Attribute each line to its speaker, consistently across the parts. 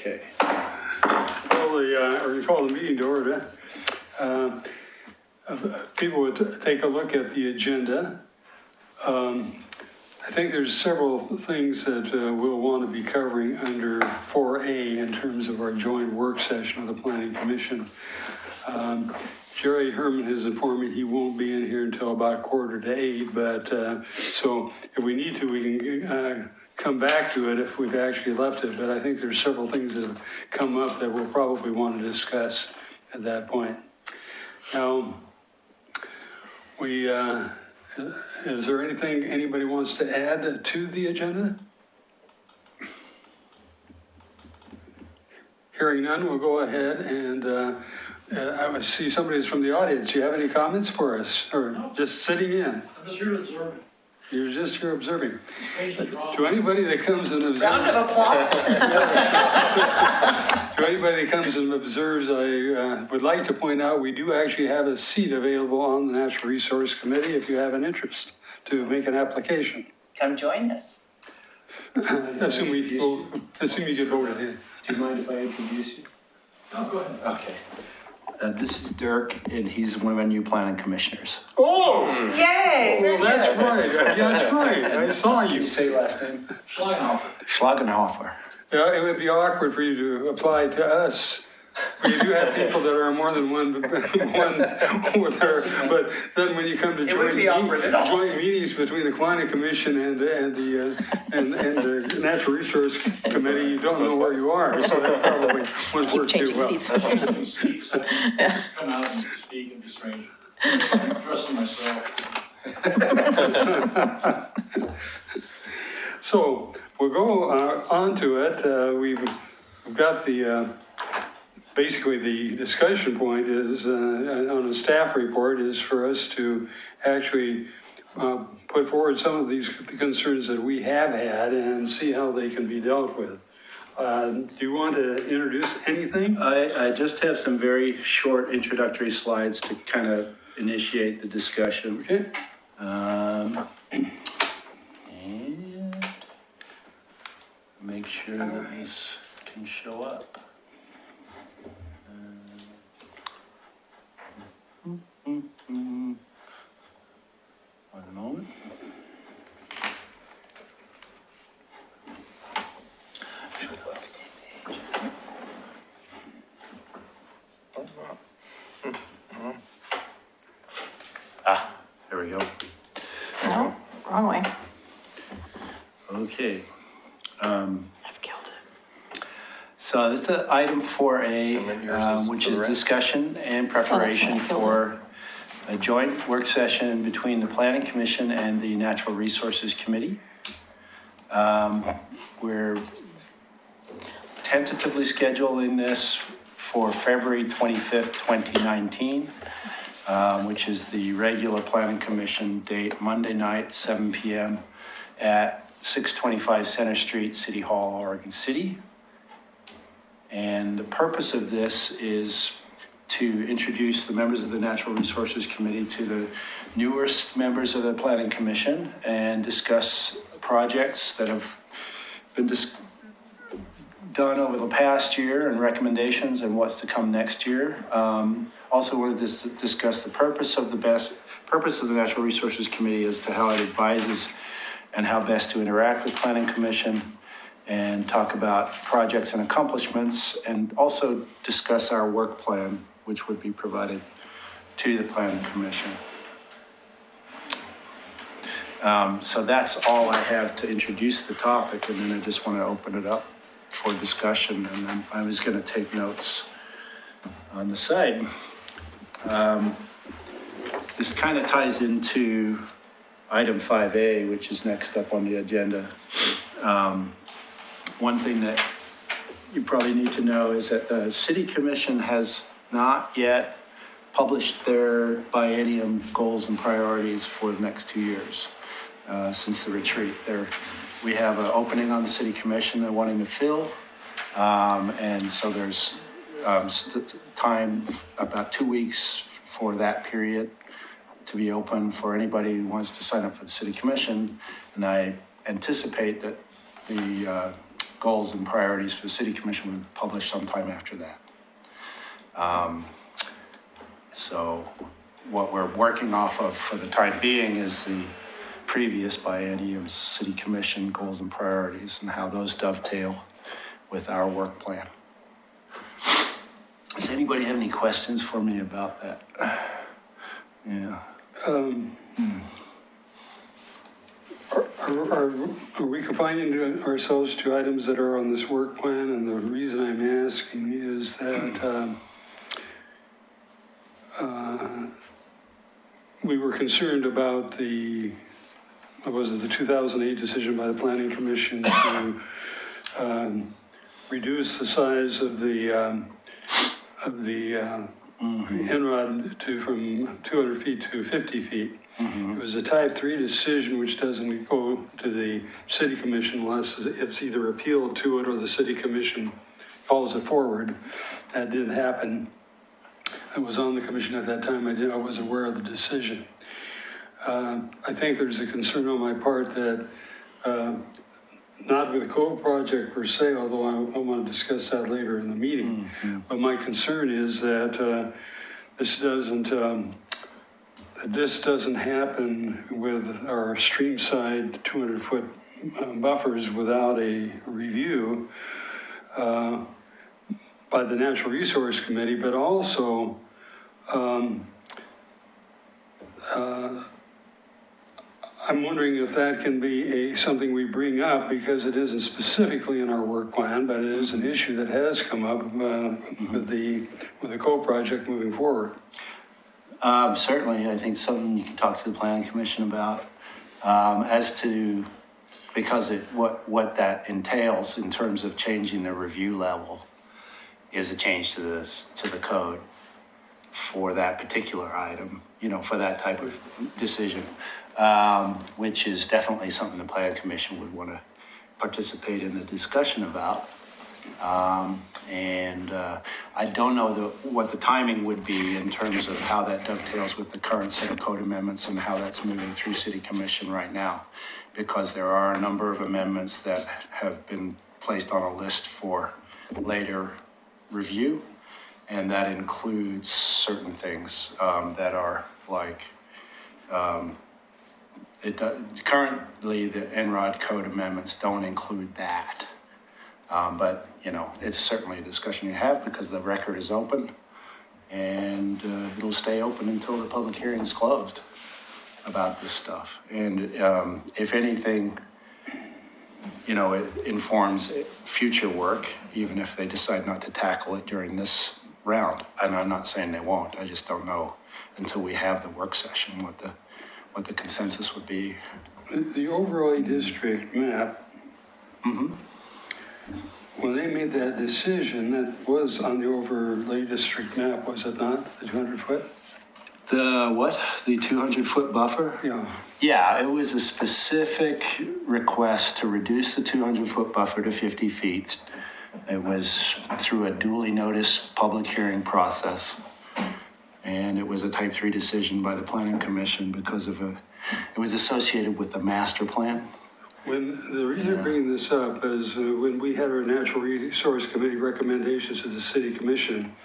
Speaker 1: Okay.
Speaker 2: Call the meeting to order. People would take a look at the agenda. I think there's several things that we'll want to be covering under 4A in terms of our joint work session of the Planning Commission. Jerry Herman has informed me he won't be in here until about 7:45, but so if we need to, we can come back to it if we've actually left it. But I think there's several things that have come up that we'll probably want to discuss at that point. Now, is there anything anybody wants to add to the agenda? Hearing none, we'll go ahead and I see somebody's from the audience. Do you have any comments for us, or no, just sitting in?
Speaker 3: I'm just here to observe.
Speaker 2: You're just here observing. To anybody that comes and observes.
Speaker 4: Round of applause.
Speaker 2: To anybody that comes and observes, I would like to point out we do actually have a seat available on the Natural Resource Committee if you have an interest to make an application.
Speaker 4: Come join us.
Speaker 2: Assume you get voted in.
Speaker 1: Do you mind if I introduce you?
Speaker 3: No, go ahead.
Speaker 1: Okay. This is Dirk, and he's one of our new planning commissioners.
Speaker 2: Oh!
Speaker 4: Yay!
Speaker 2: Well, that's right. That's right. I saw
Speaker 1: Can
Speaker 2: you.
Speaker 1: you say last name?
Speaker 3: Schleinhofer.
Speaker 1: Schlagenhofer.
Speaker 2: Yeah, it would be awkward for you to apply to us. We do have people that are more than one with her, but then when you come to
Speaker 4: It wouldn't be awkward at all.
Speaker 2: joint meetings between the Planning Commission and the Natural Resource Committee, you don't know where you are, so that probably wouldn't work too well.
Speaker 3: Seats. Come out and speak and be strange. I'm dressing myself.
Speaker 2: So we'll go on to it. We've got the basically the discussion point is on the staff report is for us to actually put forward some of these concerns that we have had and see how they can be dealt with. Do you want to introduce anything?
Speaker 1: I just have some very short introductory slides to kind of initiate the discussion.
Speaker 2: Okay.
Speaker 1: And make sure that this can show up. One moment. There we go.
Speaker 4: No, wrong way.
Speaker 1: Okay.
Speaker 4: I've killed it.
Speaker 1: So this is item 4A, which is discussion and preparation for a joint work session between the Planning Commission and the Natural Resources Committee. We're tentatively scheduling this for February 25th, 2019, which is the regular Planning Commission date, Monday night, 7 p.m. at 625 Center Street, City Hall, Oregon City. And the purpose of this is to introduce the members of the Natural Resources Committee to the newest members of the Planning Commission and discuss projects that have been done over the past year and recommendations and what's to come next year. Also wanted to discuss the purpose of the Natural Resources Committee as to how it advises and how best to interact with Planning Commission, and talk about projects and accomplishments, and also discuss our work plan, which would be provided to the Planning Commission. So that's all I have to introduce the topic, and then I just want to open it up for discussion, and then I was going to take notes on the side. This kind of ties into item 5A, which is next up on the agenda. One thing that you probably need to know is that the City Commission has not yet published their biennium goals and priorities for the next 2 years since the retreat. We have an opening on the City Commission they're wanting to fill, and so there's time, about 2 weeks for that period to be open for anybody who wants to sign up for the City Commission. And I anticipate that the goals and priorities for the city commission will be published sometime after that. So what we're working off of for the time being is the previous biennium's city commission goals and priorities and how those dovetail with our work plan. Does anybody have any questions for me about that? Yeah.
Speaker 2: Are we confining ourselves to items that are on this work plan? And the reason I'm asking is that we were concerned about the 2008 decision by the Planning Commission to reduce the size of the NROD from 200 feet to 50 feet. It was a type 3 decision which doesn't go to the city commission unless it's either appealed to it or the city commission calls it forward. That didn't happen. I was on the commission at that time. I was aware of the decision. I think there's a concern on my part that not with the code project per se, although I want to discuss that later in the meeting. But my concern is that this doesn't happen with our stream side 200-foot buffers without a review by the Natural Resource Committee, but also I'm wondering if that can be something we bring up, because it isn't specifically in our work plan, but it is an issue that has come up with the co-project moving forward.
Speaker 1: Certainly, I think something you can talk to the planning commission about as to, because what that entails in terms of changing the review level is a change to the code for that particular item, for that type of decision, which is definitely something the planning commission would want to participate in the discussion about. I don't know what the timing would be in terms of how that dovetails with the current set of code amendments and how that's moving through city commission right now, because there are a number of amendments that have been placed on a list for later review, and that includes certain things that are like currently the NROD code amendments don't include that. But, it's certainly a discussion you have because the record is open, and it'll stay open until the public hearing is closed about this stuff. And if anything, it informs future work, even if they decide not to tackle it during this round. And I'm not saying they won't. I just don't know until we have the work session what the consensus would be.
Speaker 2: The overlay district map, when they made that decision, that was on the overlay district map, was it not, the 200-foot?
Speaker 1: The what? The 200-foot buffer?
Speaker 2: Yeah.
Speaker 1: Yeah, it was a specific request to reduce the 200-foot buffer to 50 feet. It was through a duly noticed public hearing process. And it was a type 3 decision by the planning commission because it was associated with the master plan.
Speaker 2: The reason I'm bringing this up is when we had our Natural Resource Committee recommendations to the City Commission,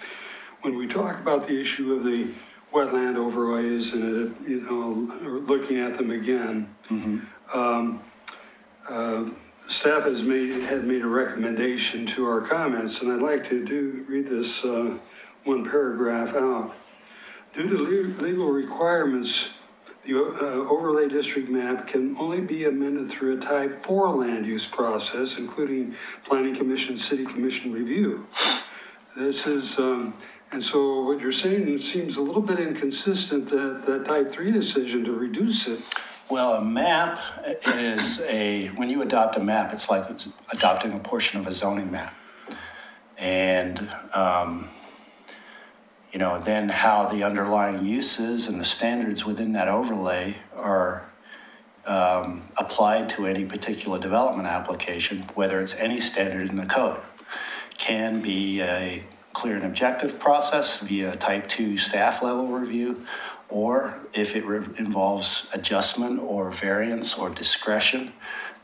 Speaker 2: when we talk about the issue of the wetland overlays and, looking at them again, staff had made a recommendation to our comments, and I'd like to read this one paragraph out. Due to legal requirements, the overlay district map can only be amended through a type 4 land use process, including planning commission, city commission review. This is, and so what you're saying seems a little bit inconsistent, that type 3 decision to reduce it.
Speaker 1: Well, a map is when you adopt a map, it's like adopting a portion of a zoning map. And, then how the underlying uses and the standards within that overlay are applied to any particular development application, whether it's any standard in the code, can be a clear and objective process via type 2 staff level review, or if it involves adjustment or variance or discretion,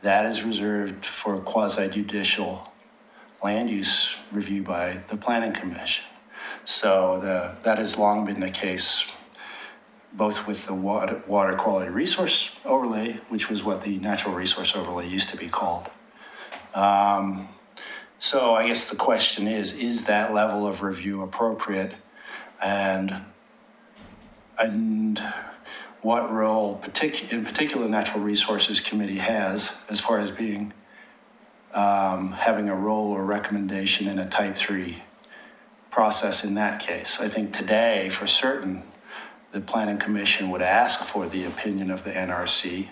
Speaker 1: that is reserved for quasi-judicial land use review by the Planning Commission. So that has long been the case, both with the water quality resource overlay, which was what the natural resource overlay used to be called. So I guess the question is that level of review appropriate? And what role in particular Natural Resources Committee has as far as being having a role or recommendation in a type 3 process in that case. I think today, for certain, the Planning Commission would ask for the opinion of the NRC.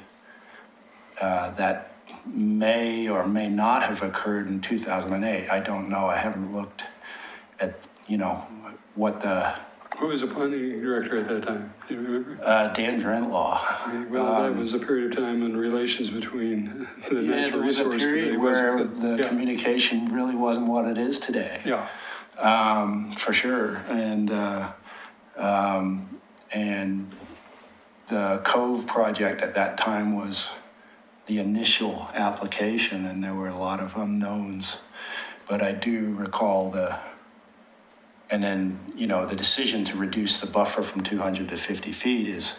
Speaker 1: That may or may not have occurred in 2008. I don't know. I haven't looked at, what the...
Speaker 2: Who was the planning director at that time? Do you remember?
Speaker 1: Dan Drentlaw.
Speaker 2: Well, that was a period of time in relations between the
Speaker 1: Yeah,
Speaker 2: Natural
Speaker 1: there was a
Speaker 2: Resource
Speaker 1: period
Speaker 2: Committee,
Speaker 1: where
Speaker 2: wasn't it?
Speaker 1: the
Speaker 2: Yeah.
Speaker 1: communication really wasn't what it is today.
Speaker 2: Yeah.
Speaker 1: For sure. And the Cove project at that time was the initial application, and there were a lot of unknowns. But I do recall the decision to reduce the buffer from 200 to 50 feet is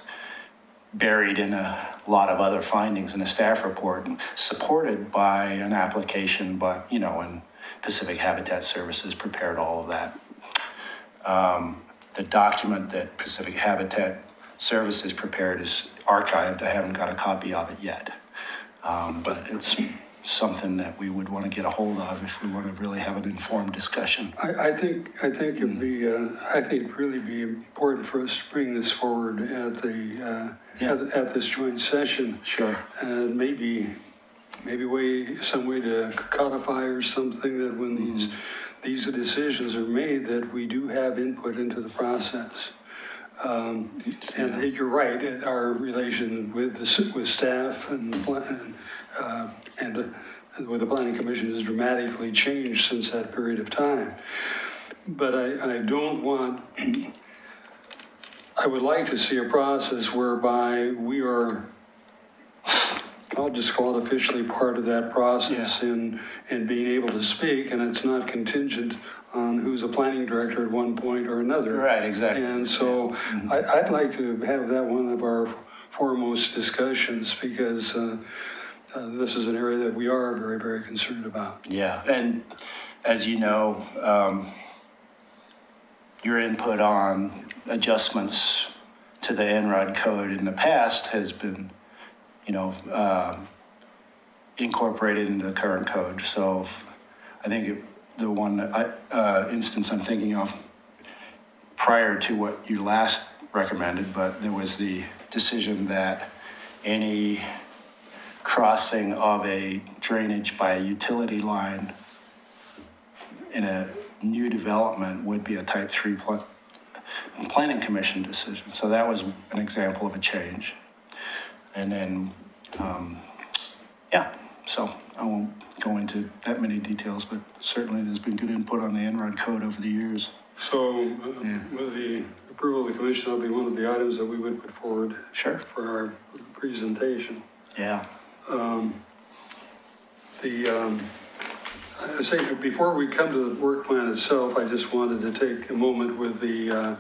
Speaker 1: buried in a lot of other findings in a staff report, supported by an application, but, and Pacific Habitat Services prepared all of that. The document that Pacific Habitat Services prepared is archived. I haven't got a copy of it yet. But it's something that we would want to get a hold of if we want to really have an informed discussion.
Speaker 2: I think it'd be, I think it'd really be important for us to bring this forward at at this joint session.
Speaker 1: Sure.
Speaker 2: And maybe some way to codify or something that when these decisions are made, that we do have input into the process. And you're right, our relation with staff and with the Planning Commission has dramatically changed since that period of time. But I don't want, I would like to see a process whereby we are, I'll just call it officially part of that process in being able to speak, and it's not contingent on who's a planning director at one point or another.
Speaker 1: Right, exactly.
Speaker 2: And so I'd like to have that one of our foremost discussions, because this is an area that we are very, very concerned about.
Speaker 1: Yeah, and as you know, your input on adjustments to the NROD code in the past has been, incorporated into the current code. So I think the one instance I'm thinking of prior to what you last recommended, but there was the decision that any crossing of a drainage by a utility line in a new development would be a type 3 planning commission decision. So that was an example of a change. And then, so I won't go into that many details, but certainly there's been good input on the NROD code over the years.
Speaker 2: So with the approval of the commission, that'll be one of the items that we would put forward
Speaker 1: Sure.
Speaker 2: for our presentation.
Speaker 1: Yeah.
Speaker 2: I say before we come to the work plan itself, I just wanted to take a moment with the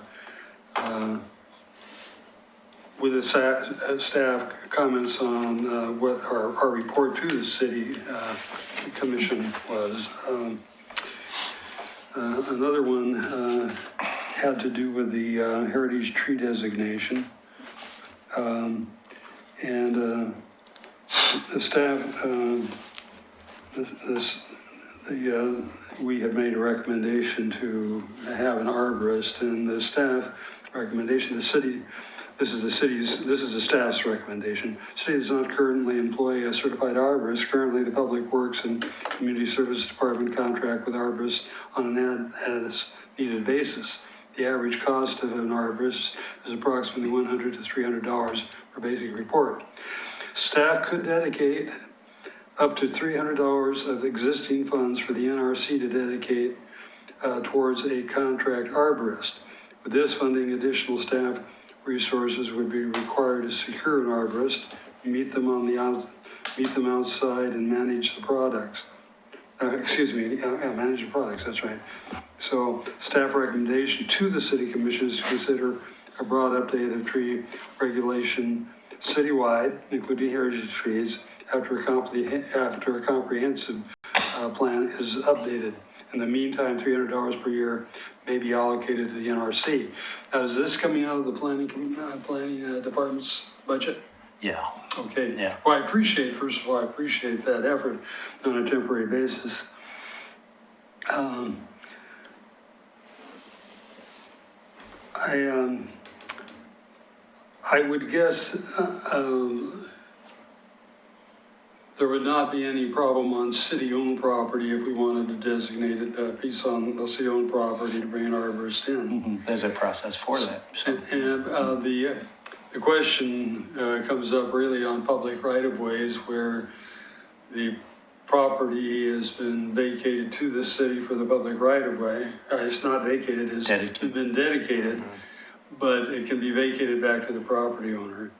Speaker 2: staff comments on what our report to the city commission was. Another one had to do with the heritage tree designation. And the staff, we had made a recommendation to have an arborist, and the staff recommendation, this is the staff's recommendation. City does not currently employ a certified arborist. Currently, the Public Works and Community Services Department contract with arborists on an as-needed basis. The average cost of an arborist is approximately $100 to $300 per basic report. Staff could dedicate up to $300 of existing funds for the NRC to dedicate towards a contract arborist. With this funding, additional staff resources would be required to secure an arborist, meet them on the meet them outside, and manage the products. Manage the products, that's right. So staff recommendation to the city commission is to consider a broad update of tree regulation citywide, including heritage trees, after a comprehensive plan is updated. In the meantime, $300 per year may be allocated to the NRC. Now, is this coming out of the planning department's budget?
Speaker 1: Yeah.
Speaker 2: Okay.
Speaker 1: Yeah.
Speaker 2: Well, first of all, I appreciate that effort on a temporary basis. I would guess there would not be any problem on city-owned property if we wanted to designate a piece on the city-owned property to bring an arborist in.
Speaker 1: There's a process for that. So.
Speaker 2: And the question comes up really on public right-of-ways where the property has been vacated to the city for the public right-of-way. It's not vacated, it's been dedicated, but it can be vacated back to the property owner.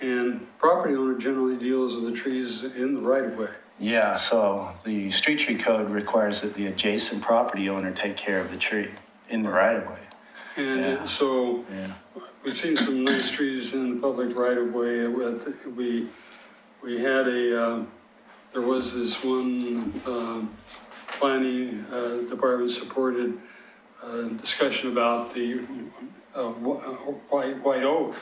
Speaker 2: And property owner generally deals with the trees in the right-of-way.
Speaker 1: Yeah, so the street tree code requires that the adjacent property owner take care of the tree in the right-of-way.
Speaker 2: And so
Speaker 1: Yeah.
Speaker 2: we've seen some nice trees in the public right-of-way. We had there was this one planning department supported discussion about the white oak.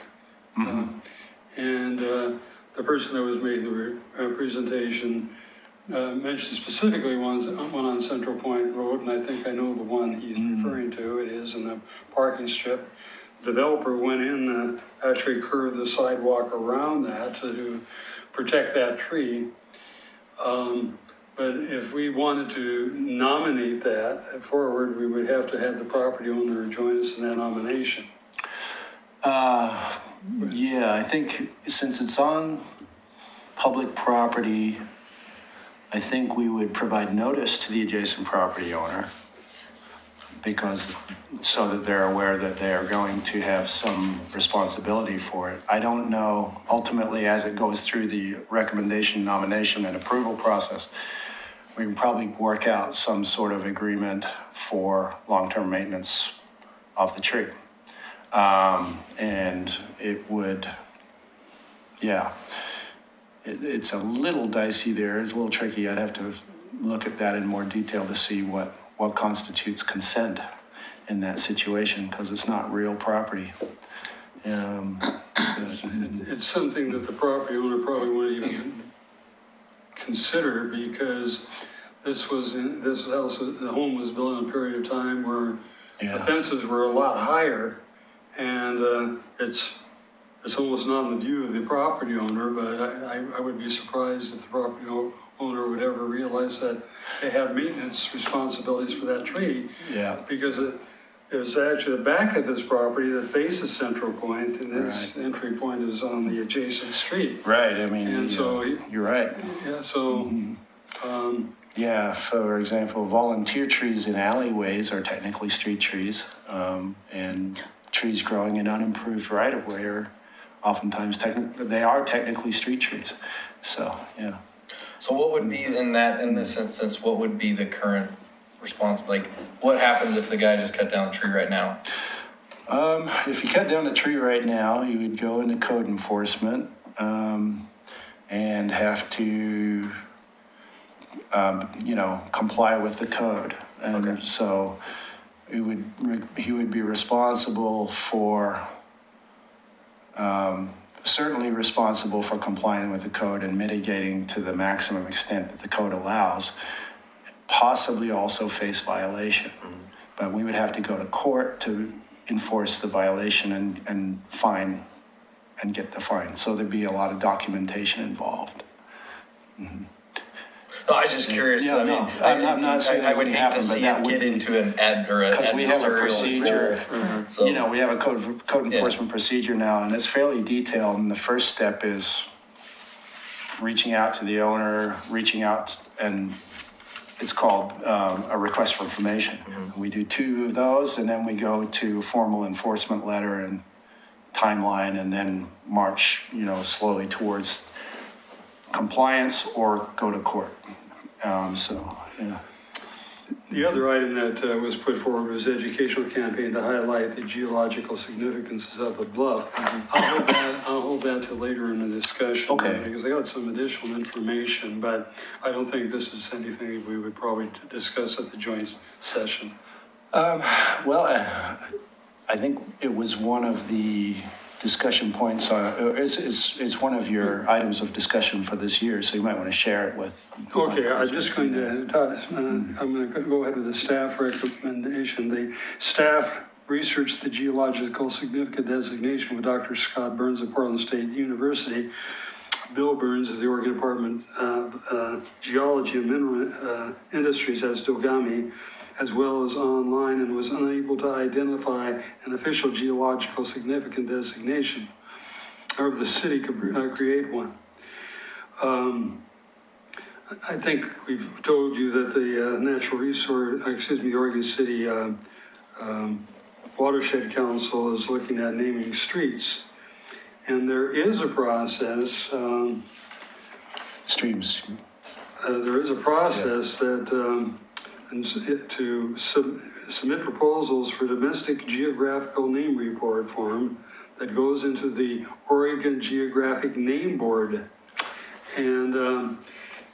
Speaker 2: And the person that was making the presentation mentioned specifically one on Central Point Road, and I think I know the one he's referring to. It is in the parking strip. The developer went in, actually curved the sidewalk around that to protect that tree. But if we wanted to nominate that forward, we would have to have the property owner join us in that nomination.
Speaker 1: Yeah, I think since it's on public property, I think we would provide notice to the adjacent property owner so that they're aware that they are going to have some responsibility for it. I don't know, ultimately, as it goes through the recommendation, nomination, and approval process, we can probably work out some sort of agreement for long-term maintenance of the tree. And it would, it's a little dicey there. It's a little tricky. I'd have to look at that in more detail to see what constitutes consent in that situation, because it's not real property.
Speaker 2: It's something that the property owner probably wouldn't even consider, because the home was built in a period of time where the fences were a lot higher, and it's almost not in the view of the property owner, but I would be surprised if the property owner would ever realize that they have maintenance responsibilities for that tree.
Speaker 1: Yeah.
Speaker 2: Because it was actually the back of his property that faces Central Point, and his entry point is on the adjacent street.
Speaker 1: Right, I mean,
Speaker 2: And so
Speaker 1: you're right.
Speaker 2: Yeah, so,
Speaker 1: Yeah, for example, volunteer trees in alleyways are technically street trees, and trees growing in unimproved right-of-way are oftentimes technically street trees. So, yeah.
Speaker 5: So what would be in this instance, what would be the current response? Like, what happens if the guy just cut down a tree right now?
Speaker 1: If you cut down a tree right now, you would go into code enforcement and have to, comply with the code. And so he would be responsible for, certainly responsible for complying with the code and mitigating to the maximum extent that the code allows, possibly also face violation. But we would have to go to court to enforce the violation and fine and get the fine. So there'd be a lot of documentation involved.
Speaker 5: No, I was just curious.
Speaker 1: Yeah, no, I'm not saying
Speaker 5: I
Speaker 1: that
Speaker 5: would
Speaker 1: wouldn't
Speaker 5: hate
Speaker 1: happen,
Speaker 5: to
Speaker 1: but
Speaker 5: see
Speaker 1: that
Speaker 5: it
Speaker 1: would
Speaker 5: get into an
Speaker 1: because we have a
Speaker 5: adversarial
Speaker 1: procedure.
Speaker 5: war. So,
Speaker 1: We have a code enforcement procedure now, and it's fairly detailed. And the first step is reaching out to the owner, and it's called a request for information. We do 2 of those, and then we go to formal enforcement letter and timeline, and then march, slowly towards compliance or go to court. So, yeah.
Speaker 2: The other item that was put forward was educational campaign to highlight the geological significances of the bluff. I'll hold that till later in the discussion.
Speaker 1: Okay.
Speaker 2: Because I got some additional information, but I don't think this is anything we would probably discuss at the joint session.
Speaker 1: Well, I think it was one of the discussion points, it's one of your items of discussion for this year, so you might want to share it with.
Speaker 2: Okay, I'm just going to, I'm going to go ahead with the staff recommendation. The staff researched the geological significant designation with Dr. Scott Burns of Portland State University, Bill Burns of the Oregon Department of Geology and Mineral Industries as Dogami, as well as online, and was unable to identify an official geological significant designation, or if the city could create one. I think we've told you that the the Oregon City Watershed Council is looking at naming streets. And there is a process,
Speaker 1: Streams.
Speaker 2: there is a process that to submit proposals for domestic geographical name report form that goes into the Oregon Geographic Name Board. And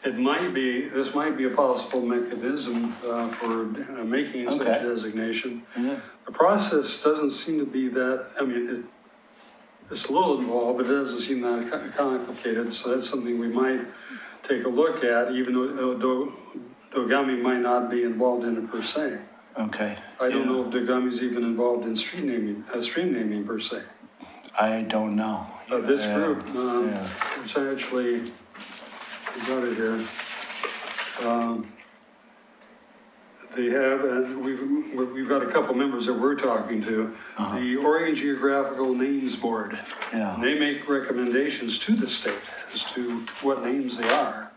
Speaker 2: this might be a possible mechanism for making such
Speaker 1: Okay.
Speaker 2: designation.
Speaker 1: Yeah.
Speaker 2: The process doesn't seem to be that, I mean, it's a little involved, but it doesn't seem that complicated. So that's something we might take a look at, even though Dogami might not be involved in it per se.
Speaker 1: Okay.
Speaker 2: I don't
Speaker 1: Yeah.
Speaker 2: know if Dogami's even involved in stream naming per se.
Speaker 1: I don't know.
Speaker 2: This
Speaker 1: Yeah.
Speaker 2: group,
Speaker 1: Yeah.
Speaker 2: it's actually, I got it here. They have, and we've got a couple members that we're talking to,
Speaker 1: Uh-huh.
Speaker 2: the Oregon Geographical Names Board.
Speaker 1: Yeah.
Speaker 2: And they make recommendations to the state as to what names they are.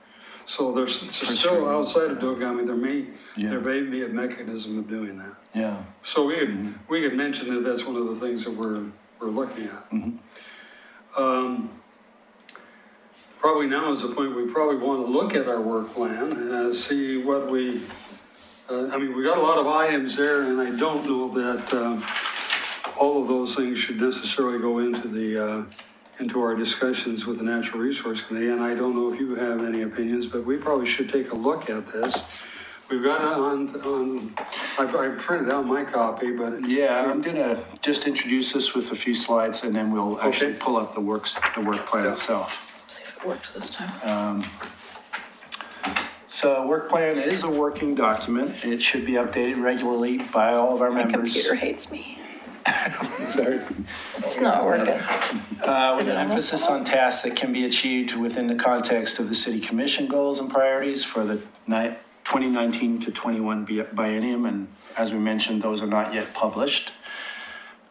Speaker 2: So there's still
Speaker 1: streams,
Speaker 2: outside of
Speaker 1: yeah.
Speaker 2: Dogami, there
Speaker 1: Yeah.
Speaker 2: may be a mechanism of doing that.
Speaker 1: Yeah.
Speaker 2: So we could mention that that's one of the things that we're looking at.
Speaker 1: Mhm.
Speaker 2: Probably now is the point we probably want to look at our work plan and see what we, we got a lot of items there, and I don't know that all of those things should necessarily go into our discussions with the Natural Resource Committee, and I don't know if you have any opinions, but we probably should take a look at this. We've got it I printed out my copy, but.
Speaker 1: Yeah, I'm gonna just introduce this with a few slides, and then we'll actually
Speaker 2: Okay.
Speaker 1: pull up the work plan
Speaker 2: Yeah.
Speaker 1: itself.
Speaker 4: See if it works this time.
Speaker 1: So work plan is a working document. It should be updated regularly by all of our
Speaker 4: My
Speaker 1: members.
Speaker 4: computer hates me.
Speaker 1: Sorry.
Speaker 4: It's not working.
Speaker 1: With an emphasis on tasks that can be achieved within the context of the city commission goals and priorities for the 2019 to 21 biennium. And as we mentioned, those are not yet published.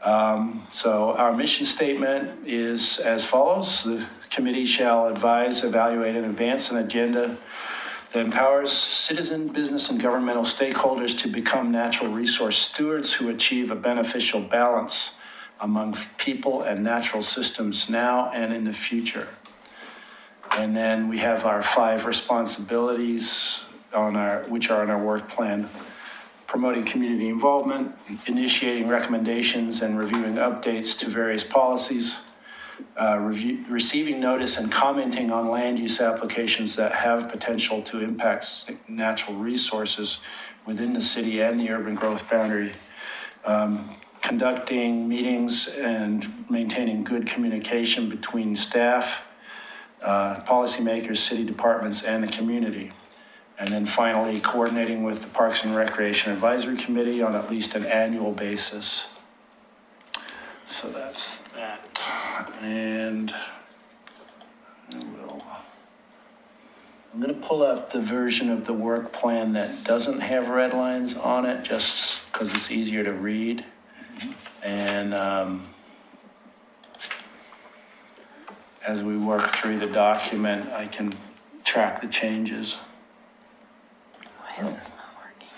Speaker 1: So our mission statement is as follows. The committee shall advise, evaluate, and advance an agenda that empowers citizen, business, and governmental stakeholders to become natural resource stewards who achieve a beneficial balance among people and natural systems now and in the future. And then we have our 5 responsibilities which are in our work plan: promoting community involvement, initiating recommendations and reviewing updates to various policies, receiving notice and commenting on land use applications that have potential to impact natural resources within the city and the urban growth boundary, conducting meetings and maintaining good communication between staff, policymakers, city departments, and the community. And then finally, coordinating with the Parks and Recreation Advisory Committee on at least an annual basis. So that's that. And I'm going to pull up the version of the work plan that doesn't have red lines on it, just because it's easier to read. And as we work through the document, I can track the changes.
Speaker 4: Why is this not working?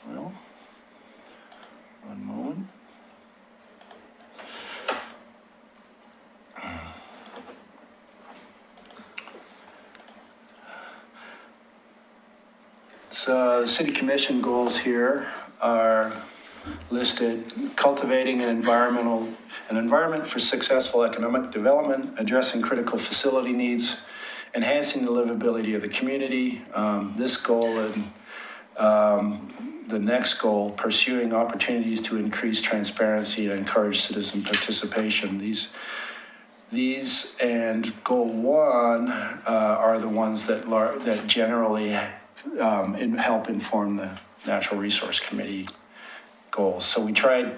Speaker 1: Well, one moment. So the city commission goals here are listed: cultivating an environment for successful economic development, addressing critical facility needs, enhancing the livability of the community. This goal and the next goal, pursuing opportunities to increase transparency and encourage citizen participation. These and goal one are the ones that generally help inform the Natural Resource Committee goals. So we try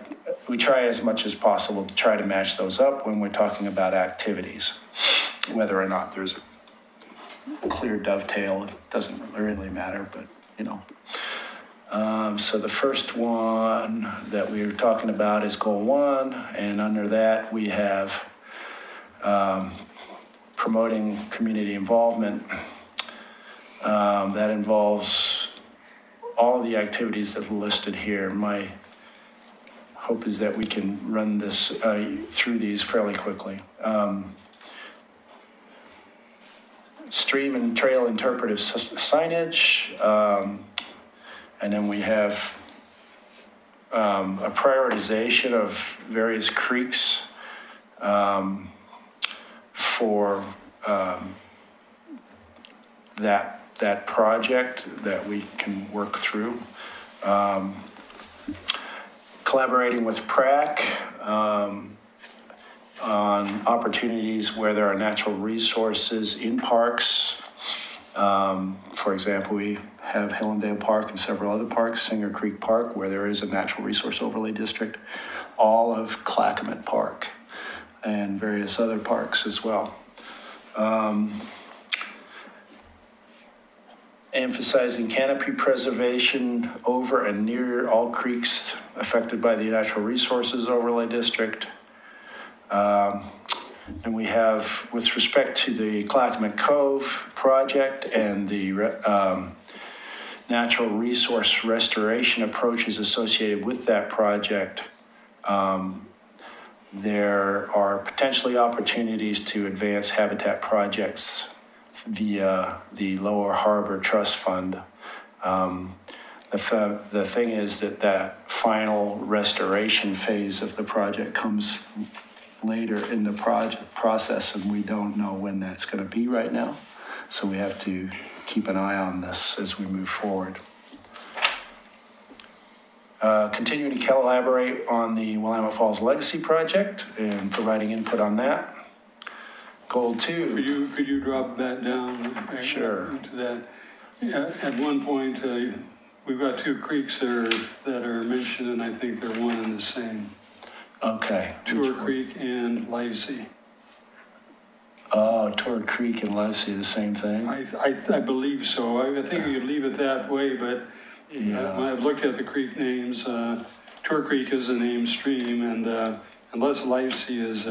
Speaker 1: as much as possible to try to match those up when we're talking about activities. Whether or not there's a clear dovetail, it doesn't really matter, but you know. So the first one that we were talking about is goal one, and under that we have promoting community involvement. That involves all of the activities that are listed here. My hope is that we can run this through these fairly quickly. Stream and trail interpretive signage, and then we have a prioritization of various creeks for that project that we can work through. Collaborating with PRAC on opportunities where there are natural resources in parks. For example, we have Hillendale Park and several other parks, Singer Creek Park, where there is a natural resource overlay district, all of Clackamas Park, and various other parks as well. Emphasizing canopy preservation over and near all creeks affected by the Natural Resources Overlay District. And we have, with respect to the Clackamas Cove project and the natural resource restoration approaches associated with that project, there are potentially opportunities to advance habitat projects via the Lower Harbor Trust Fund. The thing is that final restoration phase of the project comes later in the project process, and we don't know when that's going to be right now. So we have to keep an eye on this as we move forward. Continuing to collaborate on the Willamette Falls Legacy Project and providing input on that. Goal two.
Speaker 2: Could you drop that down?
Speaker 1: Sure.
Speaker 2: Into that. Yeah, at one point, we've got two creeks there that are mentioned, and I think they're one and the same.
Speaker 1: Okay.
Speaker 2: Tour Creek and Livesey.
Speaker 1: Oh, Tour Creek and Livesey, the same thing?
Speaker 2: I believe so. I think you could leave it that way, but
Speaker 1: Yeah.
Speaker 2: when I've looked at the creek names, Tour Creek is a named stream, and unless Livesey is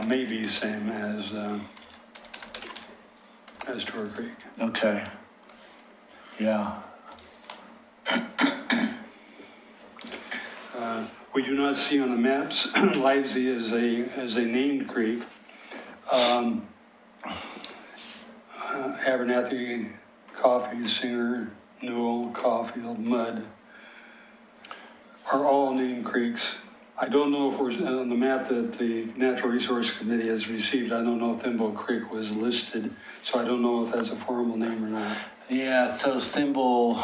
Speaker 2: maybe the same as Tour Creek.
Speaker 1: Okay. Yeah.
Speaker 2: We do not see on the maps Livesey as a named creek. Abernathy, Coffee, Singer, Newell, Caulfield, Mud are all named creeks. I don't know if we're on the map that the Natural Resource Committee has received. I don't know if Thimble Creek was listed, so I don't know if that's a formal name or not.
Speaker 1: Yeah, so Thimble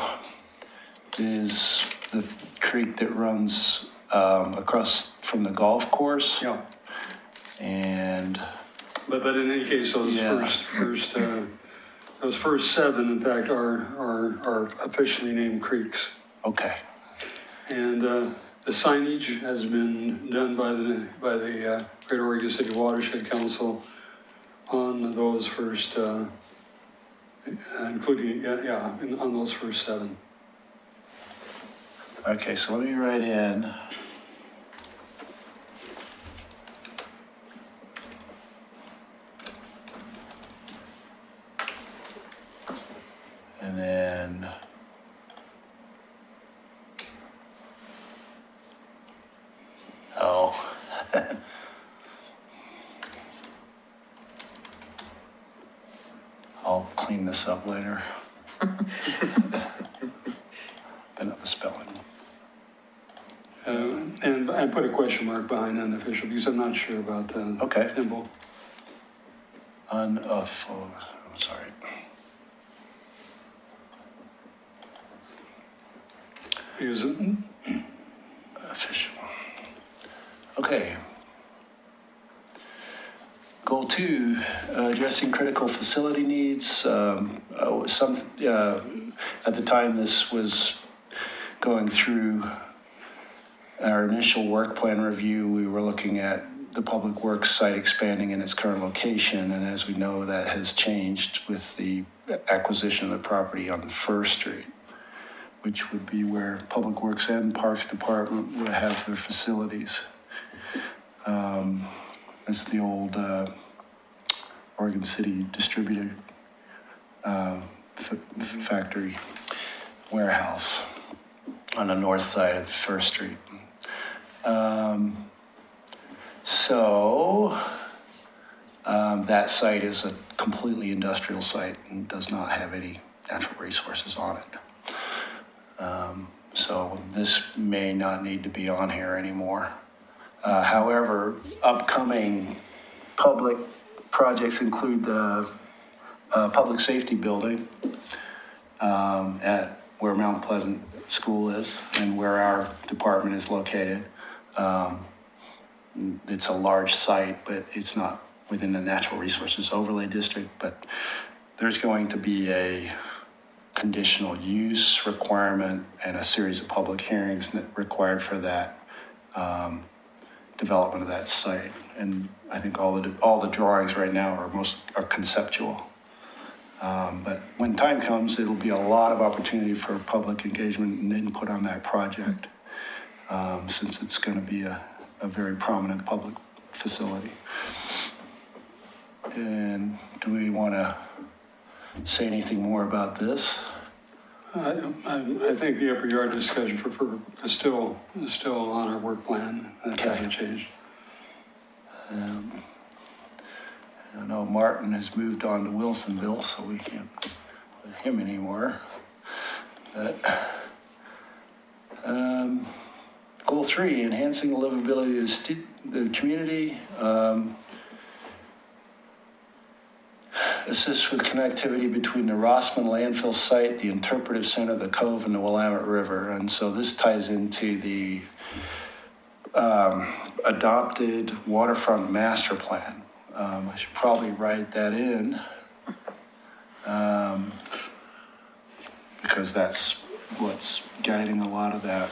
Speaker 1: is the creek that runs across from the golf course.
Speaker 2: Yeah.
Speaker 1: And
Speaker 2: But in any case, those
Speaker 1: Yeah.
Speaker 2: those first seven, in fact, are officially named creeks.
Speaker 1: okay.
Speaker 2: And the signage has been done by the Great Oregon City Watershed Council on those first, including on those first seven.
Speaker 1: Okay, so let me write in. And then I'll clean this up later. But not the spelling.
Speaker 2: And I put a question mark behind unofficial because I'm not sure about the
Speaker 1: Okay.
Speaker 2: symbol.
Speaker 1: I'm sorry.
Speaker 2: Because
Speaker 1: Official. Okay. Goal 2, addressing critical facility needs. At the time this was going through our initial work plan review, we were looking at the public works site expanding in its current location. And as we know, that has changed with the acquisition of the property on First Street, which would be where Public Works and Parks Department would have their facilities. It's the old Oregon City distributor factory warehouse on the north side of First Street. That site is a completely industrial site and does not have any natural resources on it. So this may not need to be on here anymore. However, upcoming public projects include the public safety building at where Mount Pleasant School is and where our department is located. It's a large site, but it's not within the natural resources overlay district, but there's going to be a conditional use requirement and a series of public hearings required for that development of that site. And I think all the drawings right now are conceptual. But when time comes, it'll be a lot of opportunity for public engagement and input on that project, since it's going to be a very prominent public facility. And do we want to say anything more about this?
Speaker 2: I think the upper yard discussion is still on our work plan. That hasn't changed.
Speaker 1: I know Martin has moved on to Wilsonville, so we can't put him anymore. But, goal 3, enhancing the livability of the community. Assist with connectivity between the Rossman landfill site, the interpretive center, the Cove, and the Willamette River. And so this ties into the adopted waterfront master plan. I should probably write that in because that's what's guiding a lot of that.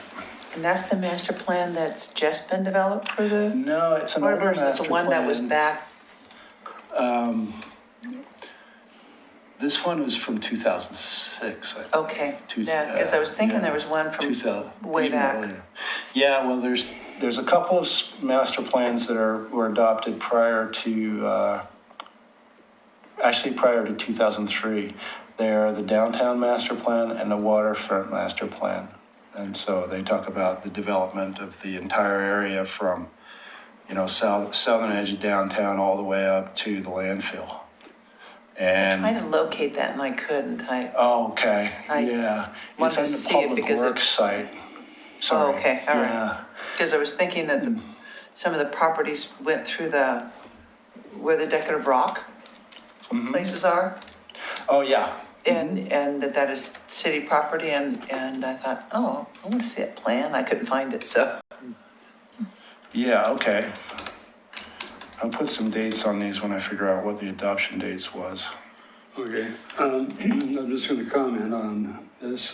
Speaker 6: And that's the master plan that's just been developed for the,
Speaker 1: No, it's an
Speaker 6: or
Speaker 1: older
Speaker 6: is it
Speaker 1: master
Speaker 6: the one that was
Speaker 1: plan.
Speaker 6: back?
Speaker 1: This one was from 2006. I think.
Speaker 6: Okay, yeah, because I was thinking there was one from
Speaker 1: 2000,
Speaker 6: way
Speaker 1: even
Speaker 6: back.
Speaker 1: earlier. Yeah, well, there's a couple of master plans that were adopted prior to 2003. They are the downtown master plan and the waterfront master plan. And so they talk about the development of the entire area from, southern edge of downtown all the way up to the landfill.
Speaker 6: I'm trying to locate that and I couldn't.
Speaker 1: Oh, okay,
Speaker 6: I
Speaker 1: yeah. It's
Speaker 6: wanted
Speaker 1: on
Speaker 6: to
Speaker 1: the
Speaker 6: see it
Speaker 1: public
Speaker 6: because
Speaker 1: works site. Sorry.
Speaker 6: Oh, okay, all right.
Speaker 1: Yeah.
Speaker 6: Because I was thinking that some of the properties went through where the decorative rock places are.
Speaker 1: Oh, yeah.
Speaker 6: And that is city property and I thought, oh, I want to see that plan. I couldn't find it, so.
Speaker 1: Yeah, okay. I'll put some dates on these when I figure out what the adoption dates was.
Speaker 2: Okay, I'm just going to comment on this.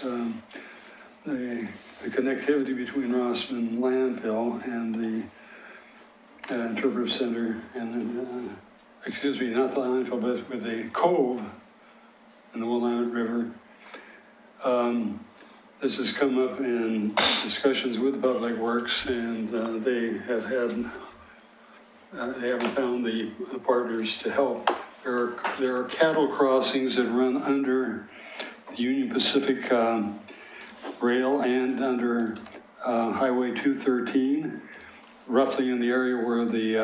Speaker 2: The connectivity between Rossman landfill and the interpretive center and then, not the landfill, but with the Cove and the Willamette River. This has come up in discussions with Public Works, and they haven't found the partners to help. There are cattle crossings that run under the Union Pacific Rail and under Highway 213, roughly in the area where the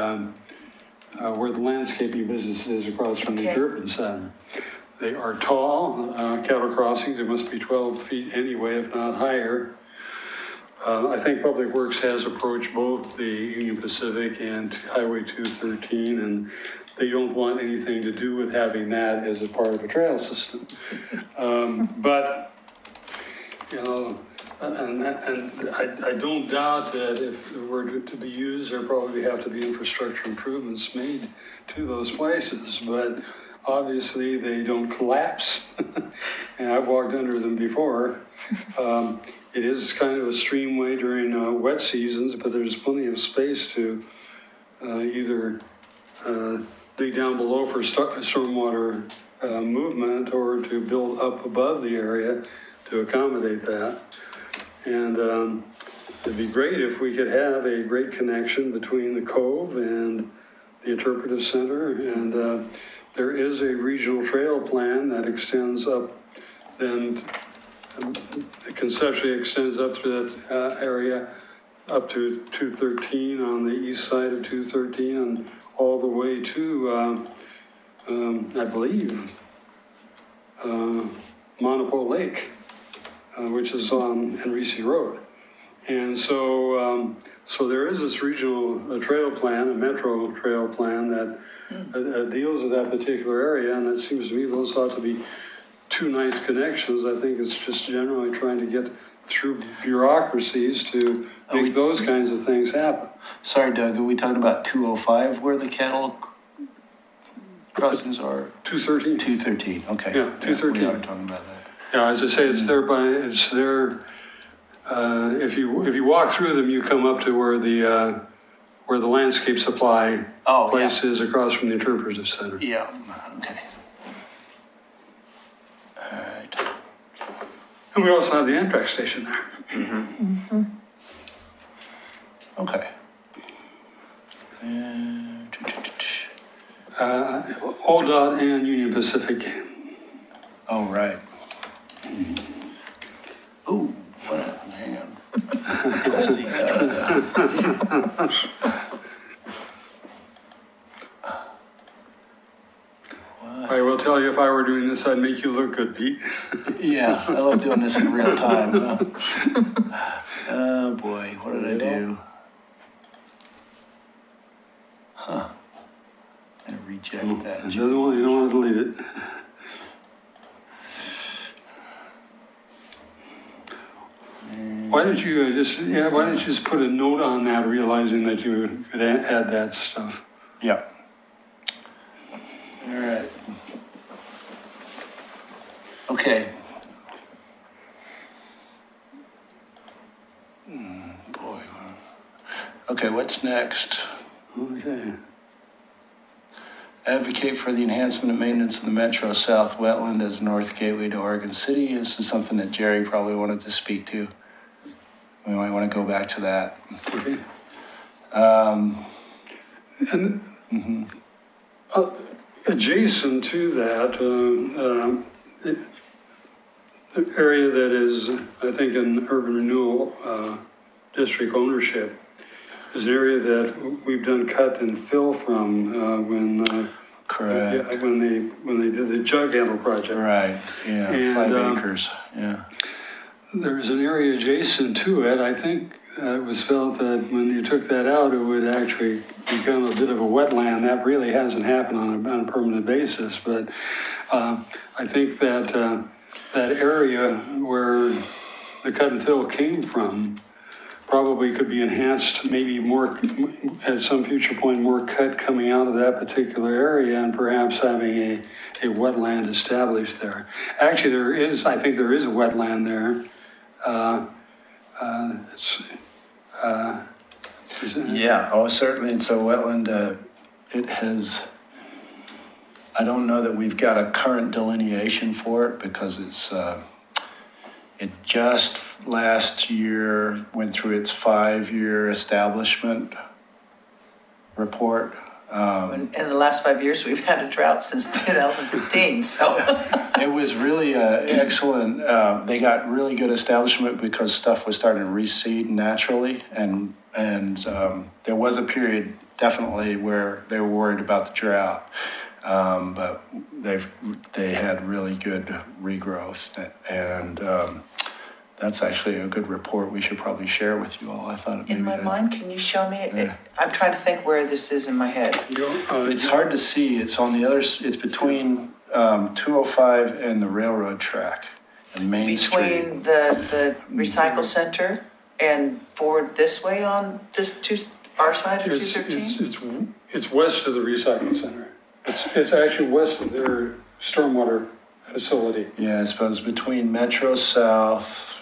Speaker 2: landscaping business is across from the
Speaker 6: Okay.
Speaker 2: Durban Center. They are tall, cattle crossings, they must be 12 feet anyway, if not higher. I think Public Works has approached both the Union Pacific and Highway 213, and they don't want anything to do with having that as a part of a trail system. But, you know, and I don't doubt that if it were to be used, there probably have to be infrastructure improvements made to those places, but obviously they don't collapse. And I've walked under them before. It is kind of a streamway during wet seasons, but there's plenty of space to either dig down below for stormwater movement or to build up above the area to accommodate that. And it'd be great if we could have a great connection between the Cove and the Interpretive Center. And there is a regional trail plan that extends up, then conceptually extends up through that area up to 213 on the east side of 213 and all the way to, I believe, Monopole Lake, which is on Henrici Road. And so, so there is this regional trail plan, a metro trail plan that deals with that particular area, and it seems to me those ought to be two nice connections. I think it's just generally trying to get through bureaucracies to make those kinds of things happen.
Speaker 1: Sorry, Doug, are we talking about 205 where the cattle crossings are?
Speaker 2: 213.
Speaker 1: 213, okay.
Speaker 2: Yeah, 213.
Speaker 1: We are talking about that.
Speaker 2: Yeah, as I say, it's there. If you walk through them, you come up to where the landscape supply place is across from the Interpretive Center.
Speaker 1: Yeah, okay. All right.
Speaker 2: And we also have the Amtrak station there.
Speaker 1: Okay.
Speaker 2: ODOT and Union Pacific.
Speaker 1: Oh, right. Ooh, what happened? Hang on.
Speaker 2: I will tell you, if I were doing this, I'd make you look good, Pete.
Speaker 1: Yeah, I love doing this in real time. Oh, boy, what did I do? Huh. I'm gonna reject that.
Speaker 2: You don't want to delete it. Why don't you why don't you just put a note on that, realizing that you could add that stuff?
Speaker 1: Yeah. All right. Okay. Boy. Okay, what's next?
Speaker 2: Okay.
Speaker 1: Advocate for the enhancement and maintenance of the Metro South Wetland as North Gateway to Oregon City. This is something that Jerry probably wanted to speak to. We might want to go back to that.
Speaker 2: Okay. And adjacent to that, the area that is, I think, in urban renewal district ownership is an area that we've done cut and fill from when
Speaker 1: Correct.
Speaker 2: yeah, when they did the jug handle project.
Speaker 1: Right, yeah,
Speaker 2: And,
Speaker 1: 5 acres, yeah.
Speaker 2: There's an area adjacent to it. I think it was felt that when you took that out, it would actually become a bit of a wetland. That really hasn't happened on a permanent basis, but I think that that area where the cut and fill came from probably could be enhanced, maybe more, at some future point, more cut coming out of that particular area and perhaps having a wetland established there. Actually, I think there is a wetland there.
Speaker 1: Yeah, oh, certainly, it's a wetland. It has, I don't know that we've got a current delineation for it because it just last year went through its 5-year establishment report.
Speaker 6: In the last 5 years, we've had a drought since 2015, so.
Speaker 1: It was really excellent. They got really good establishment because stuff was starting to reseed naturally, and there was a period definitely where they were worried about the drought. But they had really good regrowth, and that's actually a good report we should probably share with you all. I thought it
Speaker 6: In my
Speaker 1: maybe-
Speaker 6: mind, can you show me it?
Speaker 1: Yeah.
Speaker 6: I'm trying to think where this is in my head.
Speaker 1: It's hard to see. It's on the other, it's between 205 and the railroad track and Main Street.
Speaker 6: Between the recycle center and forward this way on this our side of
Speaker 2: It's,
Speaker 6: 213?
Speaker 2: it's west of the recycling center. It's actually west of their stormwater facility.
Speaker 1: Yeah, I suppose between Metro South,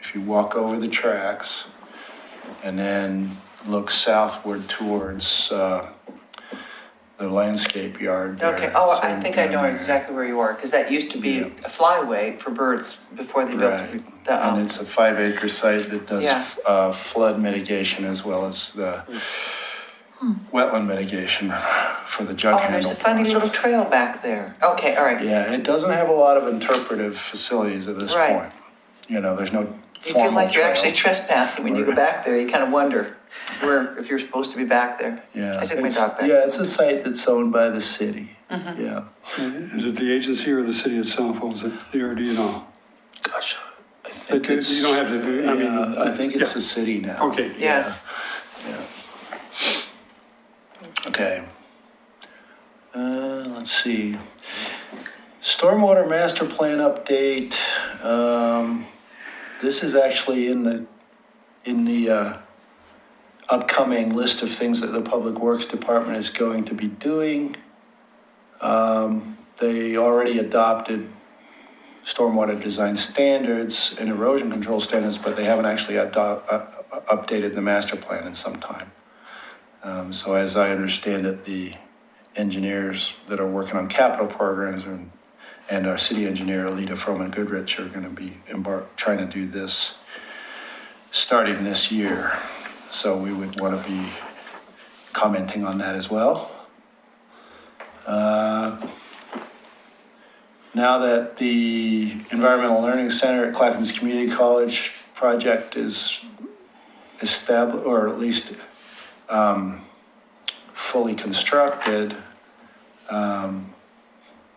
Speaker 1: if you walk over the tracks, and then look southward towards the landscape yard there.
Speaker 6: Okay, oh,
Speaker 1: So
Speaker 6: I think I know
Speaker 1: down there.
Speaker 6: exactly where you are, because that used to be
Speaker 1: Yeah.
Speaker 6: a flyway for birds before they built
Speaker 1: Right.
Speaker 6: the,
Speaker 1: And it's a 5-acre site that does
Speaker 6: Yeah.
Speaker 1: flood mitigation as well as the wetland mitigation for the jug
Speaker 6: oh,
Speaker 1: handle.
Speaker 6: there's a funny
Speaker 1: project.
Speaker 6: little trail back there. Okay, all right.
Speaker 1: Yeah, it doesn't have a lot of interpretive facilities at this
Speaker 6: Right.
Speaker 1: point. You know, there's no
Speaker 6: You feel
Speaker 1: formal
Speaker 6: like you're
Speaker 1: trail.
Speaker 6: actually trespassing when you go
Speaker 1: Right.
Speaker 6: back there. You kind of wonder if you're supposed to be back there.
Speaker 1: Yeah,
Speaker 6: I took my
Speaker 1: it's-
Speaker 6: dog back.
Speaker 1: Yeah, it's a site that's owned by the city.
Speaker 6: Mm-hmm.
Speaker 1: Yeah.
Speaker 2: Is it the agency or the city itself owns it? Or do you know?
Speaker 1: Gosh, I think
Speaker 2: But
Speaker 1: it's.
Speaker 2: you don't have to do, I mean.
Speaker 1: Yeah, I think it's
Speaker 2: yeah.
Speaker 1: the city now.
Speaker 2: Okay.
Speaker 6: Yeah.
Speaker 1: Okay. Let's see. Stormwater master plan update. This is actually in the upcoming list of things that the Public Works Department is going to be doing. They already adopted stormwater design standards and erosion control standards, but they haven't actually updated the master plan in some time. So as I understand it, the engineers that are working on capital programs and our city engineer, Alita Froman Goodrich, are going to be trying to do this starting this year. So we would want to be commenting on that as well. Now that the Environmental Learning Center at Clackamas Community College project is established, or at least fully constructed,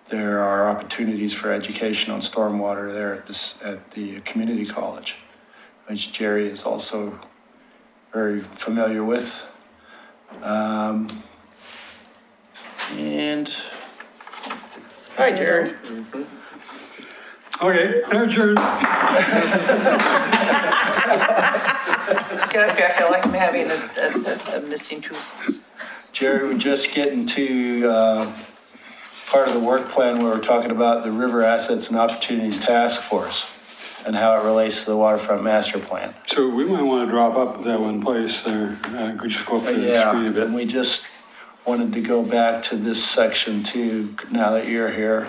Speaker 1: there are opportunities for education on stormwater there at the community college, which Jerry is also very familiar with. And hi, Jerry.
Speaker 2: Okay, adjourned.
Speaker 6: Get up here. I feel like I'm having a missing tooth.
Speaker 1: Jerry, we're just getting to part of the work plan where we're talking about the River Assets and Opportunities Task Force and how it relates to the waterfront master plan.
Speaker 2: So we might want to drop up that one place there. Could you just go up to the
Speaker 1: Yeah,
Speaker 2: screen a bit?
Speaker 1: and we just wanted to go back to this section too, now that you're here.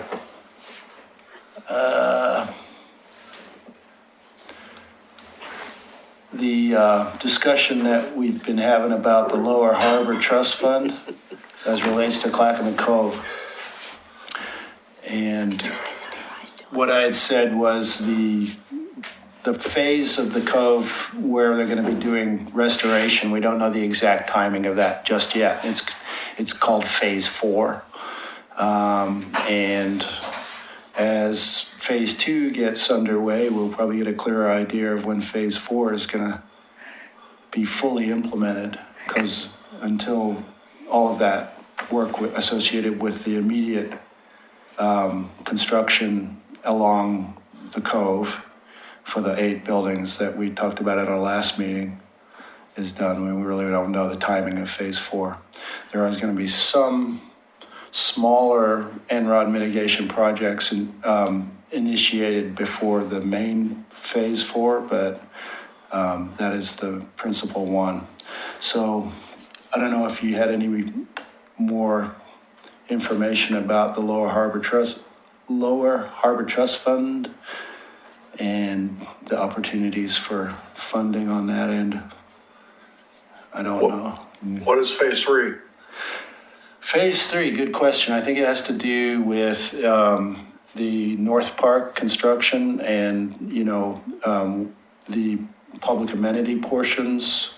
Speaker 1: The discussion that we've been having about the Lower Harbor Trust Fund as relates to Clackamas Cove. And what I had said was the phase of the cove where they're going to be doing restoration, we don't know the exact timing of that just yet. It's called Phase 4. And as Phase 2 gets underway, we'll probably get a clearer idea of when Phase 4 is going to be fully implemented, because until all of that work associated with the immediate construction along the cove for the 8 buildings that we talked about at our last meeting is done, we really don't know the timing of Phase 4. There is going to be some smaller NROD mitigation projects initiated before the main Phase 4, but that is the principal one. So I don't know if you had any more information about the Lower Harbor Trust Fund and the opportunities for funding on that end. I don't know.
Speaker 7: What is phase 3?
Speaker 1: Phase 3, good question. I think it has to do with the North Park construction and, the public amenity portions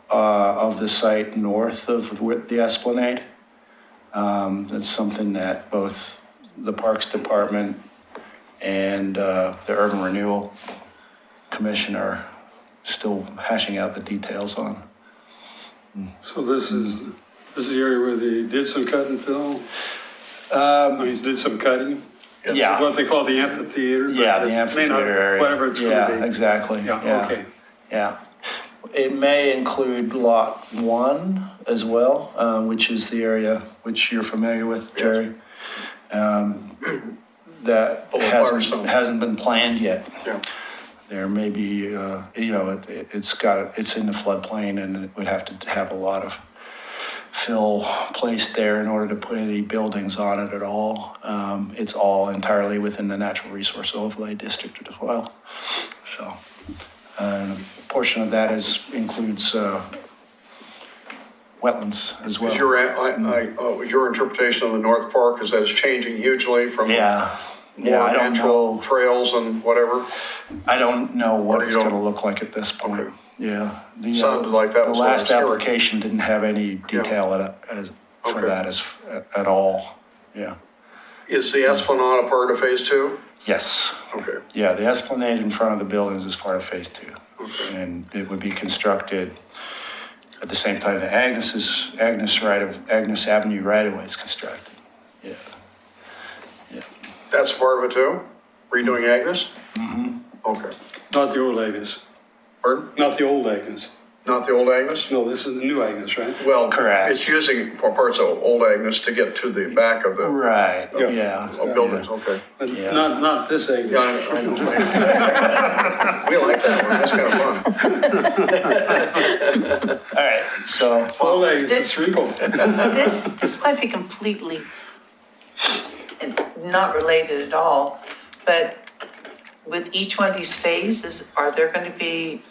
Speaker 1: of the site north of the Esplanade. That's something that both the Parks Department and the Urban Renewal Commission are still hashing out the details on.
Speaker 2: So this is the area where they did some cut and fill? Did some cutting?
Speaker 1: Yeah.
Speaker 2: What they call the amphitheater? but
Speaker 1: Yeah, the
Speaker 2: it may not-
Speaker 1: amphitheater area.
Speaker 2: Whatever it's
Speaker 1: Yeah,
Speaker 2: gonna be.
Speaker 1: exactly.
Speaker 2: Yeah, okay.
Speaker 1: Yeah. It may include Lot 1 as well, which is the area which you're familiar with, Jerry. That
Speaker 3: Firestone.
Speaker 1: hasn't been planned yet.
Speaker 3: Yeah.
Speaker 1: There may be, it's in the floodplain and it would have to have a lot of fill placed there in order to put any buildings on it at all. It's all entirely within the Natural Resource Overlay District as well. So, a portion of that includes wetlands as well.
Speaker 7: Is your interpretation of the North Park is that it's changing hugely from
Speaker 1: Yeah,
Speaker 7: more
Speaker 1: I don't
Speaker 7: natural
Speaker 1: know.
Speaker 7: trails and whatever?
Speaker 1: I don't know what
Speaker 7: Or
Speaker 1: it's
Speaker 7: you don't-
Speaker 1: gonna look like at this point.
Speaker 7: Okay.
Speaker 1: Yeah.
Speaker 7: Sounded like that
Speaker 1: The
Speaker 7: was what I
Speaker 1: last
Speaker 7: was hearing.
Speaker 1: application didn't have any detail for
Speaker 7: Okay.
Speaker 1: that at all. Yeah.
Speaker 7: Is the Esplanade a part of Phase 2?
Speaker 1: Yes.
Speaker 7: Okay,
Speaker 1: Yeah, the esplanade in front of the buildings is part of Phase 2.
Speaker 7: okay.
Speaker 1: And it would be constructed at the same time that Agnes Avenue right-of-way is constructed. Yeah.
Speaker 7: That's part of it too? Redoing Agnes? Okay.
Speaker 2: Not the old Agnes,
Speaker 7: Pardon?
Speaker 2: not the old Agnes.
Speaker 7: Not the old Agnes?
Speaker 2: No, this is the new Agnes, right?
Speaker 7: Well,
Speaker 1: Correct.
Speaker 7: it's using parts of old Agnes to get to the back of the
Speaker 1: Right,
Speaker 2: Yeah.
Speaker 1: yeah.
Speaker 7: buildings, okay.
Speaker 2: But
Speaker 1: Yeah.
Speaker 2: not this Agnes.
Speaker 7: Yeah, I know. We like that one, that's kind of fun.
Speaker 1: All right, so,
Speaker 2: Old Agnes is wrinkled.
Speaker 6: This might be completely not related at all, but with each one of these phases, are there going to be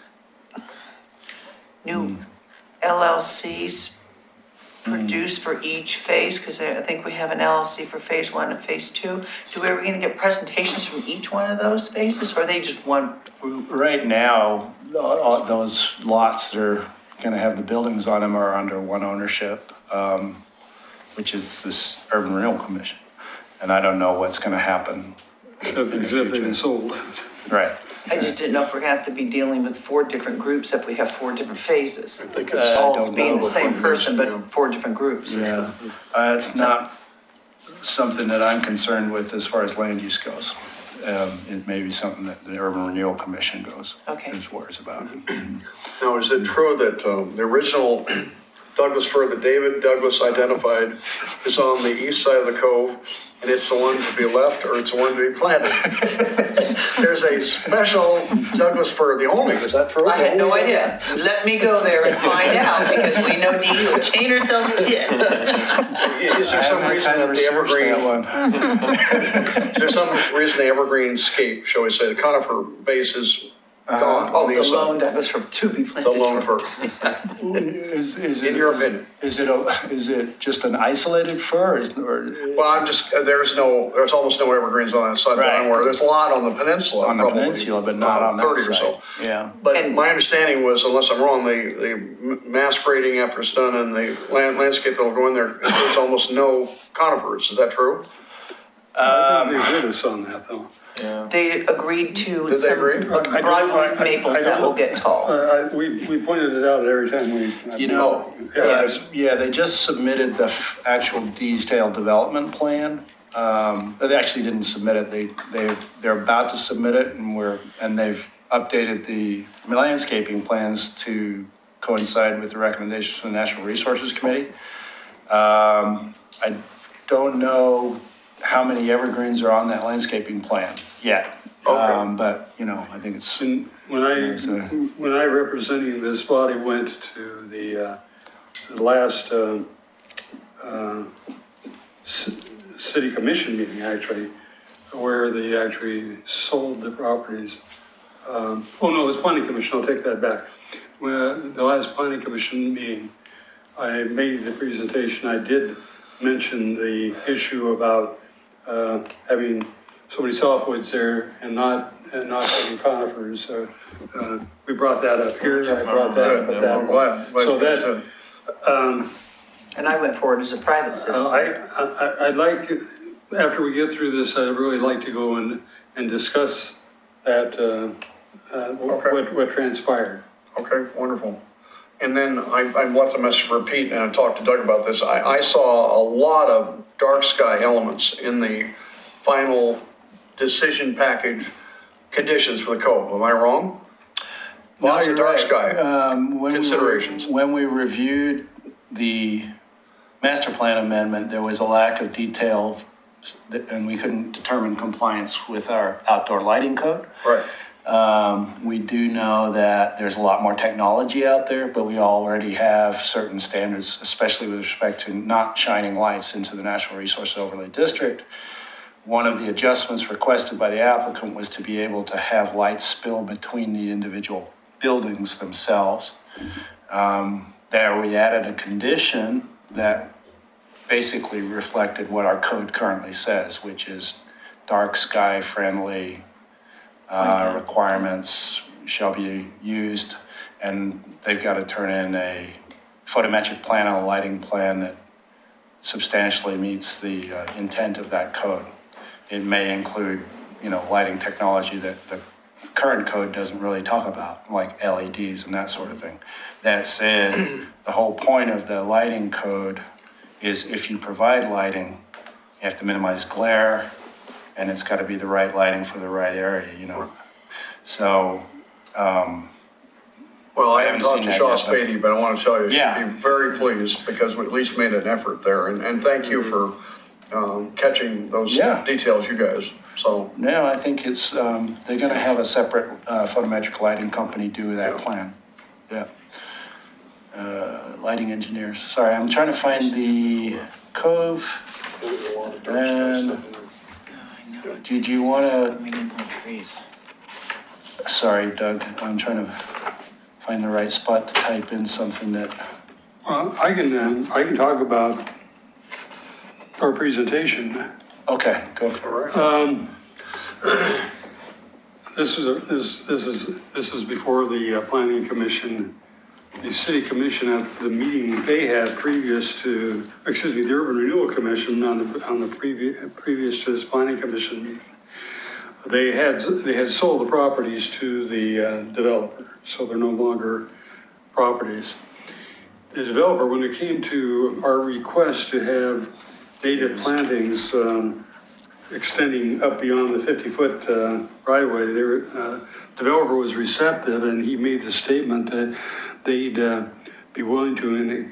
Speaker 6: new LLCs produced for each phase? Because I think we have an LLC for Phase 1 and Phase 2. Are we going to get presentations from each one of those phases, or are they just one group?
Speaker 1: right now, all those lots that are gonna have the buildings on them are under one ownership, which is this Urban Renewal Commission. And I don't know what's gonna happen.
Speaker 2: Except they've been sold.
Speaker 1: Right.
Speaker 6: I just didn't know if we're going to have to be dealing with 4 different groups if we have 4 different phases.
Speaker 7: I think
Speaker 1: I
Speaker 7: it's
Speaker 1: don't
Speaker 6: All being
Speaker 1: know.
Speaker 6: the same person,
Speaker 7: Yeah.
Speaker 6: but 4 different groups.
Speaker 1: Yeah, it's not something that I'm concerned with as far as land use goes. It may be something that the Urban Renewal Commission
Speaker 6: Okay.
Speaker 1: is worries about.
Speaker 7: Now, is it true that the original Douglas fir that David Douglas identified is on the east side of the cove, and it's the one to be left or it's the one to be planted? There's a special Douglas fir, the only, is that true?
Speaker 6: I had no idea. Let me go there and find out, because we know Dee Dee would chain herself to it.
Speaker 7: Is there some reason that the evergreen, is there some reason the evergreen scape, shall we say, the conifer base is gone
Speaker 6: Oh,
Speaker 7: on the
Speaker 6: the
Speaker 7: east
Speaker 6: lone
Speaker 7: side?
Speaker 6: Douglas fir to be planted.
Speaker 7: The lone fir.
Speaker 1: In
Speaker 7: your opinion.
Speaker 1: Is it just an isolated fir,
Speaker 7: Well, I'm just, there's almost no evergreens on that side,
Speaker 1: Right.
Speaker 7: where there's a lot on the peninsula.
Speaker 1: on the
Speaker 7: probably,
Speaker 1: peninsula, but not on that
Speaker 7: 30
Speaker 1: side?
Speaker 7: or so.
Speaker 1: Yeah.
Speaker 7: But
Speaker 6: And-
Speaker 7: my understanding was, unless I'm wrong, the mass grading after it's done and the landscape that'll go in there includes almost no conifers. Is that true?
Speaker 2: I think they did us on that, though.
Speaker 6: They agreed to
Speaker 7: Did they
Speaker 6: some
Speaker 7: agree?
Speaker 6: broadleaf maples that will get tall.
Speaker 2: We pointed it out every time we.
Speaker 1: You know,
Speaker 2: Yeah,
Speaker 1: they just submitted the actual detailed development plan. They actually didn't submit it. They're about to submit it, and they've updated the landscaping plans to coincide with the recommendations from the Natural Resources Committee. I don't know how many evergreens are on that landscaping plan yet.
Speaker 7: Okay.
Speaker 1: But, I think it's,
Speaker 2: And when I representing this body went to the last city commission meeting, actually, where they actually sold the properties. Oh, no, it was planning commission, I'll take that back. When the last planning commission meeting, I made the presentation, I did mention the issue about having so many softwoods there and not having conifers. We brought that up here, I brought that up at that
Speaker 7: I'm
Speaker 2: one.
Speaker 7: glad.
Speaker 2: So that,
Speaker 6: And I went forward as a private citizen.
Speaker 2: I'd like, after we get through this, I'd really like to go and discuss that, what transpired.
Speaker 7: Okay, wonderful. And then I want to repeat, and I talked to Doug about this, I saw a lot of dark sky elements in the final decision package conditions for the code. Am I wrong? Lots
Speaker 1: No,
Speaker 7: of
Speaker 1: you're
Speaker 7: dark
Speaker 1: right.
Speaker 7: sky
Speaker 1: When
Speaker 7: considerations.
Speaker 1: When we reviewed the master plan amendment, there was a lack of detail, and we couldn't determine compliance with our outdoor lighting code.
Speaker 7: Right.
Speaker 1: We do know that there's a lot more technology out there, but we already have certain standards, especially with respect to not shining lights into the Natural Resource Overlay District. One of the adjustments requested by the applicant was to be able to have lights spill between the individual buildings themselves. There we added a condition that basically reflected what our code currently says, which is dark sky friendly requirements shall be used, and they've got to turn in a photometric plan and a lighting plan that substantially meets the intent of that code. It may include, lighting technology that the current code doesn't really talk about, like LEDs and that sort of thing. That said, the whole point of the lighting code is if you provide lighting, you have to minimize glare, and it's got to be the right lighting for the right area, So,
Speaker 7: Well, I haven't talked to Shaw Spady, but I want to tell you,
Speaker 1: Yeah.
Speaker 7: she'd be very pleased because we at least made an effort there. And thank you for catching those
Speaker 1: Yeah.
Speaker 7: details, you guys. So,
Speaker 1: no, I think it's, they're going to have a separate photometric lighting company do that plan. Yeah. Lighting engineers. Sorry, I'm trying to find the cove. And did you want to?
Speaker 4: We need more trees.
Speaker 1: Sorry, Doug, I'm trying to find the right spot to type in something that,
Speaker 2: Well, I can talk about our presentation.
Speaker 1: okay, go for it.
Speaker 2: This is before the planning commission, the city commission at the meeting they had previous to, the urban renewal commission on the previous to this planning commission meeting. They had sold the properties to the developer, so they're no longer properties. The developer, when it came to our request to have native plantings extending up beyond the 50-foot right-of-way, the developer was receptive, and he made the statement that they'd be willing to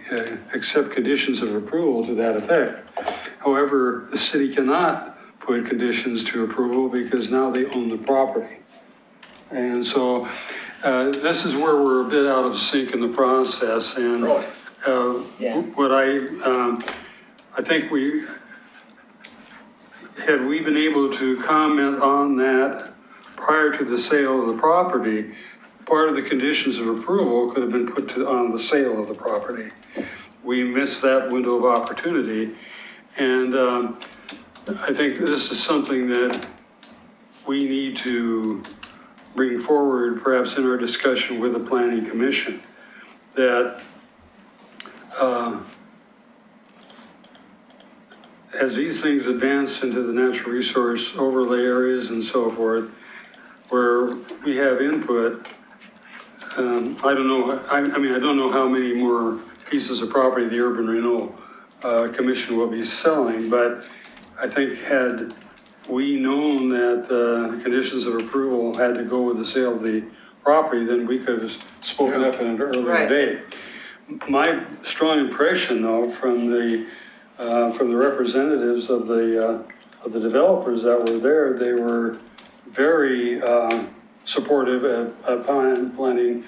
Speaker 2: accept conditions of approval to that effect. However, the city cannot put conditions to approval because now they own the property. And so this is where we're a bit out of sync in the process. And what I think had we been able to comment on that prior to the sale of the property, part of the conditions of approval could have been put on the sale of the property. We missed that window of opportunity. And I think this is something that we need to bring forward, perhaps in our discussion with the Planning Commission, that as these things advance into the natural resource overlay areas and so forth, where we have input, I don't know how many more pieces of property the Urban Renewal Commission will be selling, but I think had we known that the conditions of approval had to go with the sale of the property, then we could have spoken up in an earlier date. My strong impression, though, from the representatives of the developers that were there, they were very supportive of planting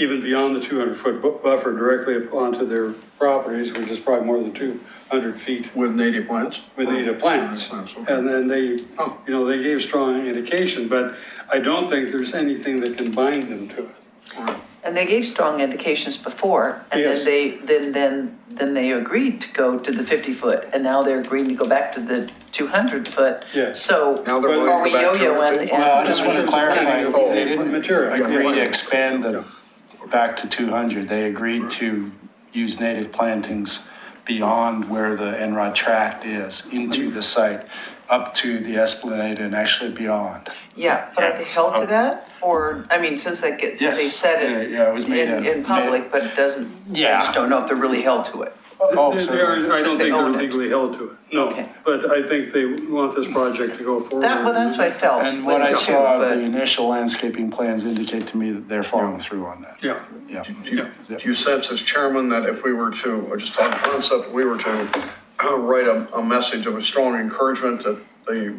Speaker 2: even beyond the 200-foot buffer directly onto their properties, which is probably more than 200 feet.
Speaker 7: with native plants?
Speaker 2: With native plants. And then they gave strong indication, but I don't think there's anything that can bind them to it.
Speaker 6: And they gave strong indications before, and
Speaker 2: Yes.
Speaker 6: then they agreed to go to the 50-foot, and now they're agreeing to go back to the 200-foot.
Speaker 2: Yes.
Speaker 6: So
Speaker 7: Now they're willing
Speaker 6: are
Speaker 7: to
Speaker 6: we
Speaker 7: go back to
Speaker 6: yo-yoing?
Speaker 7: it?
Speaker 1: Well, I just want to clarify, they didn't
Speaker 2: Material.
Speaker 1: agree to expand back to 200. They agreed to use native plantings beyond where the Enrod tract is, into the site, up to the Esplanade and actually beyond.
Speaker 6: Yeah, but are they held to that? Or, I mean, since that gets,
Speaker 1: Yes.
Speaker 6: they said it
Speaker 1: Yeah, it was made
Speaker 6: in public, but it doesn't, I
Speaker 1: Yeah.
Speaker 6: just don't know if they're really held to it.
Speaker 1: Oh,
Speaker 2: They
Speaker 1: certainly.
Speaker 2: are, I
Speaker 6: Since
Speaker 2: don't
Speaker 6: they
Speaker 2: think they're
Speaker 6: own it.
Speaker 2: legally held to it, no.
Speaker 6: Okay.
Speaker 2: But I think they want this project to go forward.
Speaker 6: That, well, that's what I felt.
Speaker 1: And what I
Speaker 6: too,
Speaker 1: saw of
Speaker 6: but-
Speaker 1: the initial landscaping plans indicate to me that they're following through on that.
Speaker 2: Yeah,
Speaker 1: Yeah.
Speaker 7: Do you sense as chairman that if we were to, or just on concept, we were to write a message of a strong encouragement that they,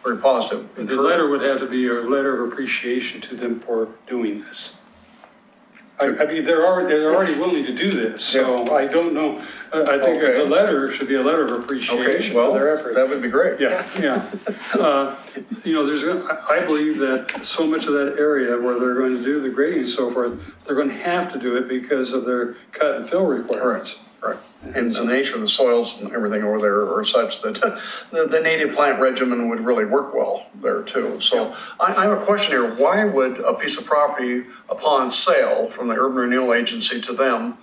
Speaker 7: very positive.
Speaker 2: the letter would have to be a letter of appreciation to them for doing this. I mean, they're already willing to do this, so I don't know, I think
Speaker 7: Okay.
Speaker 2: the letter should be a letter of
Speaker 7: Okay,
Speaker 2: appreciation
Speaker 7: well,
Speaker 2: for their effort.
Speaker 7: that would be great.
Speaker 2: Yeah, yeah. I believe that so much of that area where they're going to do the grading and so forth, they're going to have to do it because of their cut and fill requirements.
Speaker 7: Right. And the nature of the soils and everything over there are such that the native plant regimen would really work well there too. So I have a question here. Why would a piece of property upon sale from the Urban Renewal Agency to them,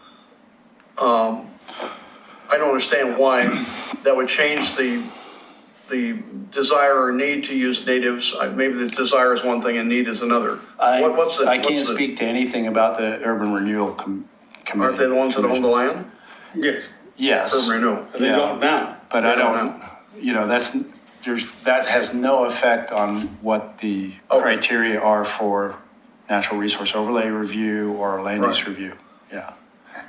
Speaker 7: I don't understand why that would change the desire or need to use natives. Maybe the desire is one thing and need is another.
Speaker 1: I can't speak to anything about the urban renewal committee.
Speaker 7: Aren't they the ones that own the land?
Speaker 2: Yes,
Speaker 1: Yes,
Speaker 7: Urban Renewal.
Speaker 2: and they don't now.
Speaker 1: but I
Speaker 7: They don't
Speaker 1: don't, that has no effect on what the
Speaker 7: Okay.
Speaker 1: criteria are for natural resource overlay review or land use
Speaker 7: Right.
Speaker 1: review. Yeah.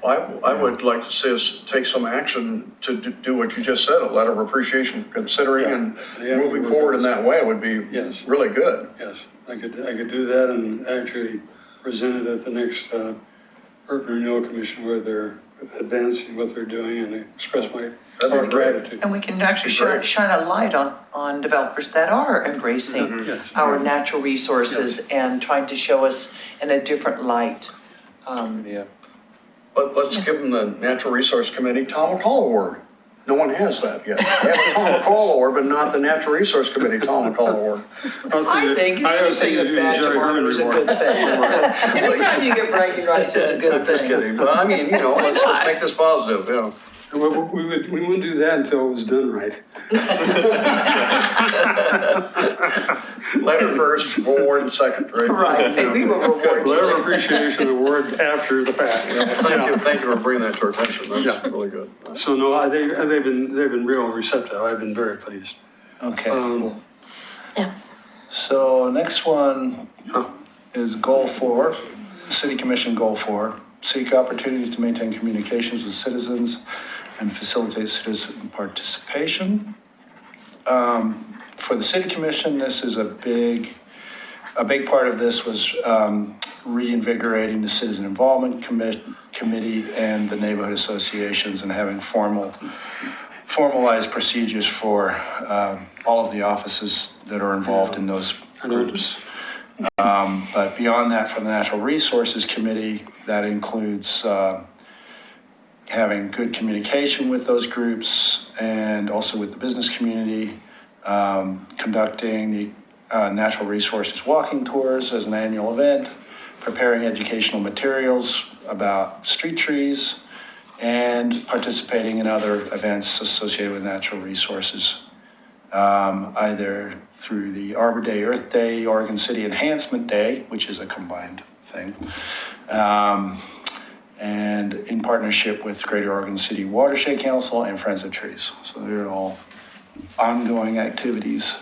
Speaker 7: I would like to see us take some action to do what you just said, a letter of appreciation, considering and
Speaker 2: Yeah.
Speaker 7: moving forward in that way would be
Speaker 2: Yes.
Speaker 7: really good.
Speaker 2: Yes, I could do that and actually present it at the next Urban Renewal Commission where they're advancing what they're doing and express my
Speaker 7: That'd be
Speaker 2: heart
Speaker 7: great.
Speaker 2: gratitude.
Speaker 6: And we can actually
Speaker 7: Great.
Speaker 6: shine a light on developers that are embracing
Speaker 2: Yes.
Speaker 6: our natural resources and trying to show us in a different light.
Speaker 1: Yeah.
Speaker 7: But let's give them the Natural Resource Committee Tom McCall Award. No one has that yet. They have a Tom McCall Award, but not the Natural Resource Committee Tom McCall Award.
Speaker 6: I think
Speaker 2: I was
Speaker 6: anything
Speaker 2: thinking
Speaker 6: a badge of
Speaker 2: Jerry
Speaker 6: honor
Speaker 2: Herman
Speaker 6: is a
Speaker 2: Award.
Speaker 6: good thing. Anytime you get bragging rights, it's a good
Speaker 7: Just
Speaker 6: thing.
Speaker 7: kidding. But I mean, let's make this positive, yeah.
Speaker 2: We wouldn't do that until it was done right.
Speaker 7: Letter first, award second, right?
Speaker 6: Right, say we will reward
Speaker 2: Letter of
Speaker 6: you.
Speaker 2: appreciation award after the fact.
Speaker 7: Thank you for bringing that to our attention. That's really good.
Speaker 2: So no, they've been real receptive. I've been very pleased.
Speaker 1: Okay.
Speaker 4: Yeah.
Speaker 1: So next one is goal 4, City Commission goal 4. Seek opportunities to maintain communications with citizens and facilitate citizen participation. For the City Commission, this is a big part of this was reinvigorating the Citizen Involvement Committee and the neighborhood associations and having formalized procedures for all of the offices that are involved in those groups. But beyond that, for the Natural Resources Committee, that includes having good communication with those groups and also with the business community, conducting the Natural Resources Walking Tours as an annual event, preparing educational materials about street trees, and participating in other events associated with natural resources, either through the Arbor Day, Earth Day, Oregon City Enhancement Day, which is a combined thing, and in partnership with Greater Oregon City Watershed Council and Friends of Trees. So they're all ongoing activities.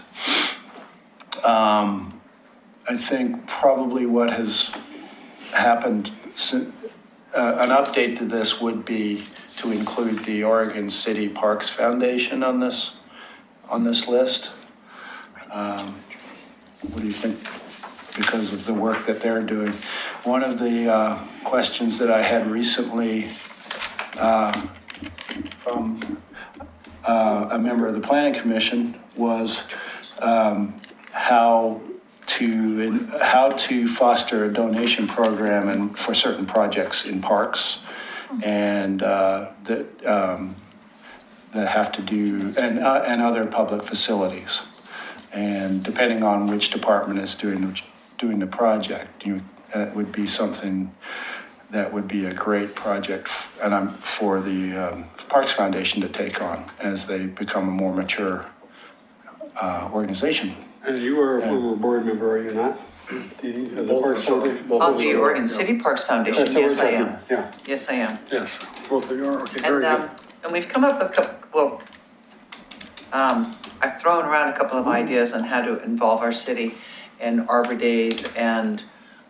Speaker 1: I think probably what has happened, an update to this would be to include the Oregon City Parks Foundation on this list. What do you think? Because of the work that they're doing. One of the questions that I had recently from a member of the Planning Commission was how to foster a donation program and for certain projects in parks and that have to do and other public facilities. And depending on which department is doing the project, it would be something that would be a great project, and I'm for the Parks Foundation to take on as they become a more mature organization.
Speaker 2: And you are a former board member, are you not? Dee, of the
Speaker 7: Both
Speaker 2: Parks
Speaker 7: are, sorry.
Speaker 2: Foundation?
Speaker 7: Both
Speaker 6: On
Speaker 7: of
Speaker 6: the
Speaker 7: us are,
Speaker 6: Oregon
Speaker 7: yeah.
Speaker 6: City Parks
Speaker 2: That's
Speaker 6: Foundation,
Speaker 2: what
Speaker 6: yes,
Speaker 2: we're
Speaker 6: I am.
Speaker 2: talking about.
Speaker 6: Yes, I am.
Speaker 2: Yeah, yes, both of you are, okay,
Speaker 6: And,
Speaker 2: very good.
Speaker 6: and we've come up with a couple, I've thrown around a couple of ideas on how to involve our city in Arbor Days and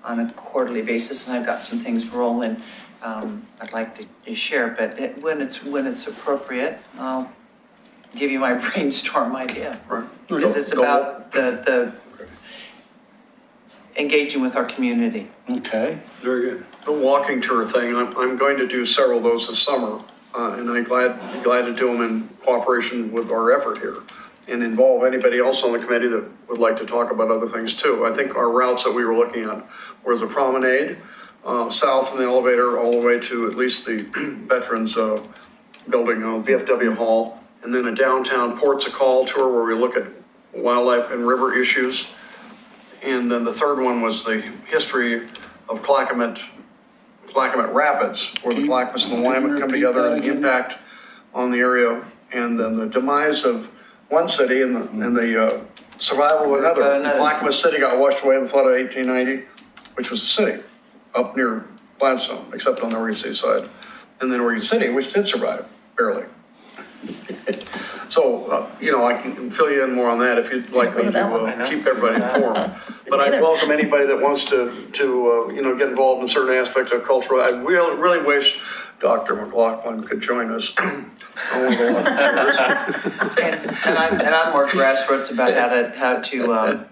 Speaker 6: on a quarterly basis, and I've got some things rolling I'd like to share, but when it's appropriate, I'll give you my brainstorm idea.
Speaker 7: Right.
Speaker 6: Because it's
Speaker 7: Go-
Speaker 6: about the engaging with our community.
Speaker 1: Okay.
Speaker 2: Very good.
Speaker 7: The walking tour thing, I'm going to do several of those this summer, and I'm glad to do them in cooperation with our effort here and involve anybody else on the committee that would like to talk about other things too. I think our routes that we were looking at were the promenade, south from the elevator all the way to at least the Veterans Building, VFW Hall, and then a downtown Ports of Call tour where we look at wildlife and river issues. And then the third one was the history of Clackamas Rapids, where the Clackamas and the Willamette come together and the impact on the area, and then the demise of one city and the survival of another.
Speaker 6: Another.
Speaker 7: Clackamas City got washed away in the flood of 1890, which was a city up near Gladstone, except on the Oregon City side. And then Oregon City, which did survive, barely. So, I can fill you in more on that if you'd like me to keep everybody informed. But I welcome anybody that wants to get involved in certain aspects of cultural. I really wish Dr. McLaughlin could join us. I won't go on.
Speaker 6: And I'm more grassroots about how to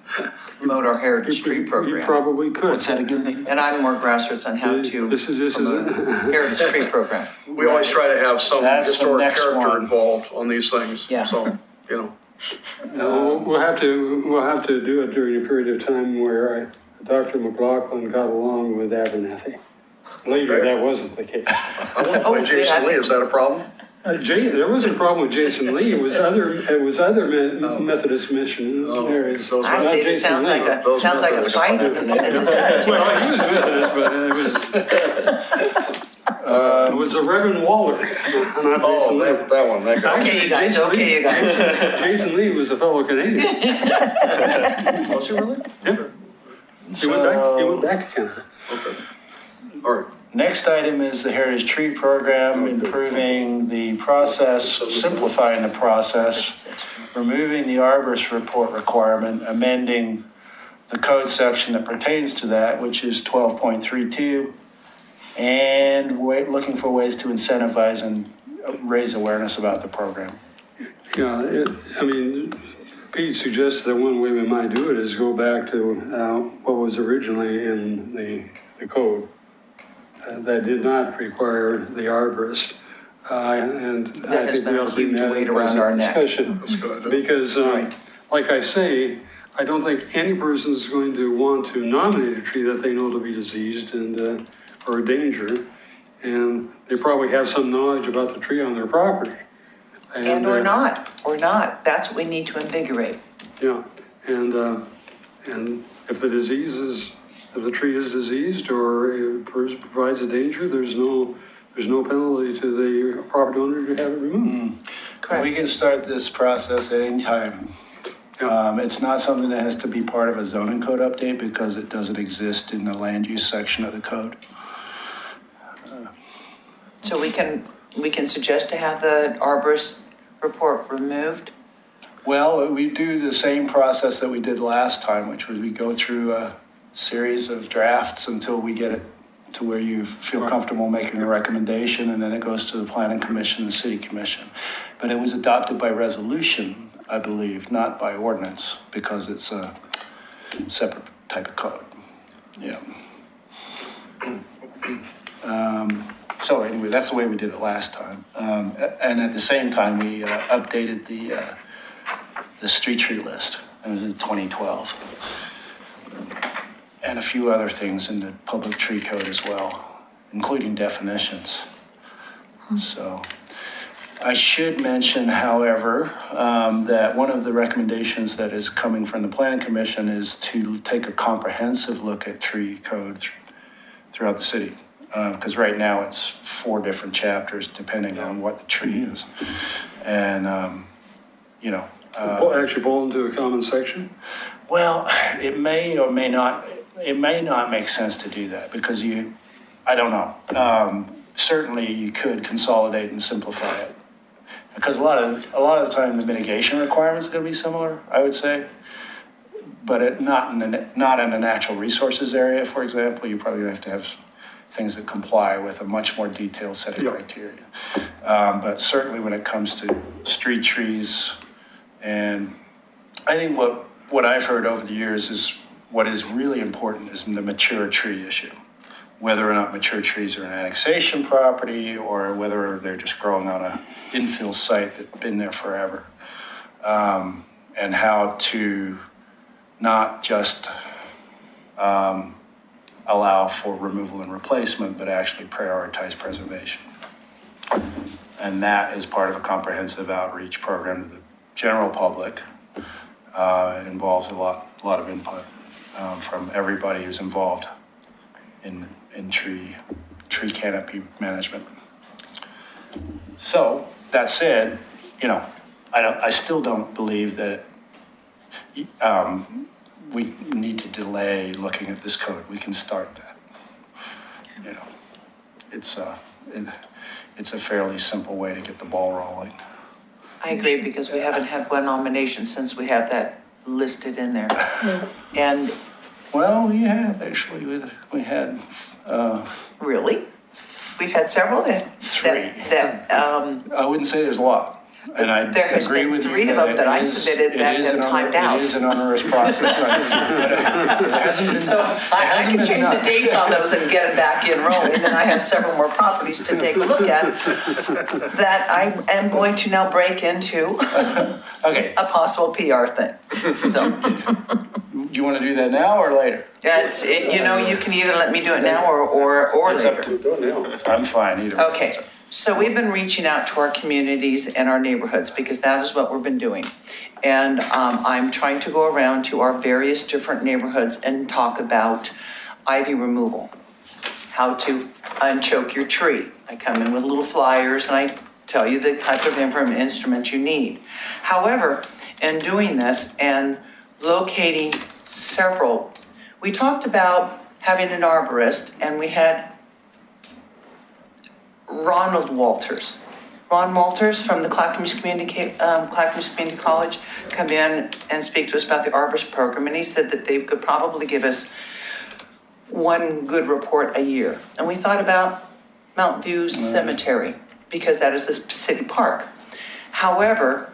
Speaker 6: promote our Heritage Tree
Speaker 2: You
Speaker 6: program.
Speaker 2: probably could.
Speaker 1: What's that again?
Speaker 6: And I'm more grassroots on how to
Speaker 2: This is
Speaker 6: promote
Speaker 2: it.
Speaker 6: Heritage Tree program.
Speaker 7: We always try to have some
Speaker 1: That's the
Speaker 7: historic
Speaker 1: next
Speaker 7: character
Speaker 1: one.
Speaker 7: involved on these things.
Speaker 6: Yeah.
Speaker 7: So,
Speaker 2: We'll have to do it during a period of time where Dr. McLaughlin got along with Abernathy. Later, that wasn't the case.
Speaker 7: I want to
Speaker 6: Oh,
Speaker 7: play Jason
Speaker 6: yeah.
Speaker 7: Lee. Is that a problem?
Speaker 2: There wasn't a problem with Jason Lee. It was other Methodist missionaries.
Speaker 7: those
Speaker 6: I
Speaker 7: are-
Speaker 6: see, it
Speaker 7: Those
Speaker 6: sounds like a
Speaker 7: Methodists.
Speaker 6: fight.
Speaker 2: Well, he was Methodist, but it was the Reverend Waller, not
Speaker 7: Oh,
Speaker 2: Jason Lee.
Speaker 7: that one, that guy.
Speaker 6: Okay, you guys.
Speaker 2: Jason Lee was a fellow Canadian.
Speaker 7: Was he really?
Speaker 2: Yeah. He went back to Canada.
Speaker 7: Okay. All right.
Speaker 1: Next item is the Heritage Tree Program, improving the process, simplifying the process, removing the arborist report requirement, amending the code section that pertains to that, which is 12.32, and looking for ways to incentivize and raise awareness about the program.
Speaker 2: Yeah, Pete suggests that one way we might do it is go back to what was originally in the code. That did not require the arborist. And
Speaker 6: That
Speaker 2: I
Speaker 6: has
Speaker 2: think
Speaker 6: been
Speaker 2: we
Speaker 6: a
Speaker 2: ought to bring
Speaker 6: huge
Speaker 2: that
Speaker 6: weight
Speaker 2: up
Speaker 6: around
Speaker 2: as a
Speaker 6: our neck.
Speaker 2: discussion.
Speaker 7: That's a good idea.
Speaker 2: Because, like I say, I don't think any person is going to want to nominate a tree that they know to be diseased and or a danger. And they probably have some knowledge about the tree on their property.
Speaker 6: And or not. That's what we need to invigorate.
Speaker 2: Yeah, and if if the tree is diseased or it provides a danger, there's no penalty to the property owner to have it removed.
Speaker 1: We can start this process at any time. It's not something that has to be part of a zoning code update because it doesn't exist in the land use section of the code.
Speaker 6: So we can suggest to have the arborist report removed.
Speaker 1: Well, we do the same process that we did last time, which was we go through a series of drafts until we get it to where you feel comfortable making a recommendation, and then it goes to the planning commission and city commission. But it was adopted by resolution, I believe, not by ordinance, because it's a separate type of code. Yeah. So anyway, that's the way we did it last time. And at the same time, we updated the street tree list. It was in 2012. And a few other things in the public tree code as well, including definitions. So I should mention, however, that one of the recommendations that is coming from the Planning Commission is to take a comprehensive look at tree code throughout the city. because right now it's 4 different chapters depending on what the tree is. And, you know.
Speaker 2: Actually fall into a common section?
Speaker 1: Well, it may or may not, it may not make sense to do that because I don't know. Certainly you could consolidate and simplify it. Because a lot of the time the mitigation requirements are going to be similar, I would say. But not in the natural resources area, for example, you probably have to have things that comply with a much more detailed set of criteria. But certainly when it comes to street trees, and I think what I've heard over the years is what is really important is the mature tree issue. Whether or not mature trees are an annexation property or whether they're just growing on a infill site that's been there forever. And how to not just allow for removal and replacement, but actually prioritize preservation. And that is part of a comprehensive outreach program to the general public. It involves a lot of input from everybody who's involved in tree canopy management. So that said, you know, I still don't believe that we need to delay looking at this code. We can start that. You know, it's a fairly simple way to get the ball rolling.
Speaker 6: I agree, because we haven't had one nomination since we have that listed in there. And
Speaker 1: Well, we have actually. We had
Speaker 6: really, we've had several that.
Speaker 1: 3.
Speaker 6: That,
Speaker 1: I wouldn't say there's a lot, and I
Speaker 6: There has
Speaker 1: agree
Speaker 6: been
Speaker 1: with
Speaker 6: 3
Speaker 1: you
Speaker 6: of them that I
Speaker 1: it is-
Speaker 6: submitted
Speaker 1: it
Speaker 6: that
Speaker 1: is
Speaker 6: have
Speaker 1: an
Speaker 6: timed out.
Speaker 1: It is an onerous process. It hasn't been.
Speaker 6: So I can change the dates on those and get them back in rolling, and I have several more properties to take a look at that I am going to now break into
Speaker 1: Okay,
Speaker 6: a possible PR thing. So,
Speaker 1: do you want to do that now or later?
Speaker 6: that's it, you know, you can either let me do it now or
Speaker 1: It's up
Speaker 6: later.
Speaker 7: Done now.
Speaker 1: I'm fine either way.
Speaker 6: Okay, so we've been reaching out to our communities and our neighborhoods because that is what we've been doing. And I'm trying to go around to our various different neighborhoods and talk about ivy removal, how to unchoke your tree. I come in with little flyers and I tell you the type of instrument you need. However, in doing this and locating several, we talked about having an arborist, and we had Ron Walters from the Clackamas Community College come in and speak to us about the arborist program, and he said that they could probably give us one good report a year. And we thought about Mount View Cemetery, because that is a city park. However,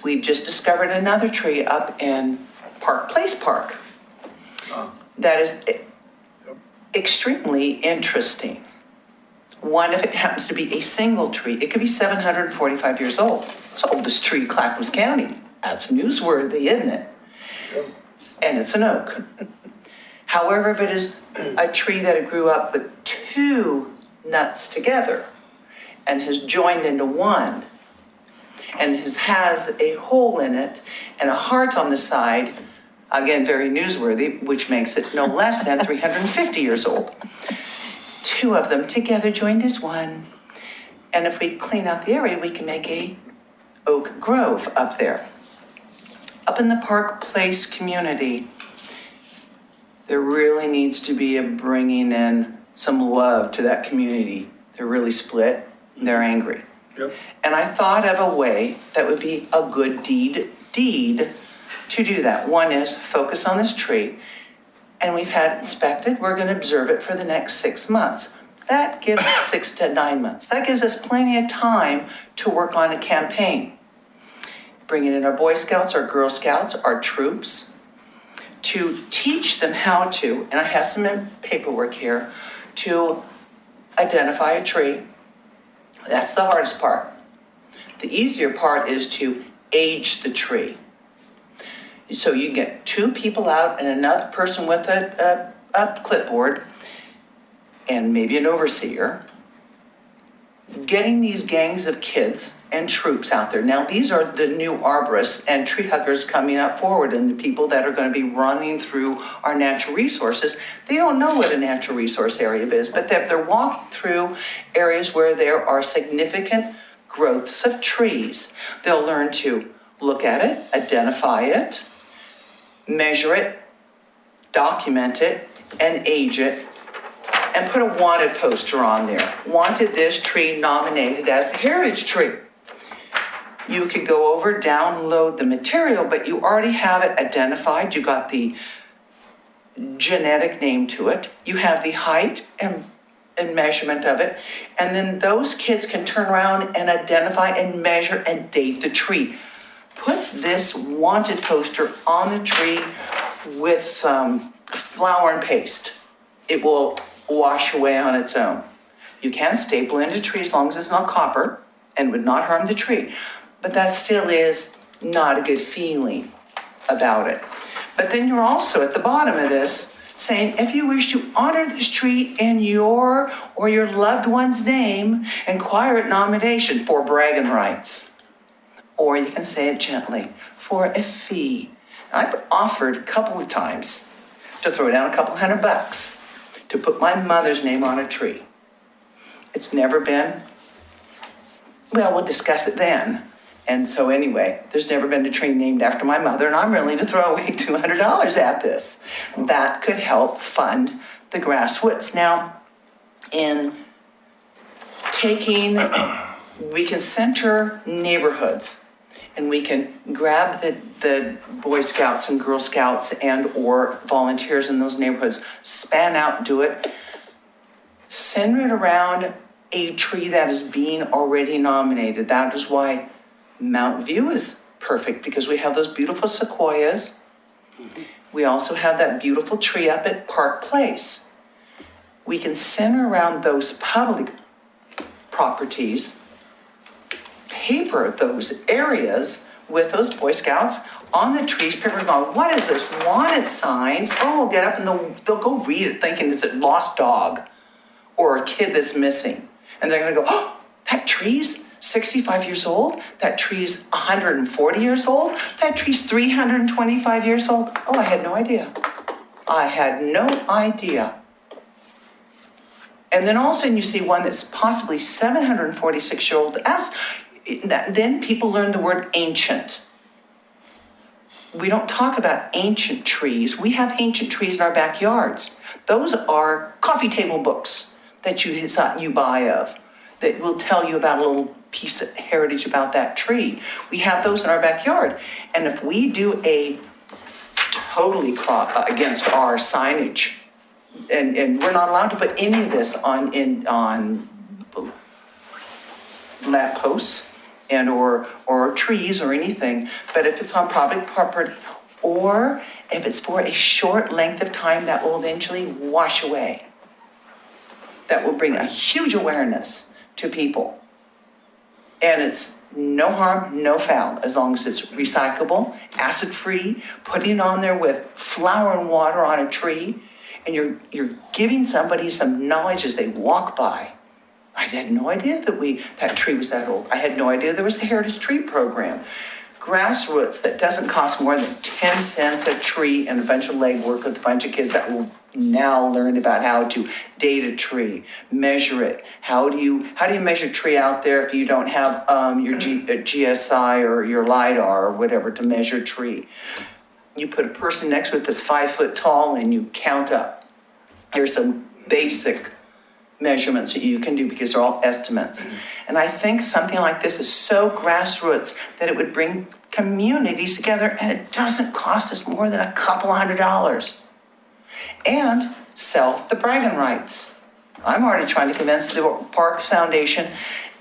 Speaker 6: we've just discovered another tree up in Park Place Park that is extremely interesting. One, if it happens to be a single tree, it could be 745 years old. It's the oldest tree in Clackamas County. That's newsworthy, isn't it? And it's an oak. However, if it is a tree that grew up with 2 nuts together and has joined into one, and has a hole in it and a heart on the side, again, very newsworthy, which makes it no less than 350 years old. 2 of them together joined as one. And if we clean out the area, we can make a oak grove up there. Up in the Park Place community, there really needs to be a bringing in some love to that community. They're really split, they're angry.
Speaker 2: Yep.
Speaker 6: And I thought of a way that would be a good deed to do that. One is focus on this tree, and we've had it inspected. We're going to observe it for the next 6 months. That gives us 6 to 9 months. That gives us plenty of time to work on a campaign. Bringing in our Boy Scouts, our Girl Scouts, our troops, to teach them how to, and I have some paperwork here, to identify a tree. That's the hardest part. The easier part is to age the tree. So you get 2 people out and another person with a clipboard and maybe an overseer. getting these gangs of kids and troops out there. Now, these are the new arborists and tree huggers coming up forward, and the people that are going to be running through our natural resources. They don't know what a natural resource area is, but if they're walking through areas where there are significant growths of trees, they'll learn to look at it, identify it, measure it, document it, and age it, and put a wanted poster on there. Wanted this tree nominated as a heritage tree. You could go over, download the material, but you already have it identified. You got the genetic name to it. You have the height and measurement of it. And then those kids can turn around and identify and measure and date the tree. Put this wanted poster on the tree with some flour and paste. It will wash away on its own. You can staple into tree as long as it's not copper and would not harm the tree. But that still is not a good feeling about it. But then you're also at the bottom of this saying, if you wish to honor this tree in your or your loved one's name, inquire at nomination for bragging rights. Or you can say it gently, for a fee. I've offered a couple of times to throw down a couple $100 to put my mother's name on a tree. It's never been, well, we'll discuss it then. And so anyway, there's never been a tree named after my mother, and I'm willing to throw away $200 at this. That could help fund the Grassroots. Now, in taking, we can center neighborhoods, and we can grab the Boy Scouts and Girl Scouts and or volunteers in those neighborhoods, span out, do it, center it around a tree that is being already nominated. That is why Mount View is perfect, because we have those beautiful sequoias. We also have that beautiful tree up at Park Place. We can center around those public properties, paper those areas with those Boy Scouts on the trees. People are going, what is this wanted sign? Oh, we'll get up and they'll go read it thinking it's a lost dog or a kid that's missing. And they're going to go, oh, that tree's 65 years old. That tree's 140 years old. That tree's 325 years old. Oh, I had no idea. I had no idea. And then all of a sudden you see one that's possibly 746 years old. Then people learn the word ancient. We don't talk about ancient trees. We have ancient trees in our backyards. Those are coffee table books that you buy of that will tell you about a little piece of heritage about that tree. We have those in our backyard. And if we do a totally against our signage, and we're not allowed to put any of this on lamp posts and or trees or anything, but if it's on public property or if it's for a short length of time, that will eventually wash away. That will bring a huge awareness to people. And it's no harm, no foul, as long as it's recyclable, acid-free, putting it on there with flour and water on a tree, and you're giving somebody some knowledge as they walk by. I had no idea that tree was that old. I had no idea there was a heritage tree program. Grassroots that doesn't cost more than 10 cents a tree and a bunch of legwork with a bunch of kids that will now learn about how to date a tree, measure it. How do you measure a tree out there if you don't have your GSI or your LiDAR or whatever to measure a tree? You put a person next to it that's 5 foot tall and you count up. There's some basic measurements that you can do because they're all estimates. And I think something like this is so grassroots that it would bring communities together, and it doesn't cost us more than a couple $100. And sell the bragging rights. I'm already trying to convince the Park Foundation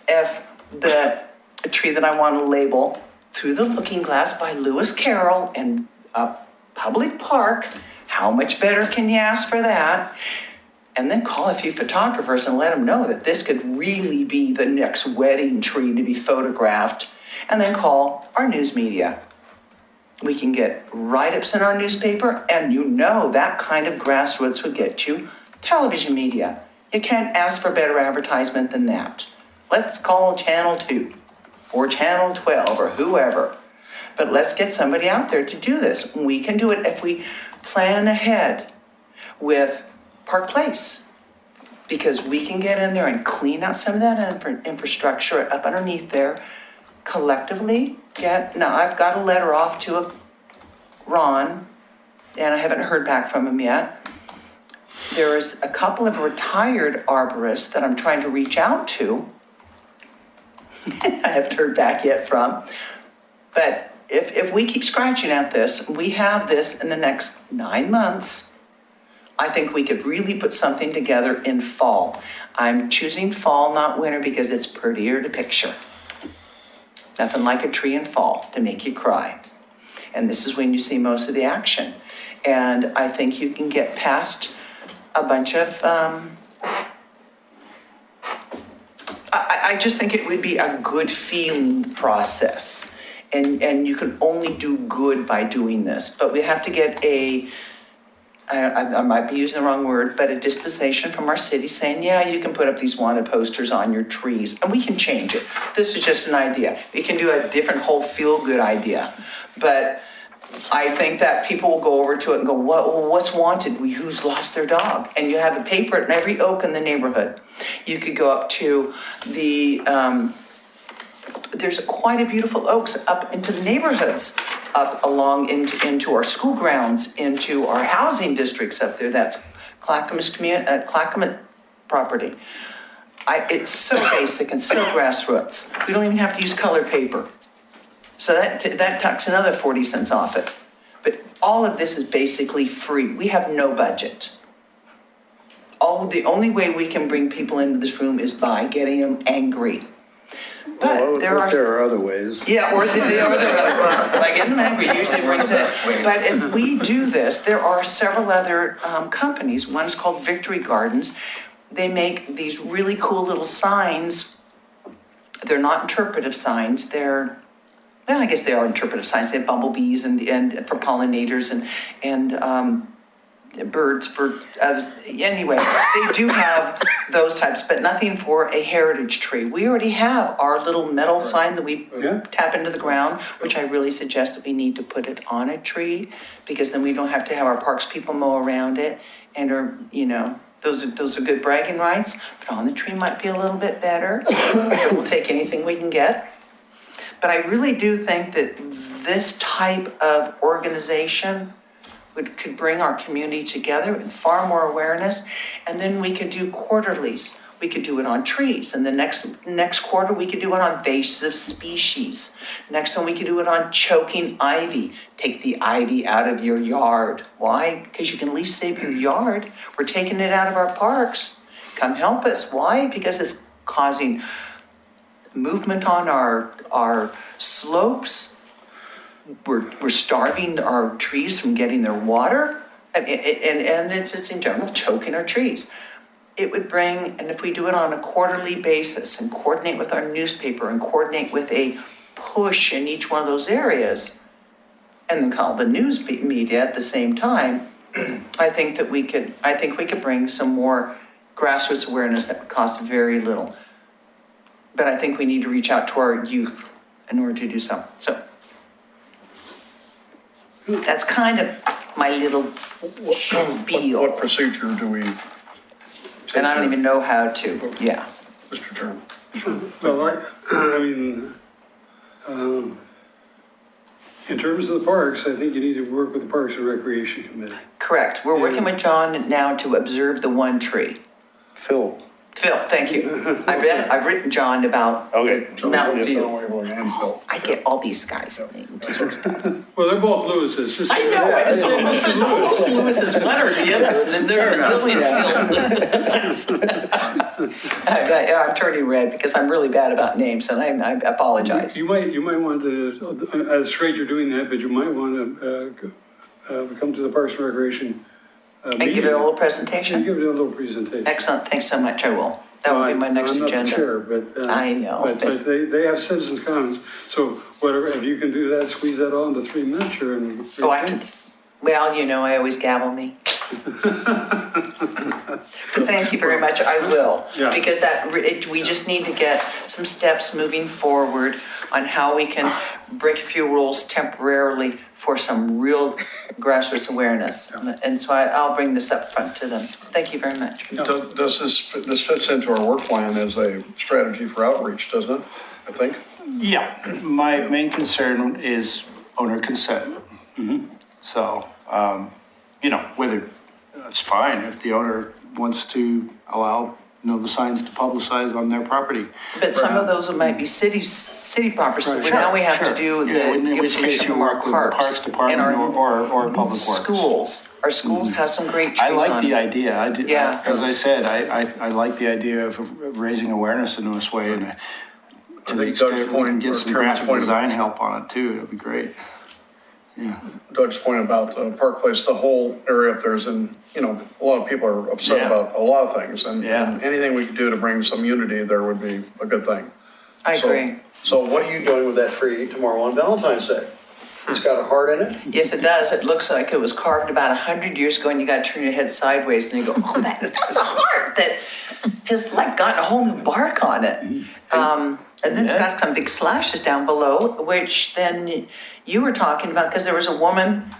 Speaker 6: if the tree that I want to label Through the Looking Glass by Lewis Carroll in a public park, how much better can you ask for that? And then call a few photographers and let them know that this could really be the next wedding tree to be photographed. And then call our news media. We can get write-ups in our newspaper, and that kind of grassroots would get you television media. You can't ask for better advertisement than that. Let's call Channel 2 or Channel 12 or whoever. But let's get somebody out there to do this. We can do it if we plan ahead with Park Place. Because we can get in there and clean out some of that infrastructure up underneath there, collectively now I've got a letter off to Ron, and I haven't heard back from him yet. There is a couple of retired arborists that I'm trying to reach out to. I haven't heard back yet from. But if we keep scratching at this, we have this in the next 9 months, I think we could really put something together in fall. I'm choosing fall, not winter, because it's prettier to picture. Nothing like a tree in fall to make you cry. And this is when you see most of the action. And I think you can get past a bunch of, I just think it would be a good feeling process. And you can only do good by doing this. But we have to get I might be using the wrong word, but a disposition from our city saying, yeah, you can put up these wanted posters on your trees, and we can change it. This is just an idea. We can do a different whole feel-good idea. But I think that people will go over to it and go, what's wanted? Who's lost their dog? And you have a paper in every oak in the neighborhood. You could go up to the, there's quite a beautiful oaks up into the neighborhoods, up along into our school grounds, into our housing districts up there. That's Clackamas Clackamas property. It's so basic and so grassroots. We don't even have to use colored paper. So that tucks another 40 cents off it. But all of this is basically free. We have no budget. The only way we can bring people into this room is by getting them angry. But
Speaker 1: Well,
Speaker 6: there are
Speaker 1: other ways.
Speaker 6: yeah, or there are other ones. By getting them angry usually brings it. But if we do this, there are several other companies. One's called Victory Gardens. They make these really cool little signs. They're not interpretive signs. I guess they are interpretive signs. They have bumblebees and for pollinators and birds for, anyway, they do have those types, but nothing for a heritage tree. We already have our little metal sign that we tap into the ground, which I really suggest that we need to put it on a tree, because then we don't have to have our parks people mow around it, and those are good bragging rights, but on the tree might be a little bit better. We'll take anything we can get. But I really do think that this type of organization could bring our community together and far more awareness. And then we could do quarterlies. We could do it on trees. And the next quarter, we could do it on invasive species. Next one, we could do it on choking ivy. Take the ivy out of your yard. Why? Because you can at least save your yard. We're taking it out of our parks. Come help us. Why? Because it's causing movement on our slopes. We're starving our trees from getting their water, and it's just in general choking our trees. It would bring, and if we do it on a quarterly basis and coordinate with our newspaper and coordinate with a push in each one of those areas, and then call the news media at the same time, I think we could bring some more grassroots awareness that would cost very little. But I think we need to reach out to our youth in order to do so. So that's kind of my little spiel.
Speaker 7: What procedure do we?
Speaker 6: And I don't even know how to, yeah.
Speaker 7: Mr. Chairman.
Speaker 2: Well, in terms of the parks, I think you need to work with the Parks and Recreation Committee.
Speaker 6: Correct. We're working with John now to observe the one tree.
Speaker 1: Phil.
Speaker 6: Phil, thank you. I've written John about Mountain View. I get all these guys' names.
Speaker 2: Well, they're both Lewis's. Just
Speaker 6: I know, it's almost Lewis is one or the other, and then there's a million Phils. I'm turning red because I'm really bad about names, and I apologize.
Speaker 2: You might want to, as straight you're doing that, but you might want to come to the Parks and Recreation
Speaker 6: And give it a little
Speaker 2: and
Speaker 6: presentation?
Speaker 2: give it a little presentation.
Speaker 6: Excellent, thanks so much, I will. That will be my next
Speaker 2: I'm not the
Speaker 6: agenda.
Speaker 2: chair, but.
Speaker 6: I know.
Speaker 2: But they have citizens' comments, so whatever, if you can do that, squeeze that all into 3 minutes, you're in.
Speaker 6: Oh, I can, Well, you know, I always gavel me. Thank you very much, I will.
Speaker 2: Yeah.
Speaker 6: Because we just need to get some steps moving forward on how we can break a few rules temporarily for some real grassroots awareness. And so I'll bring this up front to them. Thank you very much.
Speaker 7: Does this fits into our work plan as a strategy for outreach, doesn't it? I think.
Speaker 1: Yeah, my main concern is owner consent. So, whether, it's fine if the owner wants to allow, the signs to publicize on their property.
Speaker 6: But some of those might be city property, so now we have to do
Speaker 1: Yeah, in
Speaker 6: the
Speaker 1: which case you work with the Parks Department or Public Works.
Speaker 6: schools. Our schools have some great trees
Speaker 1: I like
Speaker 6: on
Speaker 1: the
Speaker 6: them.
Speaker 1: idea. I do.
Speaker 6: Yeah.
Speaker 1: As I said, I like the idea of raising awareness in this way, and to the
Speaker 7: think
Speaker 1: extent
Speaker 7: Doug's
Speaker 1: we can
Speaker 7: point,
Speaker 1: get
Speaker 7: or
Speaker 1: some
Speaker 7: Chairman's
Speaker 1: graphic
Speaker 7: point-
Speaker 1: design help on it too, that'd be great.
Speaker 7: Doug's point about Park Place, the whole area up there is in, a lot of people are upset
Speaker 1: Yeah.
Speaker 7: about a lot of things. And
Speaker 1: Yeah.
Speaker 7: and anything we could do to bring some unity there would be a good thing.
Speaker 6: I
Speaker 7: So-
Speaker 6: agree.
Speaker 7: So what are you doing with that tree tomorrow on Valentine's Day? It's got a heart in it?
Speaker 6: Yes, it does. It looks like it was carved about 100 years ago, and you gotta turn your head sideways and you go, oh, that's a heart that has like gotten a whole new bark on it. And then it's
Speaker 1: Yeah.
Speaker 6: got some big slashes down below, which then you were talking about, because there was a woman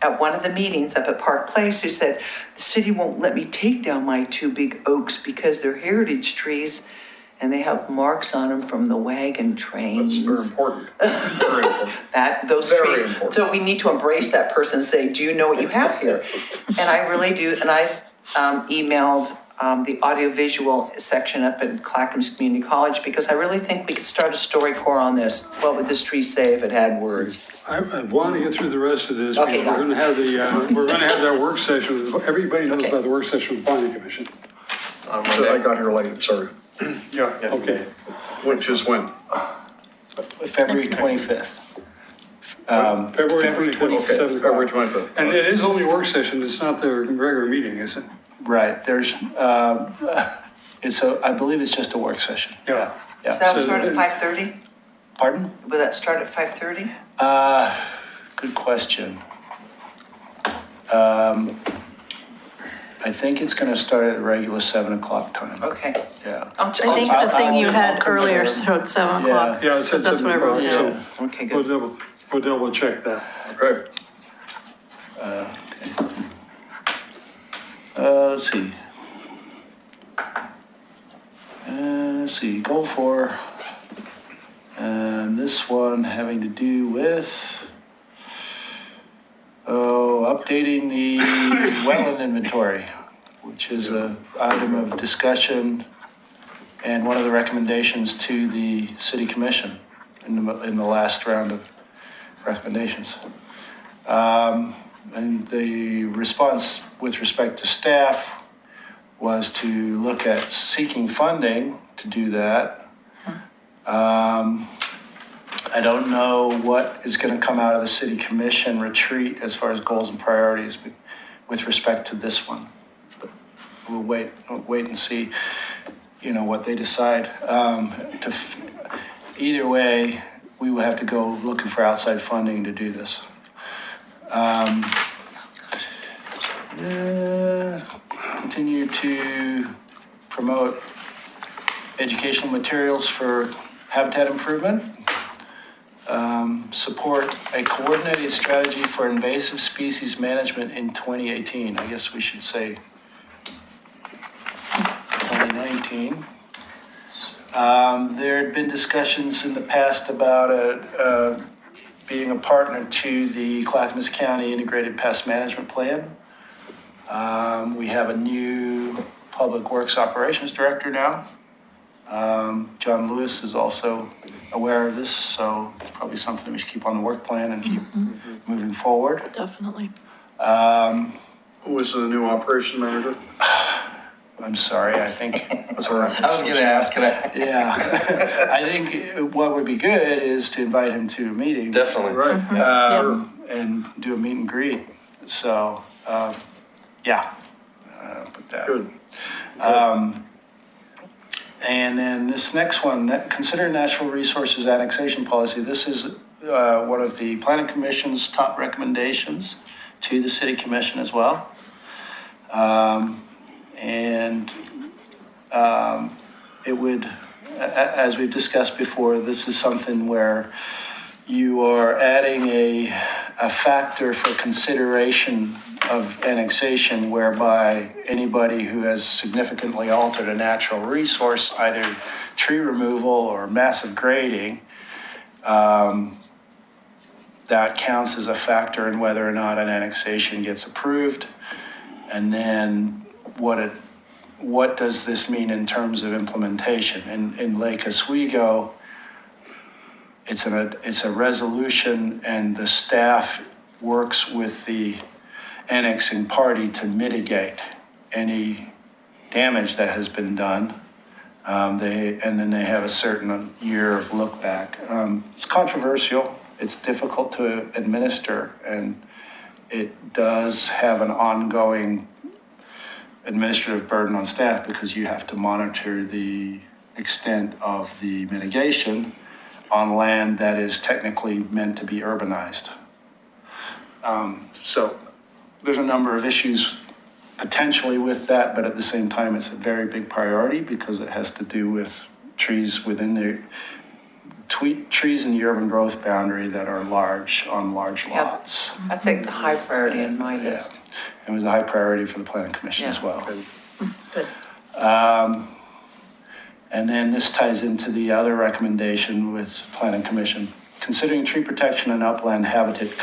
Speaker 6: at one of the meetings up at Park Place who said, the city won't let me take down my 2 big oaks because they're heritage trees and they have marks on them from the wagon
Speaker 7: That's
Speaker 6: trains.
Speaker 7: very important. Very important.
Speaker 6: Those
Speaker 7: Very
Speaker 6: trees.
Speaker 7: important.
Speaker 6: So we need to embrace that person and say, do you know what you have here? And I really do. And I've emailed the audiovisual section up at Clackamas Community College because I really think we could start a story corps on this. What would this tree say if it had words?
Speaker 2: I want to get through the rest of this.
Speaker 6: Okay,
Speaker 2: because we're going to have that work session. Everybody knows
Speaker 6: Okay.
Speaker 2: about the work session with the planning commission.
Speaker 5: On
Speaker 7: So I
Speaker 5: Monday.
Speaker 7: got here late, sorry.
Speaker 2: Yeah, okay.
Speaker 7: Which is when?
Speaker 1: February 25th.
Speaker 2: February 25th, 7
Speaker 7: February
Speaker 2: o'clock.
Speaker 7: 25th.
Speaker 2: And it is only a work session. It's not the regular meeting, is it?
Speaker 1: Right, there's, I believe it's just a work session.
Speaker 2: Yeah.
Speaker 6: So that'll
Speaker 2: So
Speaker 6: start at
Speaker 2: the-
Speaker 6: 5:30?
Speaker 1: Pardon?
Speaker 6: Will that start at 5:30?
Speaker 1: Good question. I think it's gonna start at a regular 7 o'clock time.
Speaker 6: Okay.
Speaker 1: Yeah.
Speaker 6: I'll
Speaker 4: I think the thing you had earlier showed 7 o'clock.
Speaker 2: Yeah, it said
Speaker 4: That's what I wrote
Speaker 2: 7 o'clock,
Speaker 4: down.
Speaker 2: so
Speaker 6: Okay,
Speaker 2: We'll
Speaker 6: good.
Speaker 2: double check that.
Speaker 7: Okay.
Speaker 1: Let's see. Goal 4. And this one having to do with, updating the wetland inventory, which is an item of discussion and one of the recommendations to the city commission in the last round of recommendations. And the response with respect to staff was to look at seeking funding to do that. I don't know what is going to come out of the city commission retreat as far as goals and priorities with respect to this one. But we'll wait and see, what they decide. Either way, we will have to go looking for outside funding to do this. Continue to promote educational materials for habitat improvement. Support a coordinated strategy for invasive species management in 2018. I guess we should say 2019. There had been discussions in the past about being a partner to the Clackamas County Integrated Pest Management Plan. We have a new Public Works Operations Director now. John Lewis is also aware of this, so it's probably something we should keep on the work plan and keep moving forward.
Speaker 4: Definitely.
Speaker 7: Who is the new operation manager?
Speaker 1: I'm sorry, I think.
Speaker 5: I was gonna ask,
Speaker 1: Yeah, I think what would be good is to invite him to a meeting.
Speaker 5: definitely.
Speaker 7: Right.
Speaker 1: And do a meet and greet. So, yeah. Put that.
Speaker 7: Good.
Speaker 1: And then this next one, consider natural resources annexation policy. This is one of the planning commission's top recommendations to the city commission as well. And it would, as we've discussed before, this is something where you are adding a factor for consideration of annexation whereby anybody who has significantly altered a natural resource, either tree removal or massive grading, that counts as a factor in whether or not an annexation gets approved. And then what does this mean in terms of implementation? In Lake Oswego, it's a resolution, and the staff works with the annexing party to mitigate any damage that has been done. And then they have a certain year of look back. It's controversial. It's difficult to administer, and it does have an ongoing administrative burden on staff because you have to monitor the extent of the mitigation on land that is technically meant to be urbanized. So there's a number of issues potentially with that, but at the same time, it's a very big priority because it has to do with trees within the trees in the urban growth boundary that are large on large lots.
Speaker 6: That's like the high priority in my
Speaker 1: Yeah.
Speaker 6: list.
Speaker 1: It was a high priority for the planning commission as
Speaker 6: Yeah.
Speaker 1: well.
Speaker 4: Good.
Speaker 1: And then this ties into the other recommendation with planning commission. Considering tree protection and upland habitat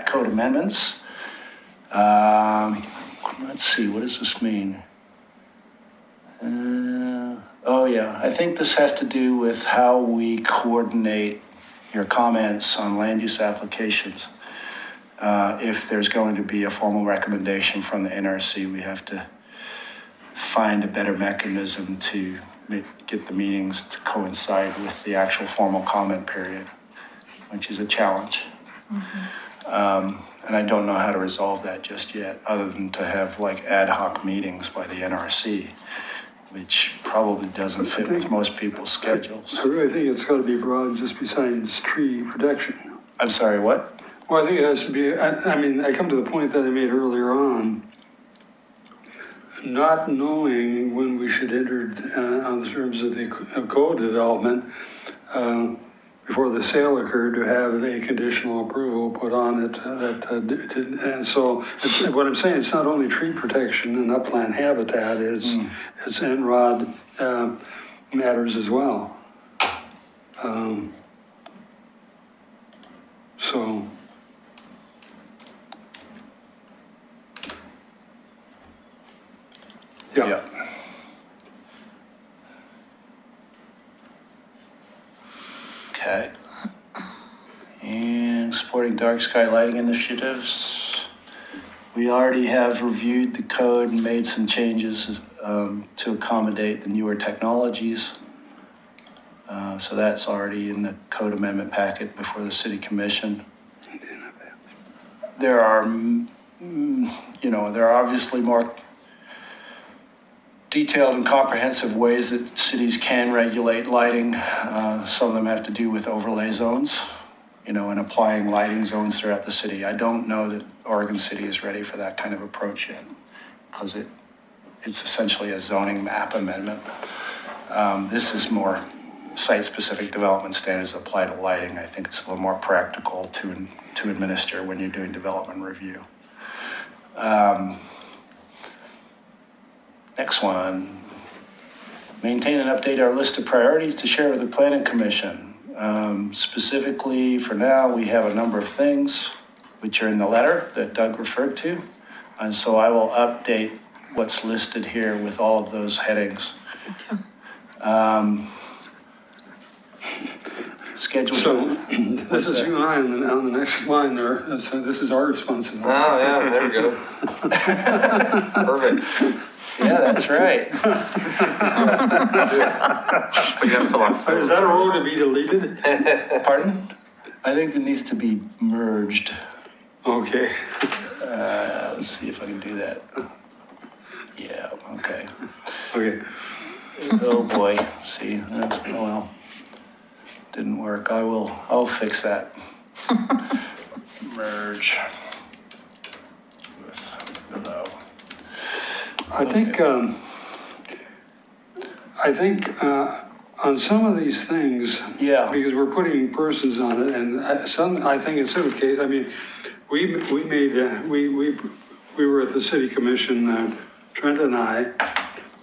Speaker 1: code amendments. Let's see, what does this mean? Oh yeah, I think this has to do with how we coordinate your comments on land use applications. If there's going to be a formal recommendation from the NRC, we have to find a better mechanism to get the meetings to coincide with the actual formal comment period, which is a challenge. And I don't know how to resolve that just yet, other than to have like ad hoc meetings by the NRC, which probably doesn't fit with most people's schedules.
Speaker 2: I really think it's got to be broad just besides tree protection.
Speaker 1: I'm sorry, what?
Speaker 2: Well, I think it has to be, I mean, I come to the point that I made earlier on. Not knowing when we should enter on the terms of the code development before the sale occurred, to have a conditional approval put on it. And so what I'm saying, it's not only tree protection and upland habitat, it's NROD matters as well. So. Yeah.
Speaker 1: Okay. And supporting dark sky lighting initiatives. We already have reviewed the code and made some changes to accommodate the newer technologies. So that's already in the code amendment packet before the city commission. There are, there are obviously more detailed and comprehensive ways that cities can regulate lighting. Some of them have to do with overlay zones, and applying lighting zones throughout the city. I don't know that Oregon City is ready for that kind of approach yet, because it's essentially a zoning map amendment. This is more site-specific development standards apply to lighting. I think it's a little more practical to administer when you're doing development review. Next one, maintain and update our list of priorities to share with the planning commission. Specifically for now, we have a number of things which are in the letter that Doug referred to. And so I will update what's listed here with all of those headings. Schedule.
Speaker 2: So this is you and I on the next line there. So this is our responsibility.
Speaker 5: Oh, yeah, there we go. Perfect.
Speaker 1: Yeah, that's right.
Speaker 2: Is that a row to be deleted?
Speaker 1: Pardon? I think it needs to be merged.
Speaker 2: Okay.
Speaker 1: Let's see if I can do that. Yeah, okay.
Speaker 2: Okay.
Speaker 1: Oh boy, see, that's, oh well, didn't work. I'll fix that. Merge.
Speaker 2: I think on some of these things,
Speaker 1: Yeah,
Speaker 2: because we're putting persons on it, and I think in some case, I mean, we were at the city commission, Trent and I,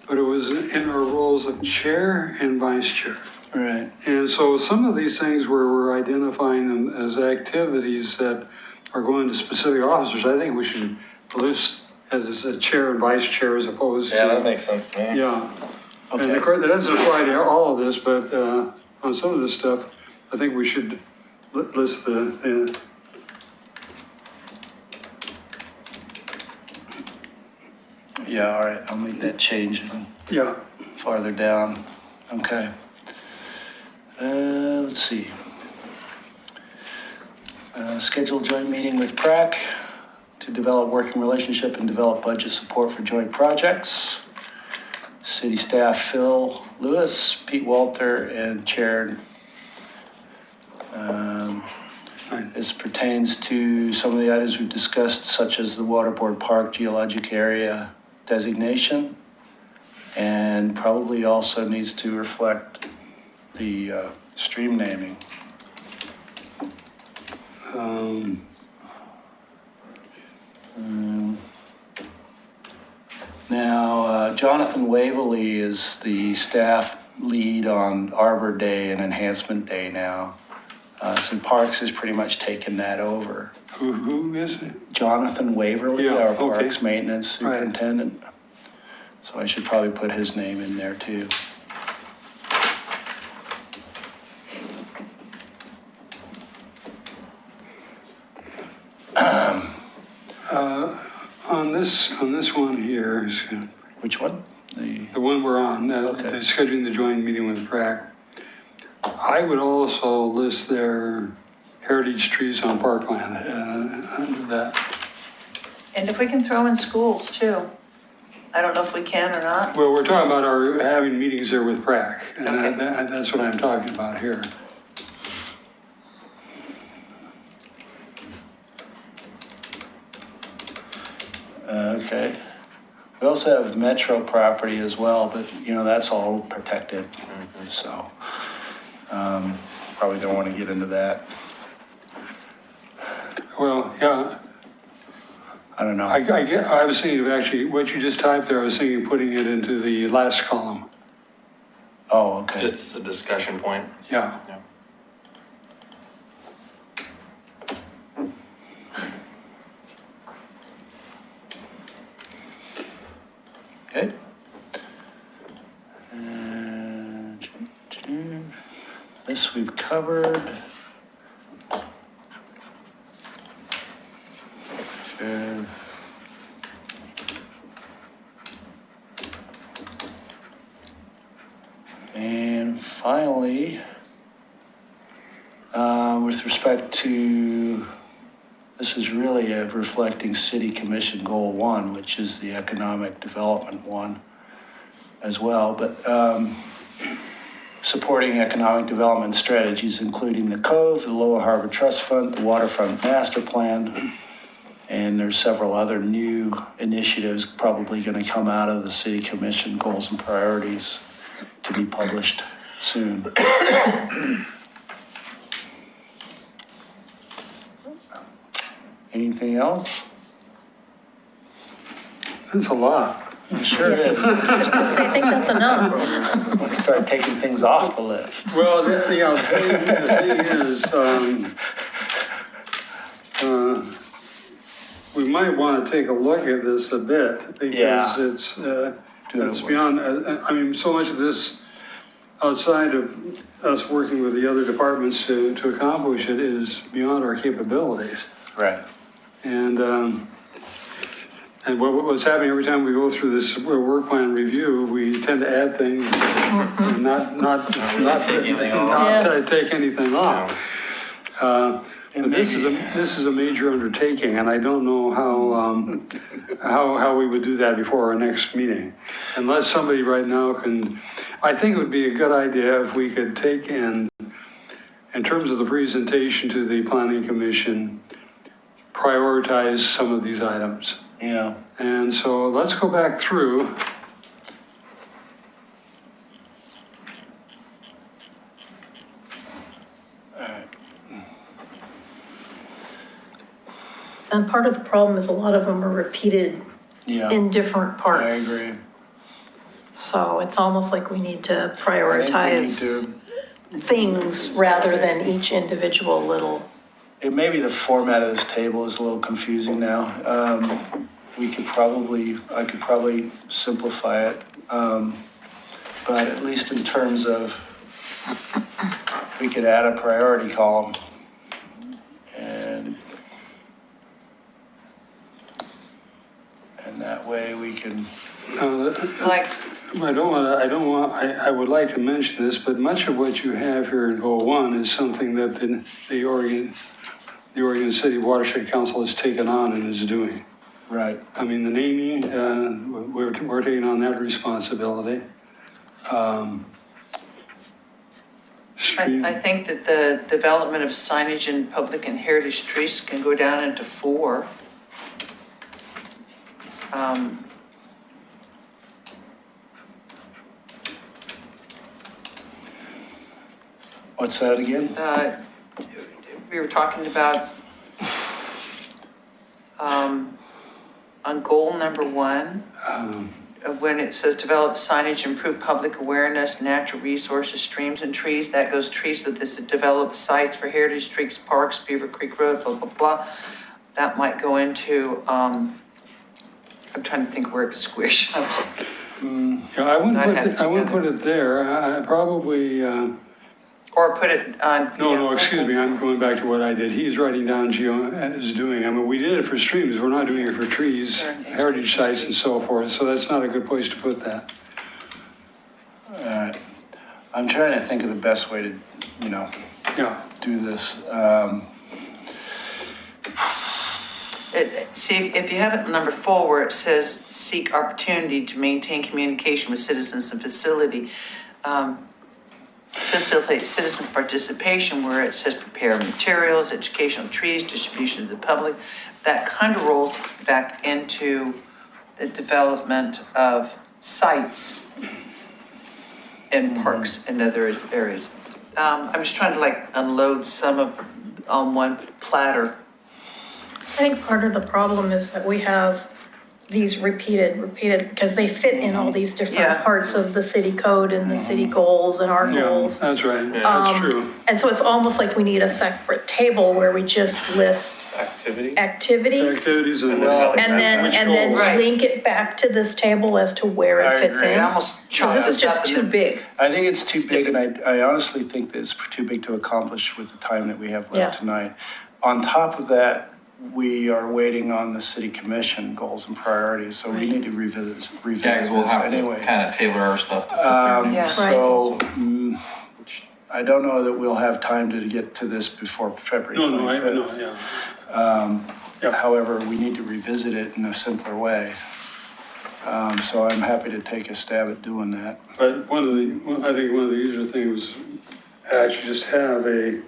Speaker 2: but it was in our roles of chair and vice chair.
Speaker 1: right.
Speaker 2: And so some of these things where we're identifying them as activities that are going to specific officers, I think we should list as a chair and vice chair as opposed to.
Speaker 5: Yeah, that makes sense to me.
Speaker 2: Yeah. And
Speaker 1: Okay.
Speaker 2: of course, that doesn't apply to all of this, but on some of this stuff, I think we should list the.
Speaker 1: Yeah, all right, I'll make that change
Speaker 2: Yeah.
Speaker 1: farther down. Okay. Let's see. Schedule joint meeting with PrAC to develop working relationship and develop budget support for joint projects. City staff Phil Lewis, Pete Walter, and Chair. This pertains to some of the items we've discussed, such as the Waterboard Park geologic area designation, and probably also needs to reflect the stream naming. Now, Jonathan Waverly is the staff lead on Arbor Day and Enhancement Day now. So Parks has pretty much taken that over.
Speaker 2: Who is it?
Speaker 1: Jonathan Waverly,
Speaker 2: Yeah,
Speaker 1: our
Speaker 2: okay.
Speaker 1: Parks Maintenance
Speaker 2: Right.
Speaker 1: Superintendent. So I should probably put his name in there too.
Speaker 2: On this one here,
Speaker 1: Which one? The,
Speaker 2: the one we're on,
Speaker 1: Okay.
Speaker 2: scheduling the joint meeting with PrAC, I would also list their heritage trees on parkland under that.
Speaker 6: And if we can throw in schools too. I don't know if we can or not.
Speaker 2: Well, we're talking about our having meetings there with PrAC, and
Speaker 6: Okay.
Speaker 2: that's what I'm talking about here.
Speaker 1: okay. We also have Metro property as well, but you know, that's all protected. So, probably don't want to get into that.
Speaker 2: Well, yeah,
Speaker 1: I don't know.
Speaker 2: I was thinking of actually, what you just typed there, I was thinking of putting it into the last column.
Speaker 1: Oh, okay.
Speaker 5: Just as a discussion point.
Speaker 2: Yeah.
Speaker 5: Yeah.
Speaker 1: Okay. And this we've covered. Okay. And finally, with respect to, this is really reflecting City Commission Goal 1, which is the economic development one as well, but supporting economic development strategies, including the Cove, the Lower Harbor Trust Fund, the Waterfront Master Plan, and there's several other new initiatives probably going to come out of the City Commission Goals and Priorities to be published soon. Anything else?
Speaker 2: That's a lot.
Speaker 1: Sure is.
Speaker 4: I was gonna say, I think that's enough.
Speaker 1: Let's start taking things off the list.
Speaker 2: Well, the thing is, we might want to take a look at this a bit
Speaker 1: Yeah.
Speaker 2: because it's
Speaker 1: it.
Speaker 2: beyond, I mean, so much of this outside of us working with the other departments to accomplish it is beyond our capabilities.
Speaker 1: Right.
Speaker 2: And what's happening every time we go through this work plan review, we tend to add things, and not
Speaker 5: take anything off.
Speaker 2: not take anything off. But this is a major undertaking, and I don't know how we would do that before our next meeting, unless somebody right now can. I think it would be a good idea if we could take in terms of the presentation to the Planning Commission, prioritize some of these items.
Speaker 1: Yeah.
Speaker 2: And so let's go back through.
Speaker 4: And part of the problem is a lot of them are repeated
Speaker 1: Yeah,
Speaker 4: in different
Speaker 1: I
Speaker 4: parts.
Speaker 1: agree.
Speaker 4: So it's almost like we need to
Speaker 1: I think we
Speaker 4: prioritize
Speaker 1: need to-
Speaker 4: things rather than each individual little.
Speaker 1: It may be the format of this table is a little confusing now. I could probably simplify it. But at least in terms of, we could add a priority column. And that way we can,
Speaker 6: Like,
Speaker 2: I would like to mention this, but much of what you have here in goal 1 is something that the Oregon City Watershed Council has taken on and is doing.
Speaker 1: right,
Speaker 2: I mean, the naming, we're taking on that responsibility.
Speaker 6: I think that the development of signage in public and heritage trees can go down into 4.
Speaker 1: what's that again?
Speaker 6: We were talking about, on goal number 1, when it says develop signage, improve public awareness, natural resources, streams and trees, that goes trees, but this is develop sites for heritage trees, parks, Beaver Creek Road, blah, blah, blah. That might go into, I'm trying to think where it could squish.
Speaker 2: Yeah, I wouldn't
Speaker 6: I'd have it
Speaker 2: I wouldn't
Speaker 6: together.
Speaker 2: put it there. I probably,
Speaker 6: Or put it on.
Speaker 2: no, excuse me, I'm going back to what I did. He's writing down is doing. I mean, we did it for streams, we're not doing it for trees, heritage sites and so forth, so that's not a good place to put that.
Speaker 1: I'm trying to think of the best way to,
Speaker 2: Yeah,
Speaker 1: do this.
Speaker 6: See, if you have it number 4, where it says seek opportunity to maintain communication with citizens and facilitate citizen participation, where it says prepare materials, educational trees, distribution to the public, that kind of rolls back into the development of sites and parks and other areas. I'm just trying to unload some of on one platter.
Speaker 4: I think part of the problem is that we have these repeated, because they fit in all these
Speaker 6: Yeah.
Speaker 4: different parts of the city code and the city goals and our
Speaker 2: yeah,
Speaker 4: goals.
Speaker 2: that's right, that's true.
Speaker 4: And so it's almost like we need a separate table where we just list activities.
Speaker 2: Activities and.
Speaker 4: And then
Speaker 6: Right.
Speaker 4: link it back to this table as to where
Speaker 1: I
Speaker 4: it fits
Speaker 1: agree.
Speaker 6: It
Speaker 4: in.
Speaker 6: almost
Speaker 4: Because this is just too big.
Speaker 1: I think it's too big, and I honestly think that it's too big to accomplish with the time that we have left
Speaker 4: Yeah.
Speaker 1: tonight. On top of that, we are waiting on the city commission goals and priorities, so we need to revisit
Speaker 5: Yeah, because we'll
Speaker 1: this
Speaker 5: have to
Speaker 1: anyway.
Speaker 5: kind of tailor our stuff to fit there.
Speaker 6: Yeah.
Speaker 1: So, I don't know that we'll have time to get to this before February
Speaker 2: No, I
Speaker 1: 25th.
Speaker 2: know, yeah.
Speaker 1: However, we need to revisit it in a simpler way. So I'm happy to take a stab at doing that.
Speaker 2: But I think one of the easier things, actually just have a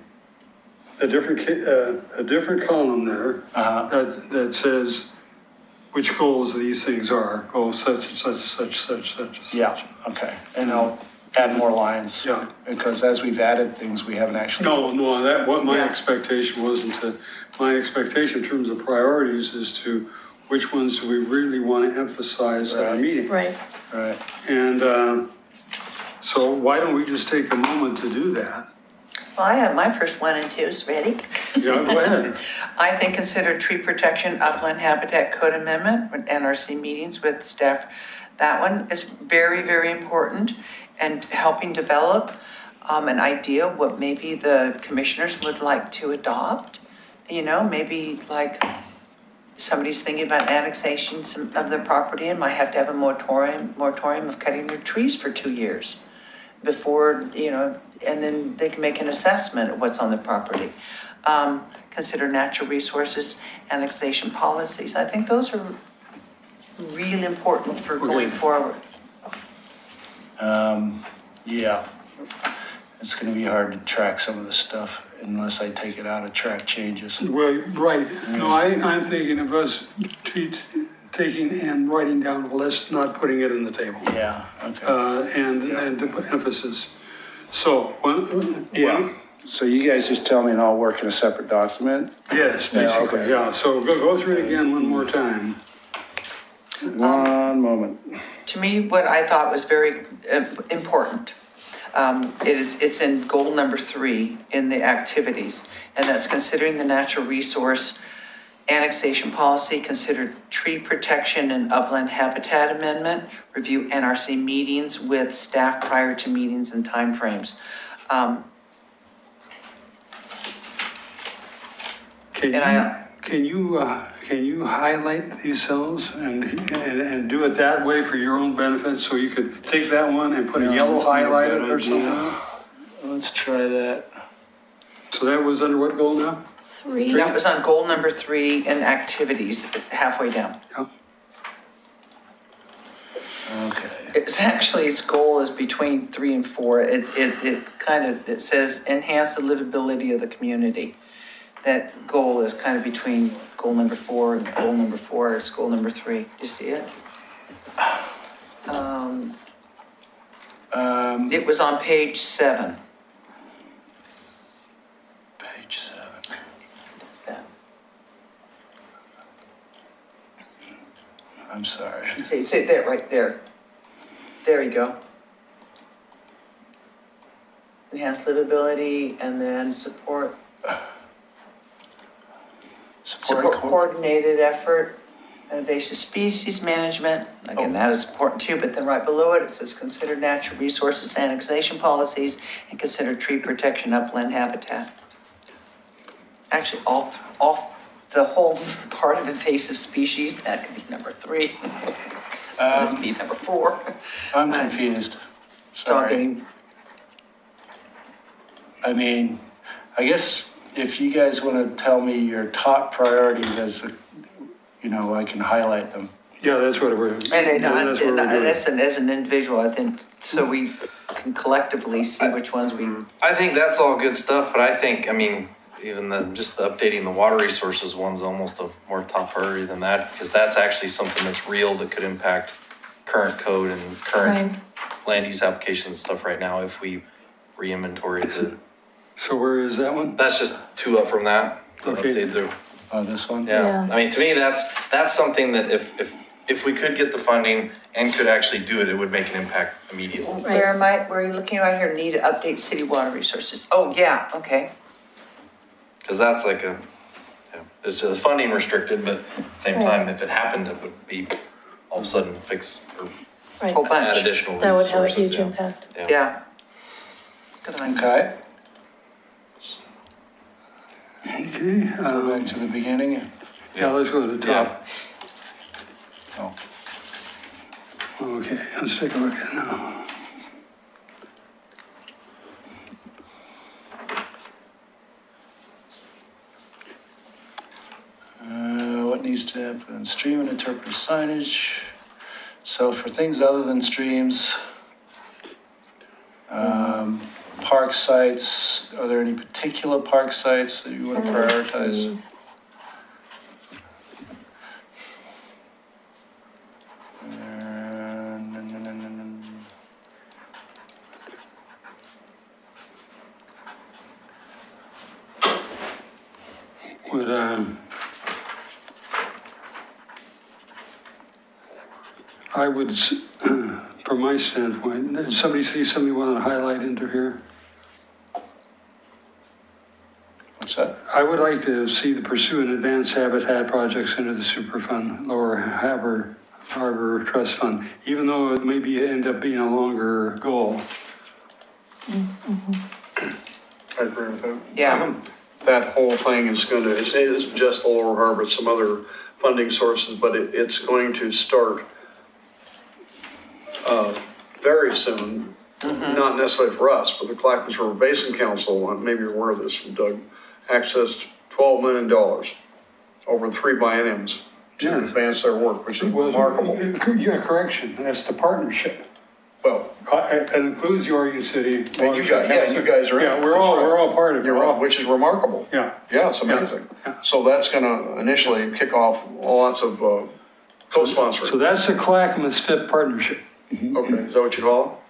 Speaker 2: different column there that says which goals these things are, goals such and such and such, such and such.
Speaker 1: Yeah, okay. And I'll add more lines.
Speaker 2: Yeah.
Speaker 1: Because as we've added things, we haven't actually.
Speaker 2: No, what my
Speaker 6: Yeah.
Speaker 2: expectation wasn't to, my expectation in terms of priorities is to which ones do we really want to emphasize at our
Speaker 1: Right.
Speaker 2: meeting?
Speaker 4: Right.
Speaker 1: Right.
Speaker 2: And so why don't we just take a moment to do that?
Speaker 6: Well, I have my first 1 and 2s ready.
Speaker 2: Yeah, go ahead.
Speaker 6: I think consider tree protection, upland habitat code amendment, with NRC meetings with staff. That one is very, very important, and helping develop an idea of what maybe the commissioners would like to adopt. Maybe somebody's thinking about annexation of their property and might have to have a moratorium of cutting their trees for 2 years before, and then they can make an assessment of what's on the property. Consider natural resources, annexation policies. I think those are really important for going forward.
Speaker 1: Yeah. It's gonna be hard to track some of this stuff unless I take it out of track changes.
Speaker 2: Well, right. No, I'm thinking of us taking and writing down a list, not putting it in the table.
Speaker 1: Yeah, okay.
Speaker 2: And to put emphasis. So,
Speaker 1: Yeah, so you guys just tell me and I'll work in a separate document?
Speaker 2: yes,
Speaker 1: Yeah,
Speaker 2: basically,
Speaker 1: okay.
Speaker 2: yeah. So go through it again one more time.
Speaker 1: One moment.
Speaker 6: To me, what I thought was very important, it's in goal number 3 in the activities, and that's considering the natural resource annexation policy, consider tree protection and upland habitat amendment, review NRC meetings with staff prior to meetings and timeframes.
Speaker 2: Can you highlight these cells and do it that way for your own benefit? So you could take that one and put a yellow
Speaker 1: That's not a
Speaker 2: highlighter
Speaker 1: good
Speaker 2: or
Speaker 1: idea.
Speaker 2: something?
Speaker 1: Let's try that.
Speaker 2: So that was under what goal now?
Speaker 4: 3.
Speaker 6: That was on goal number 3 in activities, halfway down.
Speaker 1: Okay.
Speaker 6: It's actually, its goal is between 3 and 4. It says enhance the livability of the community. That goal is kind of between goal number 4 and goal number 4 is goal number 3. You see it? It was on page 7.
Speaker 1: Page 7.
Speaker 6: What's that?
Speaker 1: I'm sorry.
Speaker 6: Say that right there. There you go. Enhance livability and then support coordinated effort, invasive species management. Again, that is important too, but then right below it, it says consider natural resources annexation policies and consider tree protection upland habitat. Actually, the whole part of invasive species, that could be number 3. This would be number 4.
Speaker 1: I'm confused. Sorry.
Speaker 6: Talking,
Speaker 1: I mean, I guess if you guys want to tell me your top priorities I can highlight them.
Speaker 2: Yeah, that's what we're.
Speaker 6: and
Speaker 2: that's what we're doing.
Speaker 6: as an individual, I think, so we can collectively see which ones we.
Speaker 5: I think that's all good stuff, but I think, even just the updating the water resources one's almost a more top priority than that, because that's actually something that's real that could impact current code and current land use applications and stuff right now if we re-inventory the,
Speaker 2: So where is that one?
Speaker 5: that's just 2 up from that. to
Speaker 2: Okay.
Speaker 5: update the-
Speaker 1: Oh, this one?
Speaker 5: Yeah, to me, that's something that if we could get the funding and could actually do it, it would make an impact immediately.
Speaker 6: Where am I, where are you looking right here? Need to update city water resources. Oh, yeah, okay.
Speaker 5: Because that's like it's funding restricted, but at the same time, if it happened, it would be all of a sudden fix or
Speaker 4: Right.
Speaker 6: Whole
Speaker 5: add
Speaker 6: bunch.
Speaker 5: additional
Speaker 4: That would
Speaker 5: resources.
Speaker 4: have a huge
Speaker 5: yeah.
Speaker 4: impact.
Speaker 6: Yeah. Good idea.
Speaker 1: Okay,
Speaker 2: Okay,
Speaker 1: go back to the beginning.
Speaker 2: yeah, let's go to the top.
Speaker 1: Oh.
Speaker 2: Okay, let's take a look at it now.
Speaker 1: What needs to happen? Stream and interpretive signage. So for things other than streams, park sites, are there any particular park sites that you want to prioritize?
Speaker 2: Would, I would, from my standpoint, did somebody see somebody want to highlight into here?
Speaker 1: What's that?
Speaker 2: I would like to see the pursue and advance habitat projects into the Superfund, Lower Harbor Trust Fund, even though it maybe end up being a longer goal.
Speaker 7: I agree with that.
Speaker 6: Yeah.
Speaker 7: That whole thing is it isn't just the Lower Harbor, it's some other funding sources, but it's going to start very soon. Not necessarily for us, but the Clackamas River Basin Council, maybe you're aware of this from Doug, accessed $12 million over 3 bienniums to
Speaker 2: Yeah.
Speaker 7: advance their work, which is
Speaker 2: Well,
Speaker 7: remarkable.
Speaker 2: Yeah, correction, that's the partnership.
Speaker 7: Well,
Speaker 2: It includes the Oregon City.
Speaker 7: and you guys are in.
Speaker 2: Yeah, we're all part of it.
Speaker 7: You're all, which is remarkable.
Speaker 2: Yeah.
Speaker 7: Yeah, it's amazing.
Speaker 2: Yeah.
Speaker 7: So that's gonna initially kick off lots of
Speaker 2: So
Speaker 7: co-sponsoring.
Speaker 2: that's the Clackamas Fit Partnership.
Speaker 7: Okay, is that what you call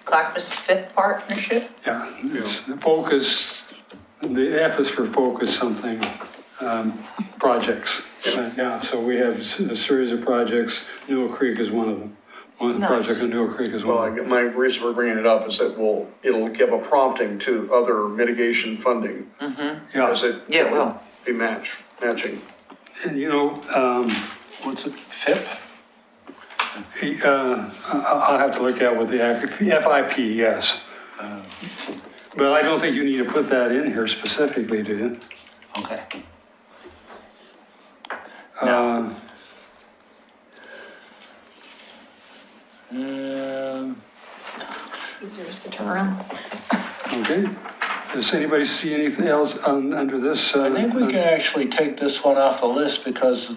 Speaker 6: Clackamas Fifth Partnership?
Speaker 2: Yeah, it's the focus, the F is for focus something, projects. Yeah, so we have a series of projects. Newell Creek is one of them. One of the
Speaker 6: Nice.
Speaker 2: projects in Newell Creek is
Speaker 7: it? Well,
Speaker 2: one of them.
Speaker 7: my reason for bringing it up is that it'll give a prompting to other mitigation funding
Speaker 2: Yeah,
Speaker 7: as it
Speaker 6: Yeah, it will.
Speaker 7: be matching.
Speaker 2: and you know,
Speaker 1: What's it, FIP?
Speaker 2: I'll have to look at what the FIP, yes. But I don't think you need to put that in here specifically, do you?
Speaker 1: Okay.
Speaker 4: Easier just to turn around.
Speaker 2: Okay. Does anybody see anything else under this?
Speaker 1: I think we can actually take this one off the list because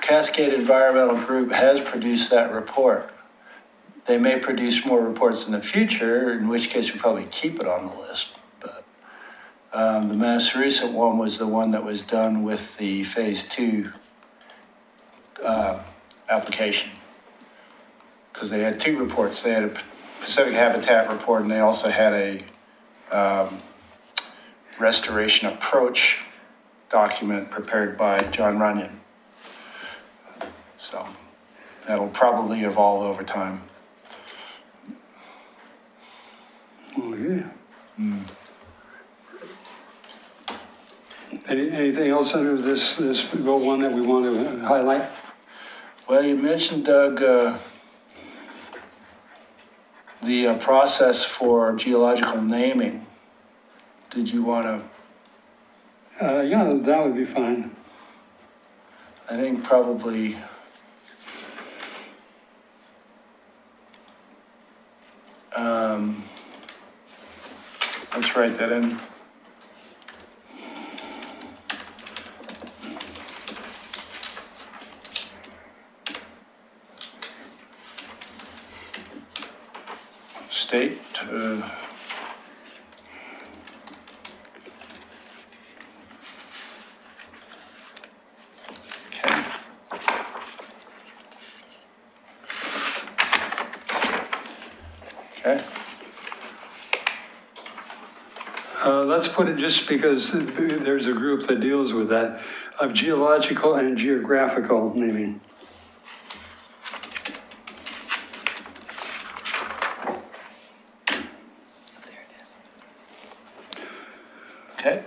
Speaker 1: Cascade Environmental Group has produced that report. They may produce more reports in the future, in which case we probably keep it on the list. But the most recent one was the one that was done with the Phase 2 application. Because they had two reports. They had a Pacific Habitat report and they also had a restoration approach document prepared by John Runyon. So that'll probably evolve over time.
Speaker 2: Okay. Anything else under this goal one that we want to highlight?
Speaker 1: Well, you mentioned, Doug, the process for geological naming. Did you want to,
Speaker 2: Yeah, that would be fine.
Speaker 1: I think probably, let's write that in. State, okay. Okay.
Speaker 2: Let's put it just because there's a group that deals with that, of geological and geographical naming.
Speaker 1: Okay.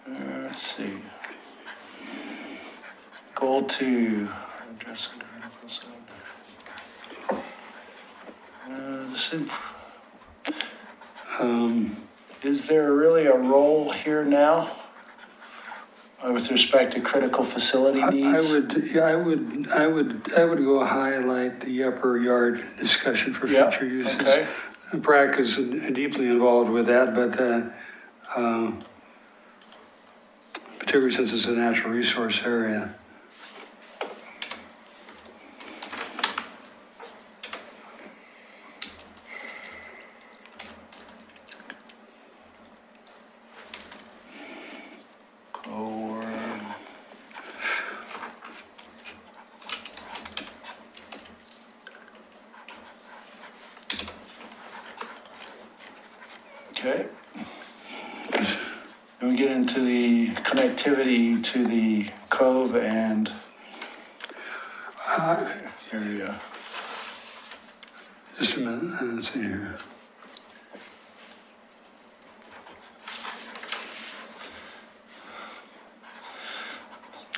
Speaker 1: Let's see. Goal 2. Addressing critical zone. Is there really a role here now with respect to critical facility needs?
Speaker 2: I would go highlight the upper yard discussion for
Speaker 1: Yeah,
Speaker 2: future uses.
Speaker 1: okay.
Speaker 2: BRAC is deeply involved with that, but particularly since it's a natural resource area.
Speaker 1: Okay. Then we get into the connectivity to the cove and area.
Speaker 2: Just a minute, let's see here.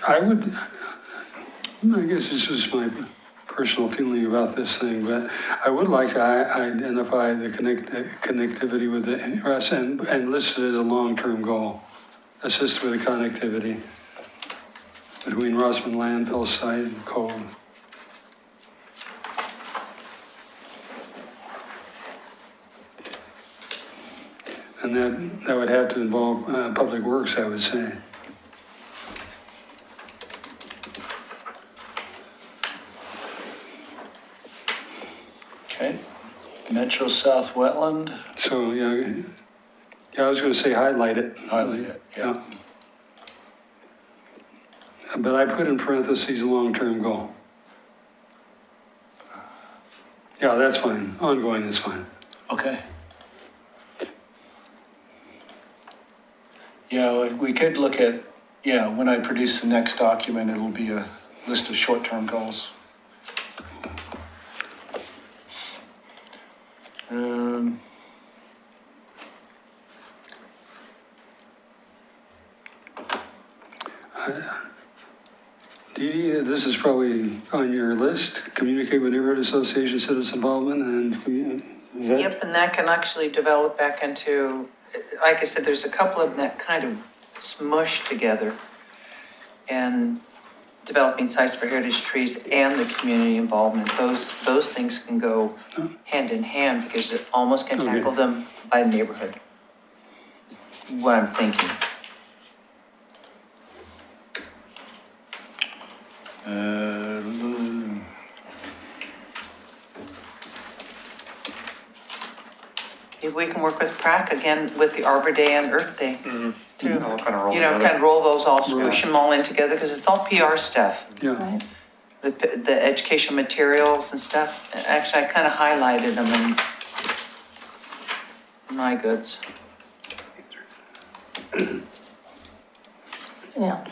Speaker 2: I guess this is my personal feeling about this thing, but I would like to identify the connectivity with the RES and list it as a long-term goal. Assist with the connectivity between Rossman landfill site and Cove. And that would have to involve Public Works, I would say.
Speaker 1: Okay. Metro South Wetland.
Speaker 2: So, yeah, I was going to say highlight it.
Speaker 1: Highlight it, yeah.
Speaker 2: But I put in parentheses long-term goal. Yeah, that's fine. Ongoing is fine.
Speaker 1: Okay. Yeah, we could look at, yeah, when I produce the next document, it'll be a list of short-term goals.
Speaker 2: Dee Dee, this is probably on your list, communicate with neighborhood association, citizen involvement, and is that?
Speaker 6: Yep, and that can actually develop back into, like I said, there's a couple of them that kind of smush together. And developing sites for heritage trees and the community involvement, those things can go hand in hand because it almost can
Speaker 2: Okay.
Speaker 6: tackle them by neighborhood. What I'm thinking. If we can work with PrAC again with the Arbor Day and Earth Day too. You know, kind of roll those all, smoosh them all in together because it's all PR stuff.
Speaker 2: Yeah,
Speaker 4: Right.
Speaker 6: The education materials and stuff. Actually, I kind of highlighted them in my goods.
Speaker 4: Yeah.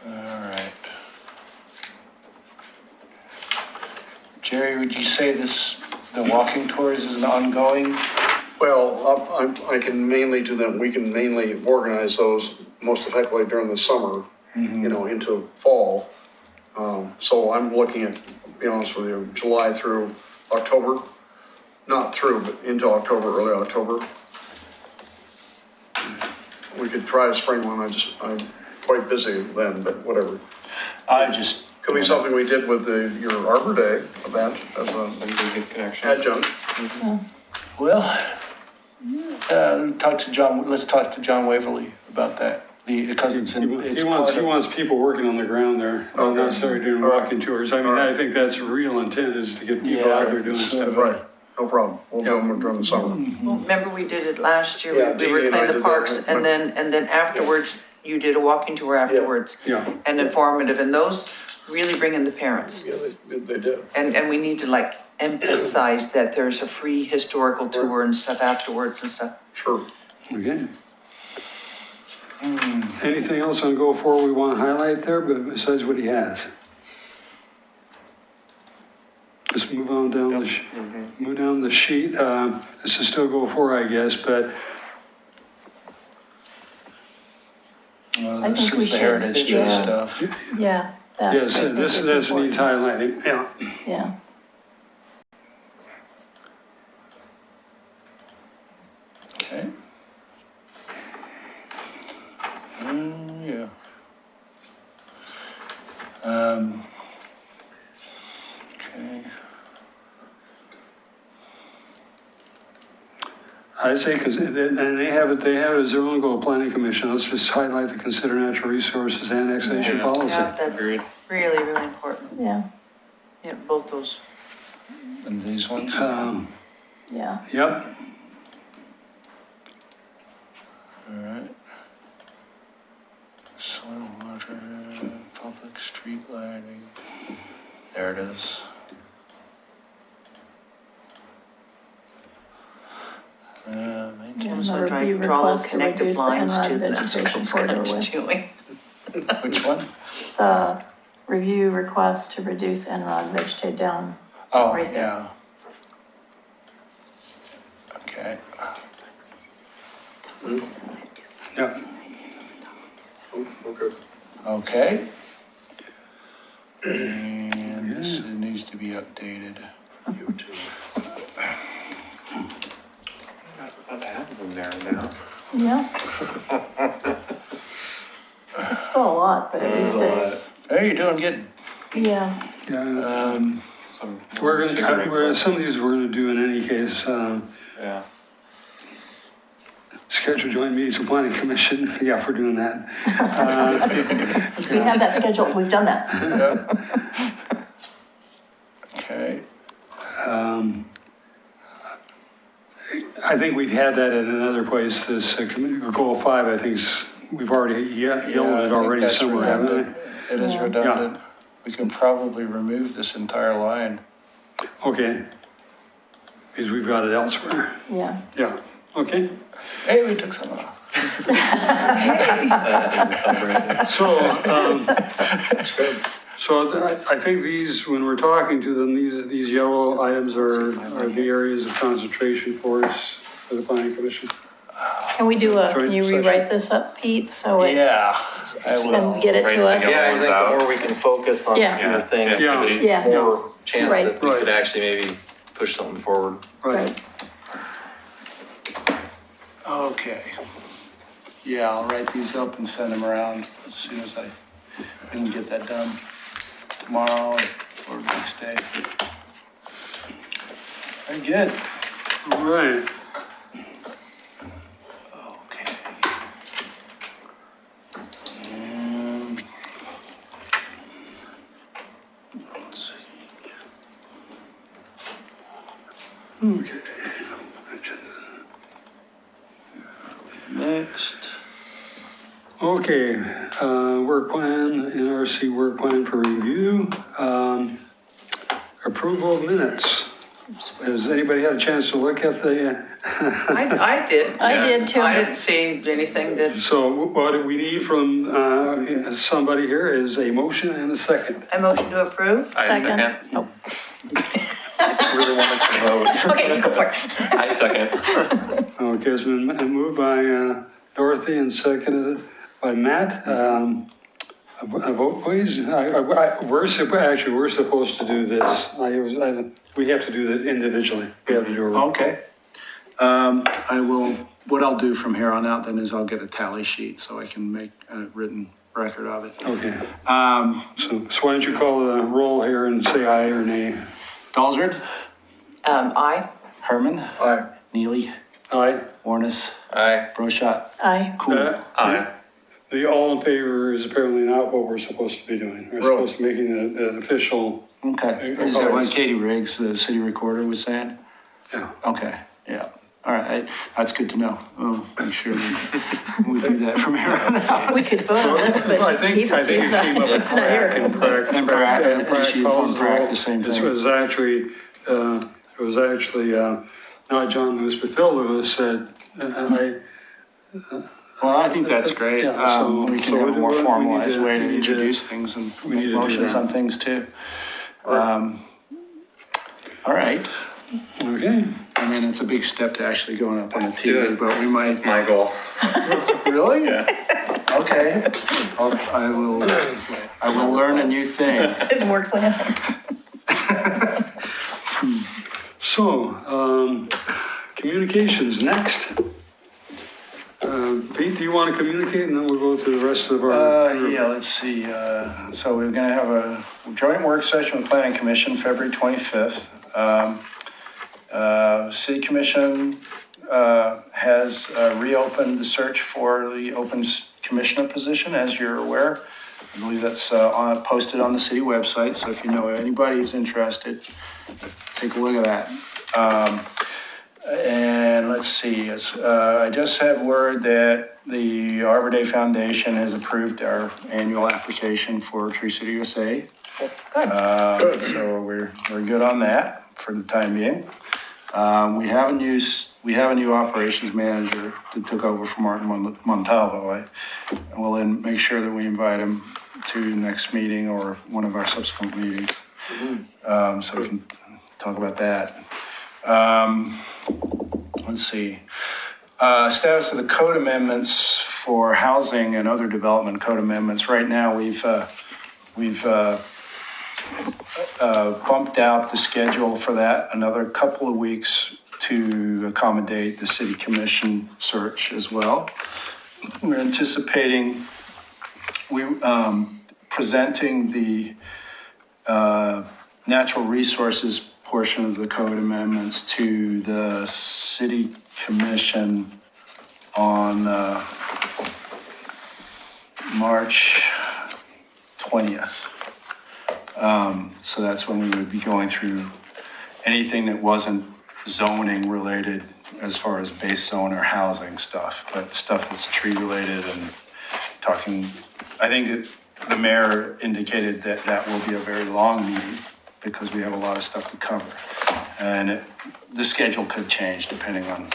Speaker 1: All right. Jerry, would you say the walking tours is an ongoing?
Speaker 7: Well, I can mainly do them, we can mainly organize those most effectively during the summer, you know, into fall. So I'm looking at, to be honest with you, July through October, not through, but into October, early October. We could try a spring one, I'm quite busy then, but whatever.
Speaker 1: I just.
Speaker 7: Could be something we did with your Arbor Day event as an adjunct.
Speaker 1: Well, let's talk to John Waverly about that. Because it's
Speaker 2: he
Speaker 1: it's part of.
Speaker 2: wants people working on the ground there, not
Speaker 7: Okay.
Speaker 2: necessarily doing
Speaker 7: All right.
Speaker 2: walking tours. I mean,
Speaker 7: All right.
Speaker 2: I think that's the real intent is to get people
Speaker 1: Yeah,
Speaker 2: out there doing
Speaker 1: it's,
Speaker 2: stuff.
Speaker 7: Right, no problem. We'll do them during the summer.
Speaker 6: Well, remember we did it last year,
Speaker 7: Yeah,
Speaker 6: we
Speaker 7: Dee
Speaker 6: were
Speaker 7: Dee and I
Speaker 6: cleaning the
Speaker 7: did that,
Speaker 6: parks
Speaker 7: but-
Speaker 6: and then afterwards, you did a walking tour afterwards.
Speaker 2: Yeah.
Speaker 6: And informative, and those really bring in the parents.
Speaker 7: Yeah, they did.
Speaker 6: And we need to like emphasize that there's a free historical tour and stuff afterwards and stuff.
Speaker 7: Sure.
Speaker 2: Okay. Anything else on Go Forward we want to highlight there, but besides what he has? Let's move on down move down the sheet. This is still Go Forward, I guess, but
Speaker 4: I
Speaker 1: This
Speaker 4: think we
Speaker 1: is the
Speaker 4: should,
Speaker 1: Heritage Tree
Speaker 4: yeah.
Speaker 1: stuff.
Speaker 4: Yeah. that-
Speaker 2: yes,
Speaker 4: I think
Speaker 2: this
Speaker 4: it's
Speaker 2: needs
Speaker 4: important.
Speaker 2: highlighting. Yeah.
Speaker 4: Yeah.
Speaker 1: Okay. Yeah. Okay.
Speaker 2: I'd say, because, and they have it as their own goal, planning commission. Let's just highlight the consider natural resources annexation
Speaker 1: Yeah.
Speaker 2: policy.
Speaker 6: Yeah, that's really, really important.
Speaker 4: Yeah.
Speaker 6: Yeah, both those.
Speaker 1: And these ones?
Speaker 4: Yeah.
Speaker 2: Yep.
Speaker 1: All right. Soil, water, public street lighting. There it is.
Speaker 4: Yeah,
Speaker 6: Just
Speaker 4: the
Speaker 6: want to
Speaker 4: review
Speaker 6: draw little
Speaker 4: request to
Speaker 6: connective
Speaker 4: reduce the
Speaker 6: lines to
Speaker 4: Enrod
Speaker 6: them. That's what I
Speaker 4: vegetation
Speaker 6: was kind
Speaker 4: corridor
Speaker 6: of
Speaker 4: with.
Speaker 6: doing.
Speaker 1: Which one?
Speaker 4: Review request to reduce Enrod vegetated down.
Speaker 1: Oh,
Speaker 4: Right there.
Speaker 1: yeah. Okay.
Speaker 2: Yep.
Speaker 7: Oh, okay.
Speaker 1: Okay. And this needs to be updated.
Speaker 7: You too.
Speaker 8: About half of them there now.
Speaker 4: Yeah. It's still a lot, but at least it's,
Speaker 1: Hey, you're doing good.
Speaker 4: yeah.
Speaker 2: Yeah.
Speaker 8: Some.
Speaker 2: We're gonna, some of these we're gonna do in any case.
Speaker 8: Yeah.
Speaker 2: Schedule joint meetings with planning commission. Yeah, we're doing that.
Speaker 4: We have that scheduled, we've done that.
Speaker 1: Okay.
Speaker 2: I think we've had that at another place, this goal 5, I think we've already yelled it already somewhere, haven't
Speaker 3: It is redundant. We can probably remove this entire line.
Speaker 2: we? Okay. Because we've got it elsewhere.
Speaker 4: Yeah.
Speaker 2: Yeah, okay.
Speaker 3: Hey, we took some off.
Speaker 2: So I think these, when we're talking to them, these yellow items are the areas of concentration for us, for the planning commission.
Speaker 4: Can we do a, can you
Speaker 2: Joint
Speaker 4: rewrite this up, Pete, so it's,
Speaker 3: Yeah, I will.
Speaker 4: and get it to us?
Speaker 5: Yeah, I think the more we can focus on
Speaker 4: Yeah.
Speaker 5: fewer things,
Speaker 2: Yeah.
Speaker 5: the
Speaker 4: Yeah.
Speaker 5: more chance
Speaker 4: Right.
Speaker 5: that we could actually maybe push something forward.
Speaker 4: Right.
Speaker 1: Okay. Yeah, I'll write these up and send them around as soon as I can get that done tomorrow or next day. Very good.
Speaker 2: All right.
Speaker 1: Okay. And let's see.
Speaker 2: Okay.
Speaker 1: Next.
Speaker 2: Okay, work plan, NRC work plan for review. Approval of minutes. Has anybody had a chance to look at the,
Speaker 6: I did.
Speaker 4: I did too.
Speaker 6: I didn't see anything that,
Speaker 2: so what we need from somebody here is a motion and a second.
Speaker 6: I motion to approve.
Speaker 8: I
Speaker 4: Second. Oh,
Speaker 8: I really wanted to vote.
Speaker 4: okay, go for it.
Speaker 8: I second.
Speaker 2: Okay, it's been moved by Dorothy and seconded by Matt. A vote, please. We're supposed to do this. We have to do that individually. We have to do a roll call.
Speaker 1: Okay. I will, what I'll do from here on out then is I'll get a tally sheet so I can make a written record of it.
Speaker 2: Okay, so why don't you call the roll here and say aye or nay?
Speaker 1: Dalzard,
Speaker 6: Aye.
Speaker 1: Herman,
Speaker 7: Aye.
Speaker 1: Neely,
Speaker 2: Aye.
Speaker 1: Warnes,
Speaker 5: Aye.
Speaker 1: Brochat,
Speaker 4: Aye.
Speaker 1: Cool.
Speaker 8: Aye.
Speaker 2: The all in favor is apparently not what we're supposed to be doing. We're
Speaker 7: Really?
Speaker 2: supposed to be making an official,
Speaker 1: Okay. Is that what Katie Riggs, the city recorder, was saying?
Speaker 2: yeah.
Speaker 1: Okay, yeah. All right, that's good to know. I'll make sure we do that from here on out.
Speaker 4: We could vote on this,
Speaker 2: I
Speaker 4: but
Speaker 2: think
Speaker 4: he's
Speaker 2: it came up
Speaker 4: not,
Speaker 2: with
Speaker 4: it's not here.
Speaker 2: and Prac.
Speaker 1: And Prac,
Speaker 2: And Prac
Speaker 1: she
Speaker 2: calls
Speaker 1: informed Prac
Speaker 2: roll.
Speaker 1: the same
Speaker 2: This
Speaker 1: thing.
Speaker 2: was actually not John Lewis, but Phil Lewis said,
Speaker 1: Well, I think that's great.
Speaker 2: Yeah, so-
Speaker 1: We can
Speaker 2: so
Speaker 1: have a
Speaker 2: we
Speaker 1: more
Speaker 2: need
Speaker 1: formalized
Speaker 2: to-
Speaker 1: way to
Speaker 2: we need to-
Speaker 1: introduce things and
Speaker 2: we need
Speaker 1: make
Speaker 2: to do
Speaker 1: motions
Speaker 2: that.
Speaker 1: on things too. All right,
Speaker 2: okay.
Speaker 1: and then it's a big step to actually going up on the
Speaker 8: Let's do
Speaker 1: TV,
Speaker 8: it.
Speaker 1: but we might.
Speaker 8: That's my goal.
Speaker 1: Really?
Speaker 8: Yeah.
Speaker 1: Okay. I will learn a new thing.
Speaker 4: His work plan.
Speaker 2: So, communications next. Pete, do you want to communicate and then we'll go to the rest of our group?
Speaker 1: Yeah, let's see. So we're going to have a joint work session with Planning Commission, February 25th. City Commission has reopened the search for the open commissioner position, as you're aware. I believe that's posted on the city website, so if you know anybody who's interested, take a look at that. And let's see, I just had word that the Arbor Day Foundation has approved our annual application for Tree City USA.
Speaker 4: Good.
Speaker 1: So we're good on that for the time being. We have a new operations manager that took over from Martin Montalvo. We'll then make sure that we invite him to the next meeting or one of our subsequent meetings. So we can talk about that. Let's see. Status of the code amendments for housing and other development code amendments. Right now, we've bumped out the schedule for that another couple of weeks to accommodate the city commission search as well. We're anticipating presenting the natural resources portion of the code amendments to the city commission on March 20th. So that's when we would be going through anything that wasn't zoning related as far as base zone or housing stuff, but stuff that's tree related and talking, I think the mayor indicated that that will be a very long meeting because we have a lot of stuff to cover. And the schedule could change depending on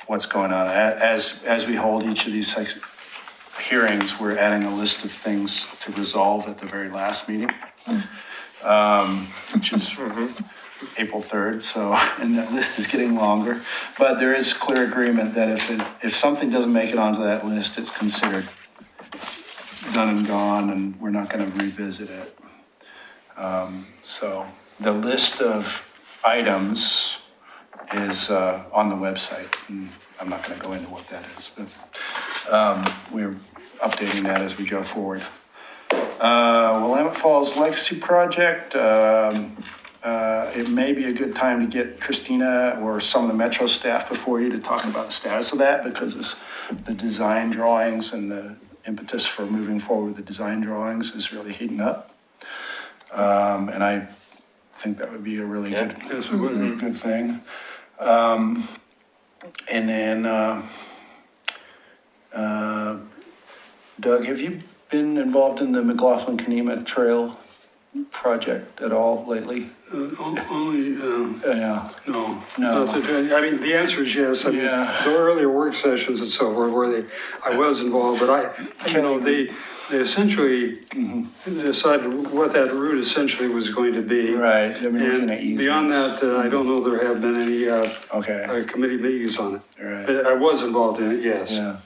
Speaker 1: what's going on. As we hold each of these hearings, we're adding a list of things to resolve at the very last meeting, which is April 3rd. So, and that list is getting longer. But there is clear agreement that if something doesn't make it onto that list, it's considered done and gone, and we're not going to revisit it. So the list of items is on the website, and I'm not going to go into what that is, but we're updating that as we go forward. Willamette Falls Legacy Project, it may be a good time to get Christina or some of the Metro staff before you to talk about the status of that, because it's the design drawings and the impetus for moving forward with the design drawings is really heating up. And I think that would be a really good thing. And then, Doug, have you been involved in the McLaughlin-Kenema Trail project at all lately?
Speaker 2: Only,
Speaker 1: Yeah.
Speaker 2: no.
Speaker 1: No.
Speaker 2: I mean, the answer is yes. I mean,
Speaker 1: Yeah.
Speaker 2: there were earlier work sessions and so forth where I was involved, but they essentially decided what that route essentially was going to be.
Speaker 1: Right. I mean, looking at
Speaker 2: And beyond
Speaker 1: easements.
Speaker 2: that, I don't know there have been any
Speaker 1: Okay.
Speaker 2: committee meetings on it.
Speaker 1: Right.
Speaker 2: But I was involved in it, yes.
Speaker 1: Yeah.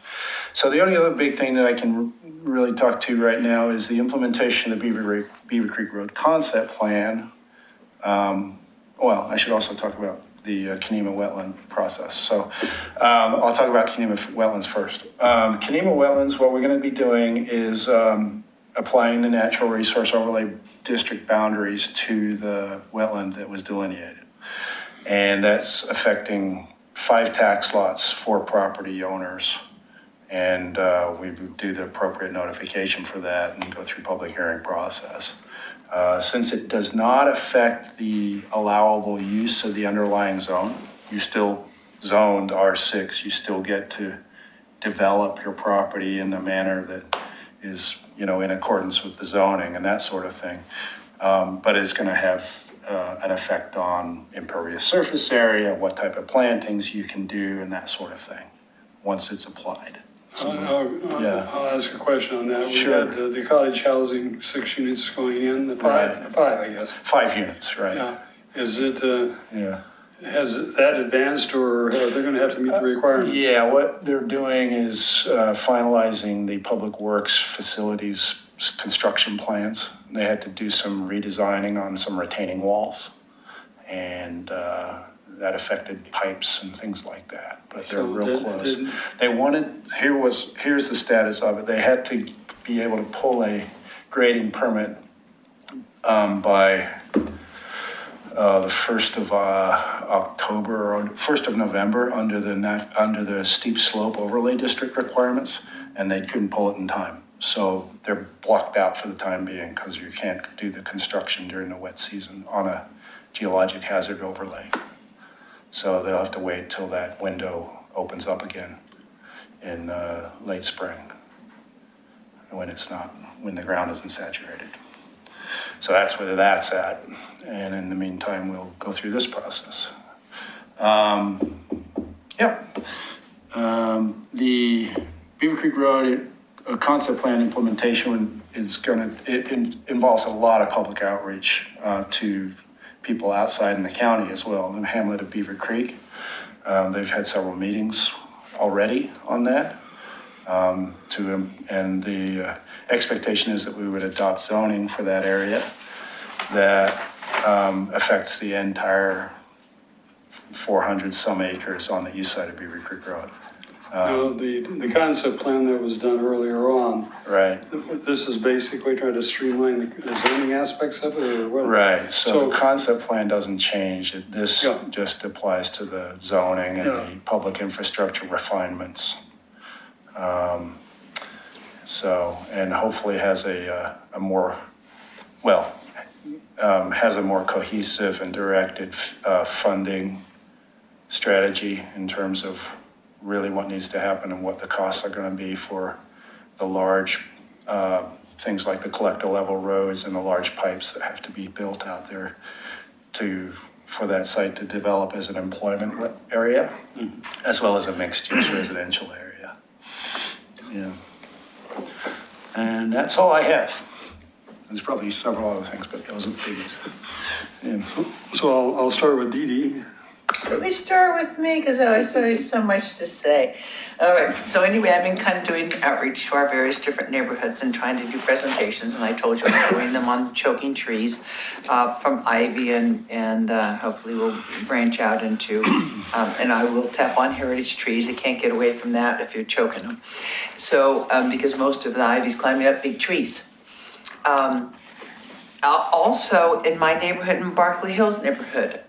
Speaker 1: So the only other big thing that I can really talk to right now is the implementation of the Beaver Creek Road concept plan. Well, I should also talk about the Kenema wetland process. So I'll talk about Kenema wetlands first. Kenema wetlands, what we're going to be doing is applying the natural resource overlay district boundaries to the wetland that was delineated. And that's affecting 5 tax lots for property owners. And we would do the appropriate notification for that and go through public hearing process. Since it does not affect the allowable use of the underlying zone, you still zoned R6, you still get to develop your property in the manner that is, in accordance with the zoning and that sort of thing. But it's going to have an effect on impervious surface area, what type of plantings you can do and that sort of thing, once it's applied.
Speaker 2: I'll ask a question on that.
Speaker 1: Sure.
Speaker 2: We had the cottage housing, 6 units going in, the
Speaker 1: Right.
Speaker 2: five, I guess.
Speaker 1: 5 units, right?
Speaker 2: Yeah. Is it,
Speaker 1: Yeah.
Speaker 2: has that advanced or are they going to have to meet the requirements?
Speaker 1: Yeah, what they're doing is finalizing the Public Works facilities construction plans. They had to do some redesigning on some retaining walls, and that affected pipes and things like that, but they're
Speaker 2: So
Speaker 1: real
Speaker 2: did-
Speaker 1: close.
Speaker 2: didn't-
Speaker 1: They wanted, here's the status of it. They had to be able to pull a grading permit by the 1st of October or 1st of November under the steep slope overlay district requirements, and they couldn't pull it in time. So they're blocked out for the time being because you can't do the construction during the wet season on a geologic hazard overlay. So they'll have to wait till that window opens up again in late spring, when the ground isn't saturated. So that's where that's at. And in the meantime, we'll go through this process. The Beaver Creek Road concept plan implementation involves a lot of public outreach to people outside in the county as well, in the hamlet of Beaver Creek. They've had several meetings already on that. And the expectation is that we would adopt zoning for that area that affects the entire 400 some acres on the east side of Beaver Creek Road.
Speaker 2: The concept plan that was done earlier on,
Speaker 1: Right.
Speaker 2: this is basically trying to streamline the zoning aspects of it or what?
Speaker 1: Right, so
Speaker 2: So-
Speaker 1: the concept plan doesn't change. This
Speaker 2: Yeah.
Speaker 1: just applies to the zoning and
Speaker 2: Yeah.
Speaker 1: the public infrastructure refinements. And hopefully has a more cohesive and directed funding strategy in terms of really what needs to happen and what the costs are going to be for the large things like the collector level roads and the large pipes that have to be built out there for that site to develop as an employment area, as well as a mixed-use residential area. Yeah. And that's all I have. There's probably several other things, but those are the biggies. Yeah.
Speaker 2: So I'll start with Dee Dee.
Speaker 6: Let me start with me because I always have so much to say. All right, so anyway, I've been kind of doing outreach to our various different neighborhoods and trying to do presentations, and I told you I'm doing them on choking trees from ivy, and hopefully we'll branch out into, and I will tap on heritage trees. You can't get away from that if you're choking them. So, because most of the ivy's climbing up big trees. Also, in my neighborhood, in Berkeley Hills neighborhood,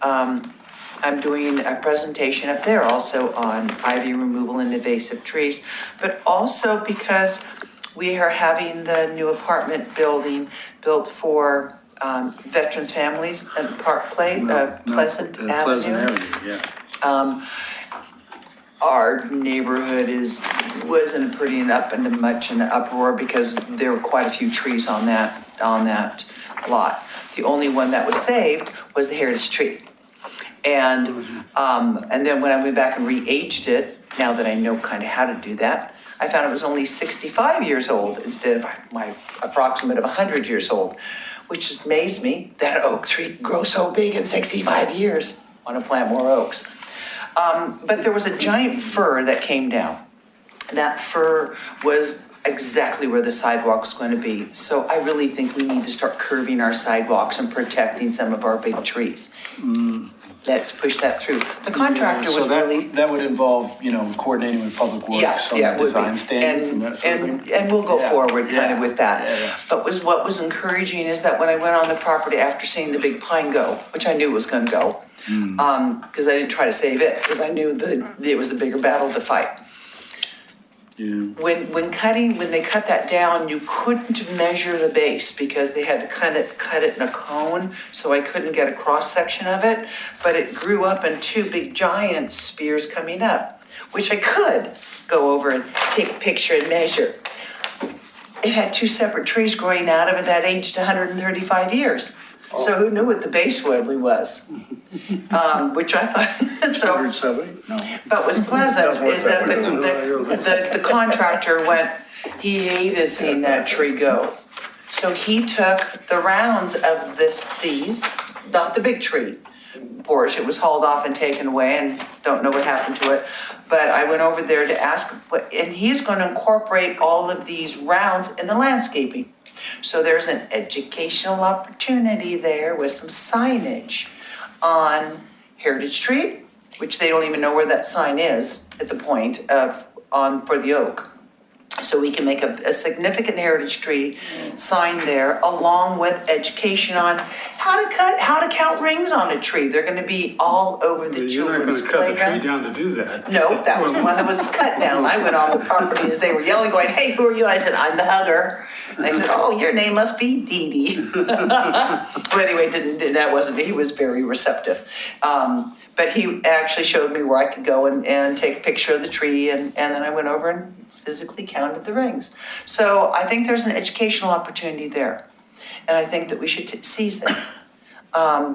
Speaker 6: I'm doing a presentation up there also on ivy removal and invasive trees, but also because we are having the new apartment building built for veterans families at Park Place, Pleasant Avenue.
Speaker 1: Pleasant Avenue, yeah.
Speaker 6: Our neighborhood wasn't pretty up into much in an uproar because there were quite a few trees on that lot. The only one that was saved was the heritage tree. And then when I went back and re-aged it, now that I know kind of how to do that, I found it was only 65 years old instead of my approximate of 100 years old, which amazed me that an oak tree grows so big in 65 years. I want to plant more oaks. But there was a giant fir that came down. That fir was exactly where the sidewalk was going to be. So I really think we need to start curving our sidewalks and protecting some of our big trees. Let's push that through. The contractor was really...
Speaker 1: That would involve, coordinating with Public Works on the design standards and that sort of thing.
Speaker 6: And we'll go forward kind of with that.
Speaker 1: Yeah.
Speaker 6: But what was encouraging is that when I went on the property after seeing the big pine go, which I knew was going to go, because I didn't try to save it, because I knew that it was a bigger battle to fight.
Speaker 1: Yeah.
Speaker 6: When they cut that down, you couldn't measure the base because they had to cut it in a cone, so I couldn't get a cross section of it. But it grew up in two big giant spears coming up, which I could go over and take a picture and measure. It had two separate trees growing out of it that aged 135 years. So who knew what the base really was? Which I thought, so.
Speaker 2: 170? No.
Speaker 6: But what's pleasant is that the contractor he hated seeing that tree go. So he took the rounds of these, not the big tree porch. It was hauled off and taken away and don't know what happened to it. But I went over there to ask, and he's going to incorporate all of these rounds in the landscaping. So there's an educational opportunity there with some signage on Heritage Street, which they don't even know where that sign is at the point for the oak. So we can make a significant heritage tree sign there, along with education on how to count rings on a tree. They're going to be all over the children's playgrounds.
Speaker 2: You're not going to cut the tree down to do that.
Speaker 6: No, that was the one that was cut down. I went on the property as they were yelling, going, "Hey, who are you?" And I said, "I'm the hugger." And they said, "Oh, your name must be Dee Dee." But anyway, that wasn't me. He was very receptive. But he actually showed me where I could go and take a picture of the tree, and then I went over and physically counted the rings. So I think there's an educational opportunity there. And I think that we should seize it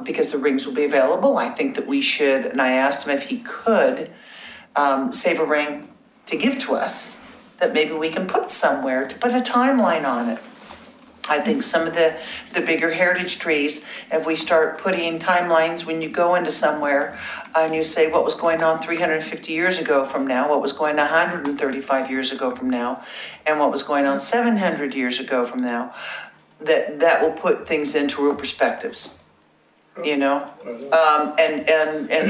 Speaker 6: because the rings will be available. I think that we should, and I asked him if he could save a ring to give to us that maybe we can put somewhere to put a timeline on it. I think some of the bigger heritage trees, if we start putting timelines when you go into somewhere and you say what was going on 350 years ago from now, what was going on 135 years ago from now, and what was going on 700 years ago from now, that will put things into real perspectives. And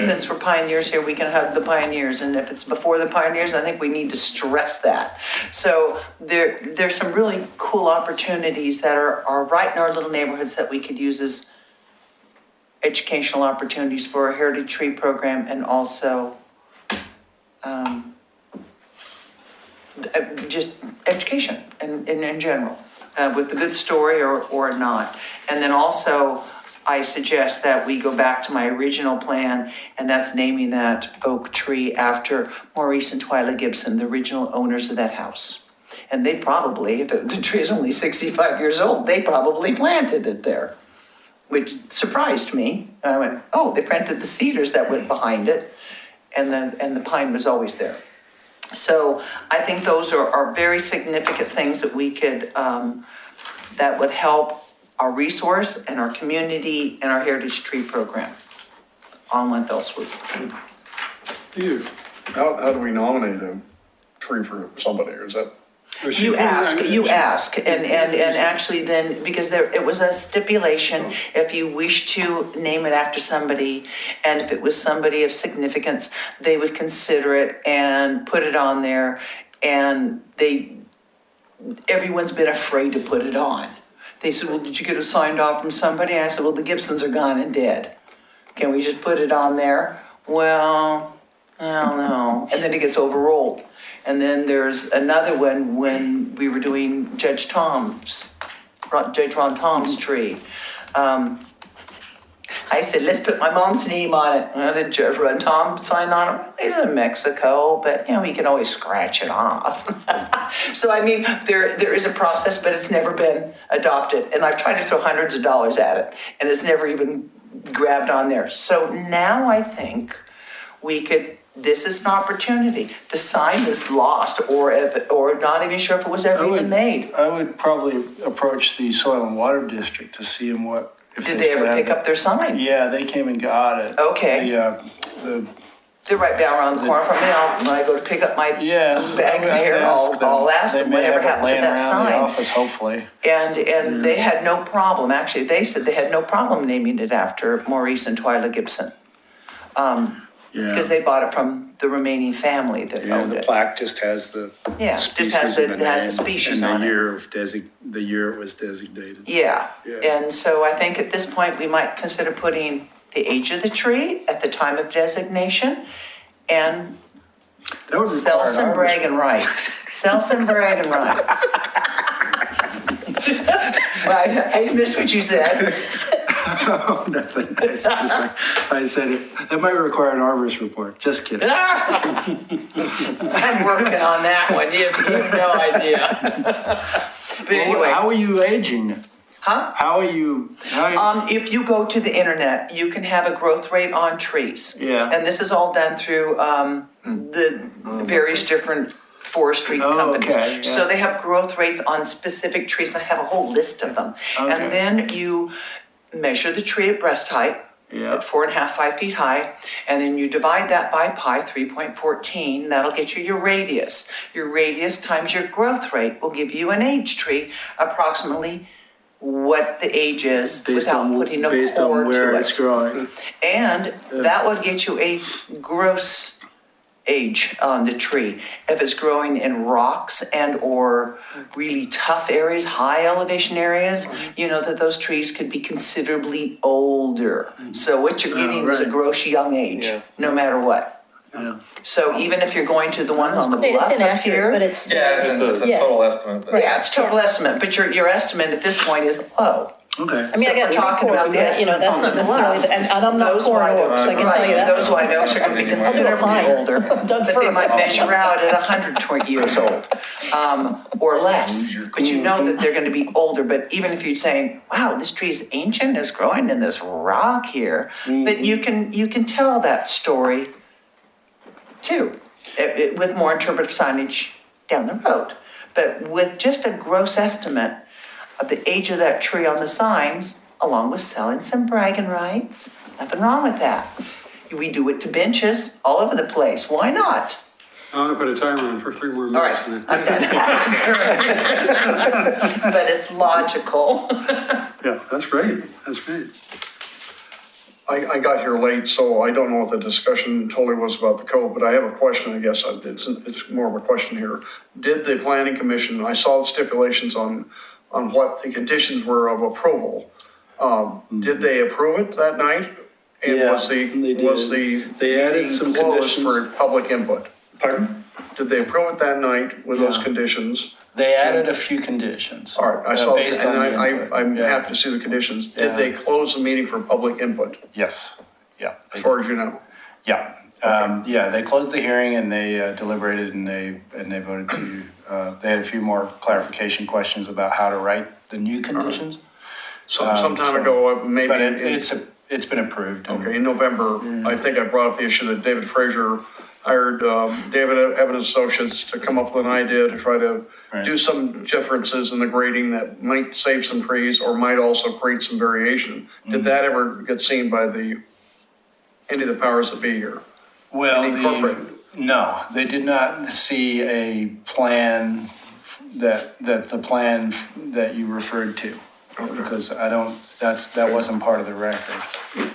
Speaker 6: since we're pioneers here, we can hug the pioneers. And if it's before the pioneers, I think we need to stress that. So there's some really cool opportunities that are right in our little neighborhoods that we could use as educational opportunities for a heritage tree program, and also just education in general, with a good story or not. And then also, I suggest that we go back to my original plan, and that's naming that oak tree after Maurice and Twyla Gibson, the original owners of that house. And they probably, if the tree is only 65 years old, they probably planted it there, which surprised me. I went, oh, they planted the cedars that went behind it, and the pine was always there. So I think those are very significant things that we could, that would help our resource and our community and our heritage tree program on one fell swoop.
Speaker 7: You, how do we nominate a tree for somebody, or is that?
Speaker 6: You ask, and actually then, because it was a stipulation, if you wish to name it after somebody, and if it was somebody of significance, they would consider it and put it on there, and everyone's been afraid to put it on. They said, well, did you get it signed off from somebody? I said, well, the Gibsons are gone and dead. Can we just put it on there? Well, I don't know. And then it gets overruled. And then there's another one when we were doing Judge Ron Tom's tree. I said, let's put my mom's name on it. And did Judge Ron Tom sign on it? He's in Mexico, but we can always scratch it off. So I mean, there is a process, but it's never been adopted. And I've tried to throw hundreds of dollars at it, and it's never even grabbed on there. So now I think this is an opportunity. The sign is lost or not even sure if it was ever even made.
Speaker 1: I would probably approach the Soil and Water District to see them
Speaker 6: Did they ever pick up their sign?
Speaker 1: Yeah, they came and got it.
Speaker 6: Okay. They're right down around the corner from me. When I go to pick up my bag here, I'll ask them whatever happened to that sign.
Speaker 1: The office, hopefully.
Speaker 6: And they had no problem. Actually, they said they had no problem naming it after Maurice and Twyla Gibson. Because they bought it from the remaining family that owned
Speaker 1: The
Speaker 6: it.
Speaker 1: plaque just has the
Speaker 6: Just has the species on it.
Speaker 1: The year it was designated.
Speaker 6: Yeah, and so I think at this point, we might consider putting the age of the tree at the time of designation and
Speaker 1: That would
Speaker 6: sell
Speaker 1: require
Speaker 6: some
Speaker 1: an
Speaker 6: bragging rights. Sell some bragging rights. I missed what you said.
Speaker 1: Oh, nothing. I said it. That might require an arborist report. Just kidding.
Speaker 6: I'm working on that one. You have no idea. But anyway.
Speaker 1: How are you aging?
Speaker 6: Huh?
Speaker 1: How are you?
Speaker 6: If you go to the internet, you can have a growth rate on trees.
Speaker 1: Yeah.
Speaker 6: And this is all done through the various different forestry companies.
Speaker 1: Okay, yeah.
Speaker 6: So they have growth rates on specific trees. I have a whole list of them.
Speaker 1: Okay.
Speaker 6: And then you measure the tree at breast height.
Speaker 1: Yeah.
Speaker 6: At 4.5, 5 feet high, and then you divide that by pi, 3.14, that'll get you your radius. Your radius times your growth rate will give you an age tree, approximately what the age is without putting a
Speaker 1: based
Speaker 6: core
Speaker 1: on where
Speaker 6: to
Speaker 1: it's
Speaker 6: it.
Speaker 1: growing.
Speaker 6: And that would get you a gross age on the tree. If it's growing in rocks and or really tough areas, high elevation areas, you know that those trees could be considerably older. So what you're getting is a
Speaker 1: right.
Speaker 6: gross young age, no matter what.
Speaker 1: Yeah.
Speaker 6: So even if you're going to the ones on the bluff
Speaker 4: It's
Speaker 6: up
Speaker 4: inaccurate,
Speaker 6: here.
Speaker 4: but it's.
Speaker 5: It's a
Speaker 4: Yeah.
Speaker 5: total estimate. But
Speaker 6: Yeah, it's total estimate, but your estimate at this point is low.
Speaker 1: Okay.
Speaker 4: I mean, I got
Speaker 6: So we're talking about the
Speaker 4: that's
Speaker 6: estimates on
Speaker 4: not
Speaker 6: the
Speaker 4: necessarily,
Speaker 6: bluff.
Speaker 4: and I'm not
Speaker 6: Those
Speaker 4: pouring
Speaker 6: white
Speaker 4: oaks, I can
Speaker 6: oaks,
Speaker 4: tell you that.
Speaker 6: Those white oaks are going to be considerably
Speaker 4: mine.
Speaker 6: older,
Speaker 4: Doug
Speaker 6: but they
Speaker 4: first.
Speaker 6: might measure out at 120 years old, or less. But you know that they're going to be older. But even if you're saying, "Wow, this tree is ancient, it's growing in this rock here," but you can tell that story too, with more interpretive signage down the road. But with just a gross estimate of the age of that tree on the signs, along with selling some bragging rights. Nothing wrong with that. We do it to benches all over the place. Why not?
Speaker 2: I'm gonna put a timer on for 3 more minutes.
Speaker 6: All right, I'm done. But it's logical.
Speaker 2: Yeah, that's great, that's great.
Speaker 7: I got here late, so I don't know what the discussion totally was about the code, but I have a question, I guess. It's more of a question here. Did the planning commission, I saw the stipulations on what the conditions were of approval. Did they approve it that night? And
Speaker 1: Yeah,
Speaker 7: was
Speaker 1: they did.
Speaker 7: the
Speaker 1: They added
Speaker 7: meeting
Speaker 1: some
Speaker 7: closed
Speaker 1: conditions.
Speaker 7: for public input?
Speaker 1: Pardon?
Speaker 7: Did they approve it that night with those
Speaker 1: Yeah.
Speaker 7: conditions?
Speaker 1: They added a few conditions.
Speaker 7: All right, I saw,
Speaker 1: based on the
Speaker 7: and
Speaker 1: input.
Speaker 7: I'm
Speaker 1: Yeah.
Speaker 7: happy to see the conditions. Did
Speaker 1: Yeah.
Speaker 7: they close the meeting for public input,
Speaker 1: Yes, yeah.
Speaker 7: as far as you know?
Speaker 1: Yeah, yeah, they closed the hearing and they deliberated and they voted to, they had a few more clarification questions about how to write the new conditions.
Speaker 7: Some time ago, maybe.
Speaker 1: But it's been approved. and-
Speaker 7: Okay, in November, I think I brought up the issue that David Frazier hired David Evans Associates to come up with an idea to try to
Speaker 1: Right.
Speaker 7: do some differences in the grading that might save some trees or might also create some variation. Did that ever get seen by any of the powers that be here?
Speaker 1: Well,
Speaker 7: And incorporated?
Speaker 1: no, they did not see a plan that the plan that you referred to. Because that wasn't part of the record.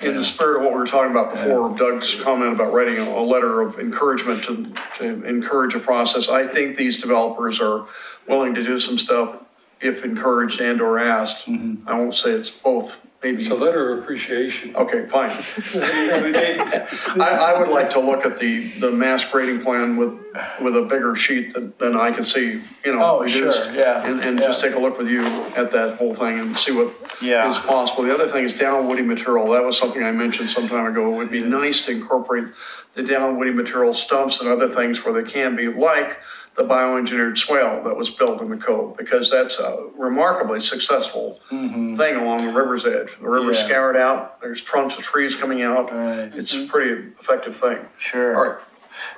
Speaker 7: In the spirit of what we were talking about before, Doug's comment about writing a letter of encouragement to encourage a process, I think these developers are willing to do some stuff if encouraged and or asked. I won't say it's both, maybe.
Speaker 2: It's a letter of appreciation.
Speaker 7: Okay, fine.
Speaker 2: I mean,
Speaker 7: I would like to look at the mass grading plan with a bigger sheet than I can see,
Speaker 1: Oh, sure,
Speaker 7: reduced.
Speaker 1: yeah,
Speaker 7: And
Speaker 1: yeah.
Speaker 7: just take a look with you at that whole thing and see what
Speaker 1: Yeah.
Speaker 7: is possible. The other thing is down woody material. That was something I mentioned some time ago. It would be nice to incorporate the down woody material stumps and other things where they can be, like the bioengineered swale that was built in the cove, because that's a remarkably successful thing along the river's edge. The river's
Speaker 1: Yeah.
Speaker 7: scoured out, there's trunks of trees coming out.
Speaker 1: Right.
Speaker 7: It's a pretty effective thing.
Speaker 1: Sure.
Speaker 7: All right.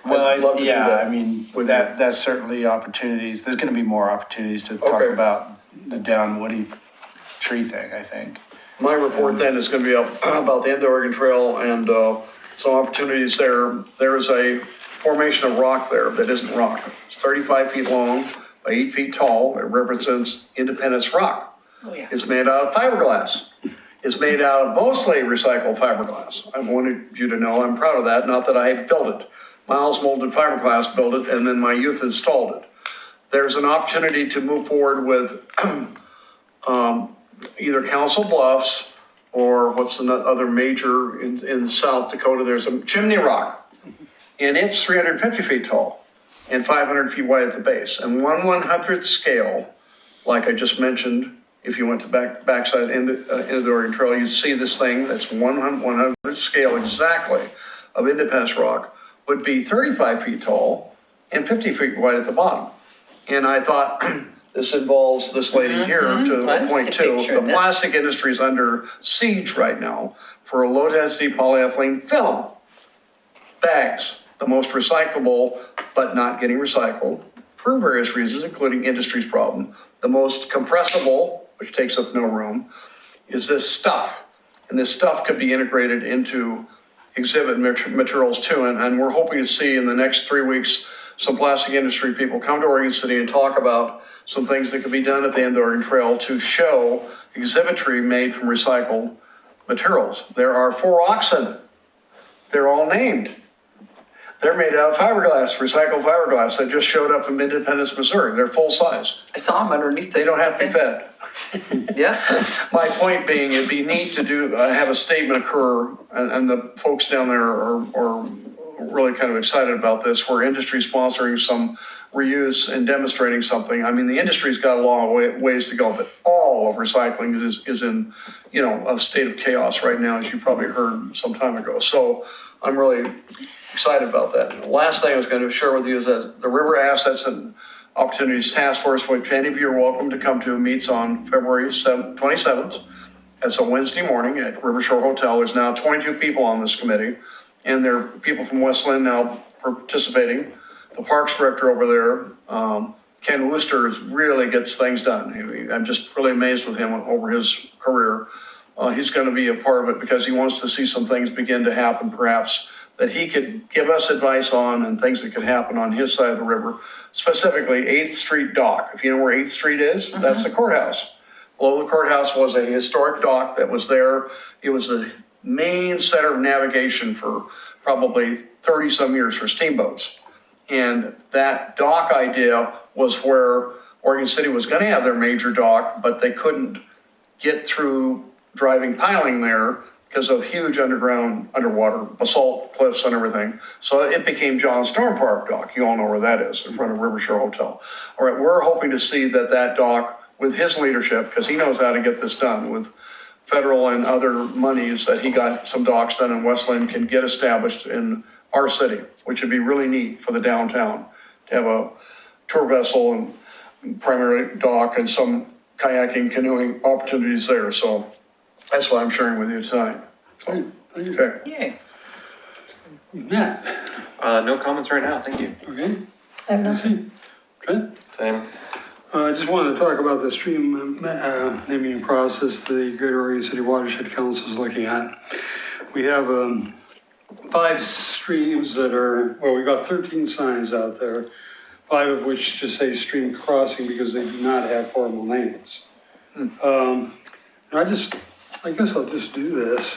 Speaker 1: Well,
Speaker 7: I'd love to do
Speaker 1: yeah,
Speaker 7: that
Speaker 1: I mean,
Speaker 7: with
Speaker 1: that's certainly opportunities. There's gonna be more opportunities to talk
Speaker 7: Okay.
Speaker 1: about the down woody tree thing, I think.
Speaker 7: My report then is gonna be about the Indo-Oregon Trail and some opportunities there. There is a formation of rock there that isn't rock. It's 35 feet long by 8 feet tall. It represents Independence Rock.
Speaker 6: Oh, yeah.
Speaker 7: It's made out of fiberglass. It's made out of mostly recycled fiberglass. I wanted you to know I'm proud of that, not that I built it. Miles Molded Fiberglass built it, and then my youth installed it. There's an opportunity to move forward with either Council Bluffs or what's the other major in South Dakota, there's a Chimney Rock. And it's 350 feet tall and 500 feet wide at the base. And 1/100th scale, like I just mentioned, if you went to backside into the Oregon Trail, you'd see this thing that's 1/100th scale exactly of Independence Rock would be 35 feet tall and 50 feet wide at the bottom. And I thought, this involves this lady here to
Speaker 6: I've
Speaker 7: point
Speaker 6: seen a
Speaker 7: to,
Speaker 6: picture
Speaker 7: the
Speaker 6: of that.
Speaker 7: plastic industry is under siege right now for a low-density polyethylene film. Bags, the most recyclable, but not getting recycled for various reasons, including industry's problem. The most compressible, which takes up no room, is this stuff. And this stuff could be integrated into exhibit materials too. And we're hoping to see in the next 3 weeks, some plastic industry people come to Oregon City and talk about some things that could be done at the end of the Oregon Trail to show exhibitry made from recycled materials. There are 4 oxen. They're all named. They're made out of fiberglass, recycled fiberglass. They just showed up in Independence, Missouri. They're full size.
Speaker 6: I saw them underneath.
Speaker 7: They don't have to be fed.
Speaker 6: Yeah.
Speaker 7: My point being, it'd be neat to do, have a statement occur, and the folks down there are really kind of excited about this, where industry sponsoring some reuse and demonstrating something. I mean, the industry's got a long ways to go, but all of recycling is in, a state of chaos right now, as you probably heard some time ago. So I'm really excited about that. The last thing I was going to share with you is that the River Assets and Opportunities Task Force, which any of you are welcome to come to, meets on February 27th. It's a Wednesday morning at River Shore Hotel. There's now 22 people on this committee, and there are people from West Lynn now participating. The Parks Director over there, Ken Wooster, really gets things done. I'm just really amazed with him over his career. He's going to be a part of it because he wants to see some things begin to happen, perhaps, that he could give us advice on and things that could happen on his side of the river, specifically 8th Street Dock. If you know where 8th Street is, that's the courthouse. Below the courthouse was a historic dock that was there. It was the main center of navigation for probably 30-some years for steamboats. And that dock idea was where Oregon City was going to have their major dock, but they couldn't get through driving piling there because of huge underwater basalt cliffs and everything. So it became John Storm Park Dock. You all know where that is, in front of Rivershore Hotel. All right, we're hoping to see that dock, with his leadership, because he knows how to get this done with federal and other monies, that he got some docks done in Westland, can get established in our city, which would be really neat for the downtown, to have a tour vessel and primary dock and some kayaking, canoeing opportunities there. So that's what I'm sharing with you tonight.
Speaker 2: Thank you.
Speaker 7: Okay.
Speaker 6: Yay.
Speaker 2: Matt,
Speaker 8: No comments right now, thank you.
Speaker 2: okay?
Speaker 4: I have nothing.
Speaker 2: Lucy? Trent?
Speaker 5: Same.
Speaker 2: I just wanted to talk about the stream naming process the Greater Oregon City Watershed Council is looking at. We have 5 streams that are, well, we've got 13 signs out there, 5 of which just say stream crossing because they do not have formal names. And I guess I'll just do this.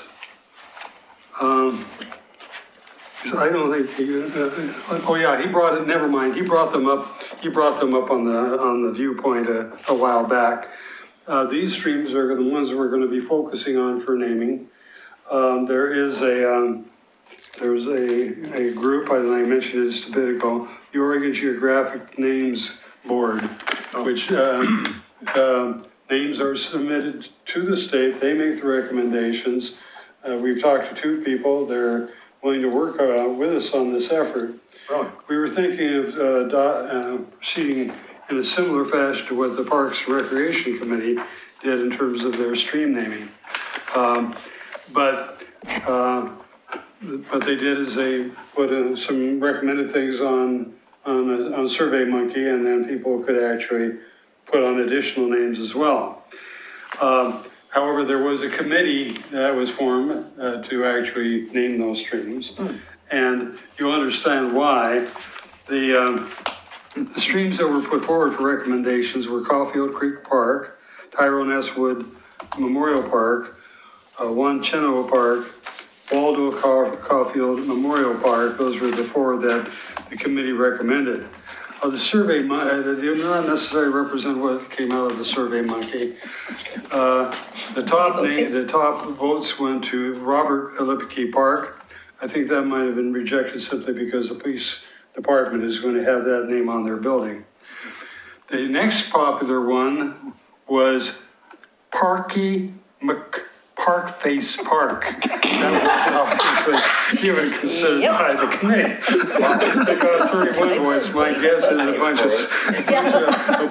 Speaker 2: So I don't think oh yeah, he brought it, never mind, he brought them up on the viewpoint a while back. These streams are the ones we're gonna be focusing on for naming. There's a group, I mentioned it a bit ago, the Oregon Geographic Names Board, which names are submitted to the state, they make the recommendations. We've talked to 2 people, they're willing to work with us on this effort.
Speaker 7: Really?
Speaker 2: We were thinking of proceeding in a similar fashion to what the Parks and Recreation Committee did in terms of their stream naming. But what they did is they put some recommended things on SurveyMonkey, and then people could actually put on additional names as well. However, there was a committee that was formed to actually name those streams. And you'll understand why. The streams that were put forward for recommendations were Caulfield Creek Park, Tyrone S. Wood Memorial Park, One Chenoa Park, Waldo Caulfield Memorial Park. Those were the 4 that the committee recommended. The survey, they do not necessarily represent what came out of the SurveyMonkey. The top votes went to Robert Lipke Park. I think that might have been rejected simply because the police department is going to have that name on their building. The next popular one was Parkface Park. That was even considered by the committee. They got 31 votes. My guess is a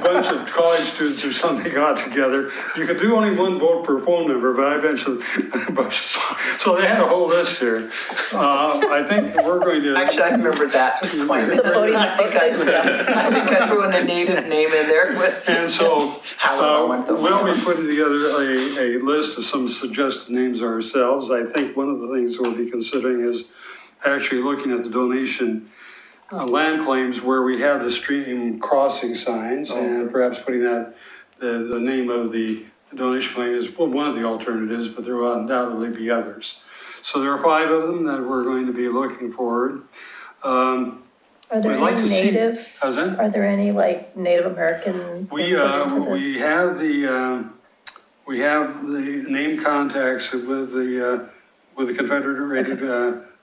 Speaker 2: bunch of college students or something got together. You could do only 1 vote per phone number, but I mentioned a bunch. So they had a whole list here. I think we're going to.
Speaker 6: Actually, I remember that. It was quite, I think I threw in a native name in there with.
Speaker 2: And so
Speaker 6: Hello,
Speaker 2: we'll be putting together a list of some suggested names ourselves. I think one of the things we'll be considering is actually looking at the donation land claims where we have the stream crossing signs, and perhaps putting that, the name of the donation claim is one of the alternatives, but there will undoubtedly be others. So there are 5 of them that we're going to be looking forward.
Speaker 4: Are there
Speaker 2: We'd like
Speaker 4: any
Speaker 2: to see-
Speaker 4: native,
Speaker 2: How's that?
Speaker 4: are there any like Native American?
Speaker 2: We
Speaker 4: input into
Speaker 2: we
Speaker 4: this?
Speaker 2: have the name contacts with the Confederated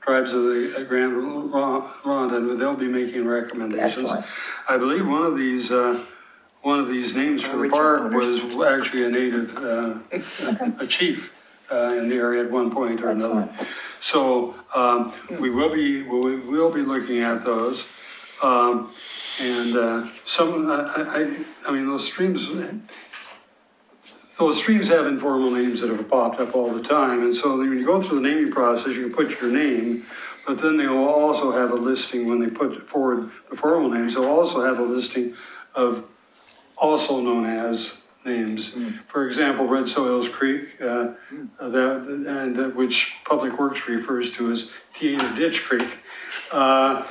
Speaker 2: Tribes of the Grand Ronde, and they'll be making recommendations.
Speaker 4: Excellent.
Speaker 2: I believe one of these names for the park was actually a native, a chief in the area at one point or another.
Speaker 4: Excellent.
Speaker 2: So we will be looking at those. And some, I mean, those streams have informal names that have popped up all the time. And so when you go through the naming process, you can put your name, but then they will also have a listing when they put forward the formal names. They'll also have a listing of also known as names. For example, Red Soils Creek, which Public Works refers to as Theater Ditch Creek. That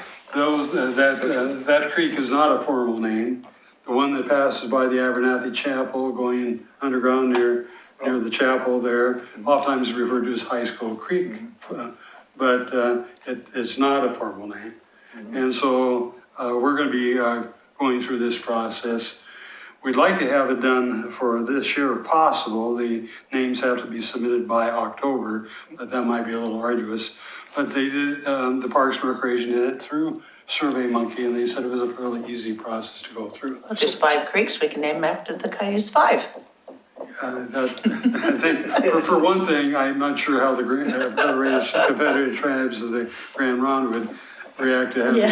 Speaker 2: creek is not a formal name. The one that passes by the Abernathy Chapel going underground near the chapel there, oftentimes referred to as High School Creek, but it's not a formal name. And so we're going to be going through this process. we'd like to have it done for this year if possible. The names have to be submitted by October, but that might be a little arduous. But they did, the Parks and Recreation did it through SurveyMonkey, and they said it was a fairly easy process to go through.
Speaker 6: Just 5 creeks, we can name them after the Cayuse 5.
Speaker 2: I think, for one thing, I'm not sure how the Confederated Tribes of the Grand Ronde would react to having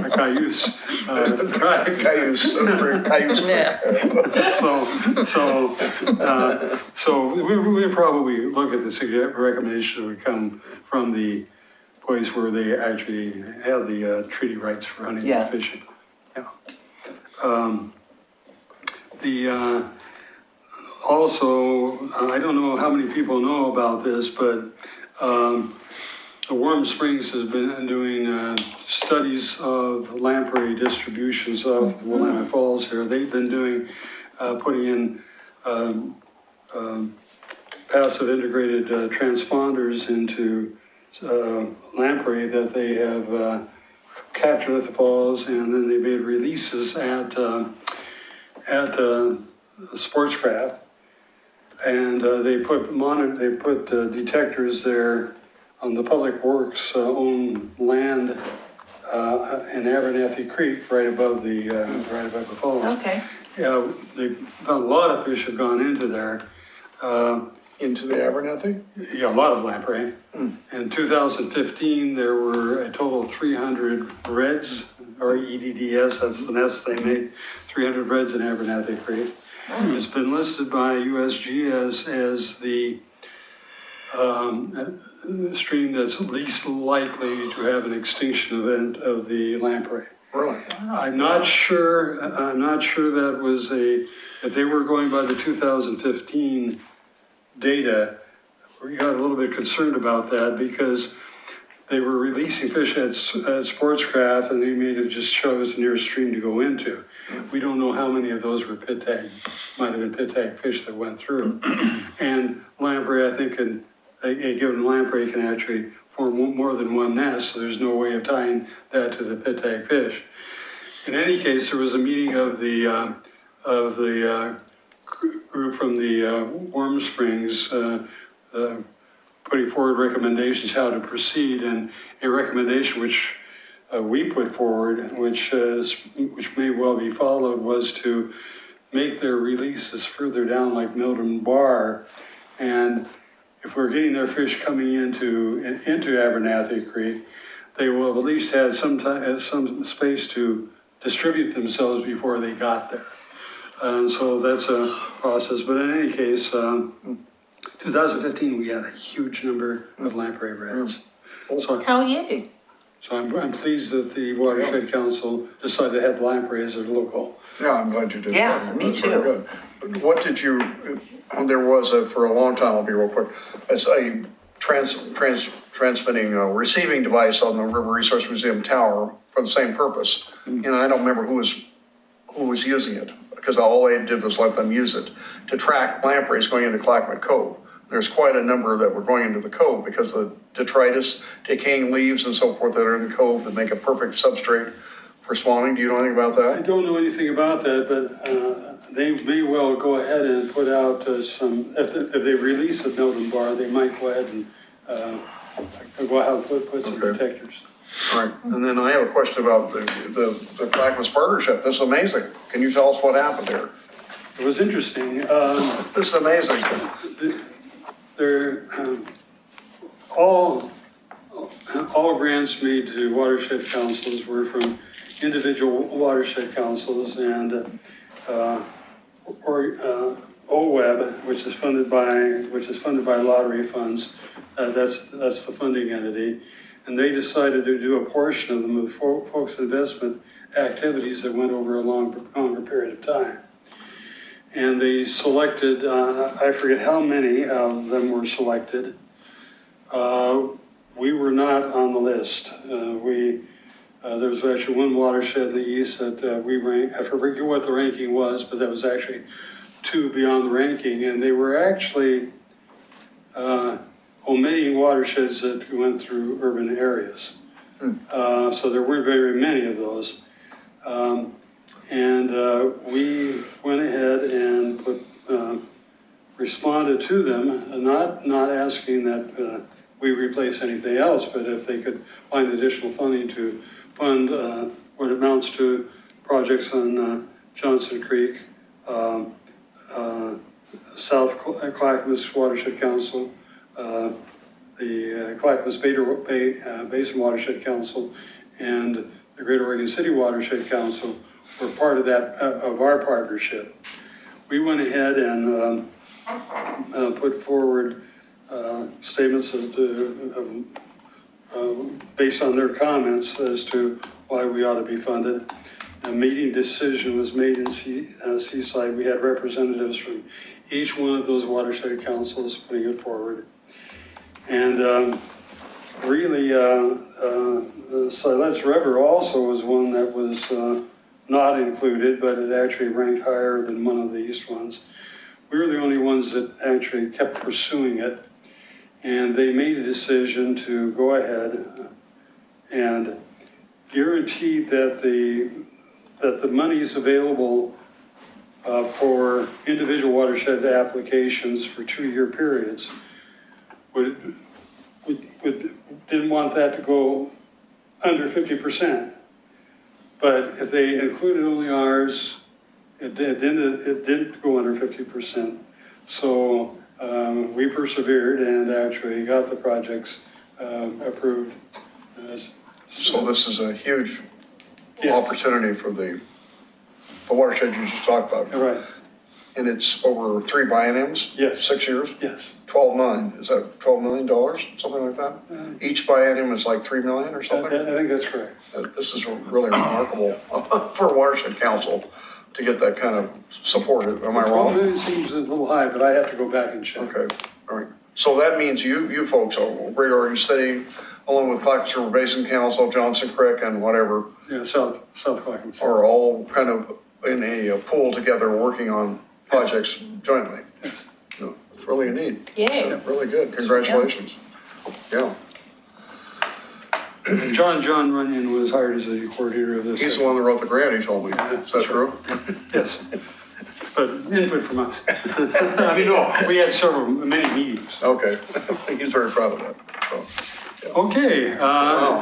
Speaker 2: a Cayuse tribe.
Speaker 7: Cayuse.
Speaker 2: So we probably look at the recommendation that would come from the place where they actually have the treaty rights for hunting
Speaker 6: Yeah.
Speaker 2: and fishing. Yeah. Also, I don't know how many people know about this, but the Warm Springs has been doing studies of lamprey distributions of Willamette Falls here. They've been doing, putting in passive integrated transponders into lamprey that they have captured at the falls, and then they made releases at Sportscraft. And they put detectors there on the Public Works owned land in Abernathy Creek, right above the falls.
Speaker 6: Okay.
Speaker 2: Yeah, they found a lot of fish have gone into there.
Speaker 7: Into the Abernathy?
Speaker 2: Yeah, a lot of lamprey. In 2015, there were a total of 300 reds, or EDDS, that's the nest they made, 300 reds in Abernathy Creek. It's been listed by USGS as the stream that's least likely to have an extinction event of the lamprey.
Speaker 7: Really?
Speaker 2: I'm not sure that was if they were going by the 2015 data, we got a little bit concerned about that because they were releasing fish at Sportscraft and they may have just chose the nearest stream to go into. We don't know how many of those were pit tag, might have been pit tag fish that went through. And lamprey, I think, a given lamprey can actually form more than one nest, so there's no way of tying that to the pit tag fish. In any case, there was a meeting of the group from the Warm Springs putting forward recommendations how to proceed, and a recommendation which we put forward, which may well be followed, was to make their releases further down like Milton Bar. And if we're getting their fish coming into Abernathy Creek, they will have at least had some space to distribute themselves before they got there. And so that's a process. But in any case, 2015, we had a huge number of lamprey reds.
Speaker 6: Hell yeah.
Speaker 2: So I'm pleased that the Watershed Council decided to have lamprey as their local.
Speaker 7: Yeah, I'm glad you did.
Speaker 6: Yeah,
Speaker 7: that.
Speaker 6: me
Speaker 7: That's very
Speaker 6: too.
Speaker 7: good. What did you, there was for a long time, I'll be real quick, it's a transmitting, receiving device on the River Resource Museum tower for the same purpose. And I don't remember who was using it, because all they did was let them use it to track lampreys going into Clackamas Cove. There's quite a number that were going into the cove because the detritus, decaying leaves and so forth that are in the cove that make a perfect substrate for spawning. Do you know anything about
Speaker 2: I
Speaker 7: that?
Speaker 2: don't know anything about that, but they may well go ahead and put out some, if they release a Milton Bar, they might go ahead and go out and put some
Speaker 7: Okay.
Speaker 2: detectors.
Speaker 7: All right, and then I have a question about the Clackamas partnership. This is amazing. Can you tell us what happened here?
Speaker 2: It was interesting.
Speaker 7: This is amazing.
Speaker 2: They're all grants made to watershed councils were from individual watershed councils, and OWEB, which is funded by lottery funds. That's the funding entity, and they decided to do a portion of them with folks' investment activities that went over a longer period of time. And they selected, I forget how many of them were selected. We were not on the list. There was actually one watershed in the east that we ranked, I forget what the ranking was, but that was actually 2 beyond the ranking. And they were actually omitting watersheds that went through urban areas. So there weren't very many of those. And we went ahead and responded to them, not asking that we replace anything else, but if they could find additional funding to fund what amounts to projects on Johnson Creek, South Clackamas Watershed Council, the Clackamas Basin Watershed Council, and the Great Oregon City Watershed Council were part of that, of our partnership. We went ahead and put forward statements based on their comments as to why we ought to be funded. A meeting decision was made in Seaside. We had representatives from each one of those watershed councils putting it forward. And really, the Siletz River also was one that was not included, but it actually ranked higher than one of the east ones. We were the only ones that actually kept pursuing it. And they made a decision to go ahead and guarantee that the monies available for individual watershed applications for 2-year periods didn't want that to go under 50%. But if they included only ours, it didn't go under 50%. So we persevered and actually got the projects approved.
Speaker 7: So this is a huge
Speaker 2: Yeah.
Speaker 7: opportunity for the watershed you just talked about.
Speaker 2: Right,
Speaker 7: And it's over 3 bienniums?
Speaker 2: Yes.
Speaker 7: 6 years?
Speaker 2: yes.
Speaker 7: 12 million, is that $12 million, something like that? Each biennium is like 3 million or
Speaker 2: I
Speaker 7: something?
Speaker 2: think that's correct.
Speaker 7: This is really remarkable for a watershed council to get that kind of support. Am I
Speaker 2: 12
Speaker 7: wrong?
Speaker 2: million seems a little high, but I have to go back and check.
Speaker 7: Okay, all right. So that means you folks, Great Oregon City, along with Clackamas River Basin Council, Johnson Creek, and whatever,
Speaker 2: Yeah, South Clackamas.
Speaker 7: are all kind of in a pool together working on projects jointly. No, it's really neat.
Speaker 6: Yay.
Speaker 7: Really good. Congratulations. Yeah.
Speaker 2: John Runyon was hired as the coordinator of this.
Speaker 7: He's the one that wrote the grant, he told me. Is that true?
Speaker 2: Yes, but input from us. I mean, no, we had many meetings.
Speaker 7: Okay. He's very proud of that. So,
Speaker 2: Okay,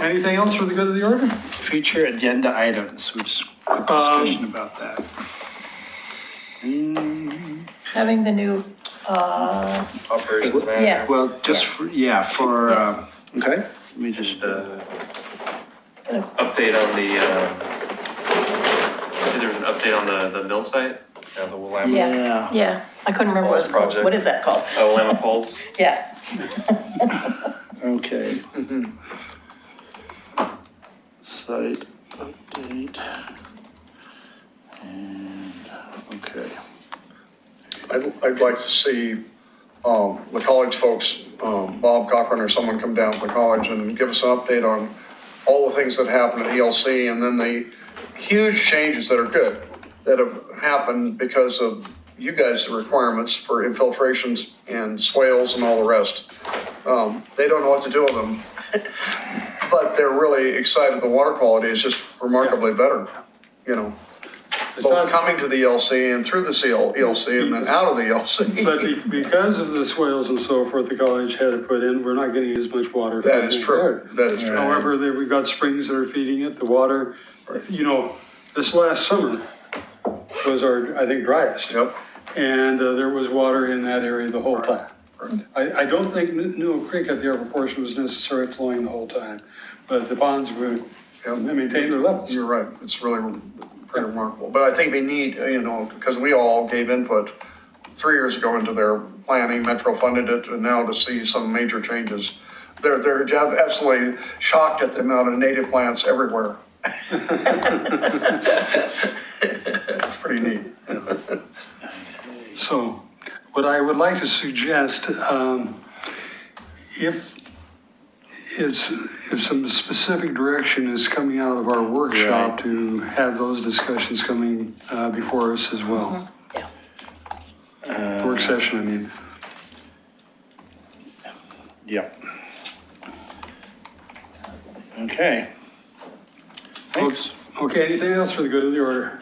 Speaker 2: anything else for the good of the order?
Speaker 1: Future agenda items, which quick discussion about that.
Speaker 4: Having the new,
Speaker 8: Operations manager.
Speaker 4: yeah.
Speaker 1: Well, just for, okay, let me just,
Speaker 8: Update on the, see there was an update on the mill site?
Speaker 5: Yeah, the Willamette.
Speaker 4: Yeah, yeah. I couldn't remember what it's called.
Speaker 5: Project.
Speaker 4: What is that called?
Speaker 8: Oh, Willamette Falls?
Speaker 4: Yeah.
Speaker 1: okay. Site update. And, okay.
Speaker 7: I'd like to see the college folks, Bob Cochran or someone come down to the college and give us an update on all the things that happened at ELC and then the huge changes that are good that have happened because of you guys' requirements for infiltrations and swales and all the rest. They don't know what to do with them, but they're really excited. The water quality is just remarkably better, you know. Both coming to the ELC and through the ELC and then out of the ELC.
Speaker 2: But because of the swales and so forth, the college had to put in, we're not getting as much water.
Speaker 7: That is true. That is true.
Speaker 2: However, we've got springs that are feeding it, the water, you know, this last summer was our, I think, driest.
Speaker 7: Yep.
Speaker 2: And there was water in that area the whole time. I don't think Newell Creek at the upper portion was necessarily flowing the whole time, but the ponds would maintain their levels.
Speaker 7: You're right. It's really pretty remarkable. But I think they need, you know, because we all gave input 3 years ago into their planning, Metro funded it, and now to see some major changes. They're absolutely shocked at the amount of native plants everywhere. It's pretty neat.
Speaker 2: So what I would like to suggest, if some specific direction is coming out of our workshop to have those discussions coming before us as well. Work session, I mean.
Speaker 1: Yep. Okay. Thanks.
Speaker 2: Okay, anything else for the good of the order?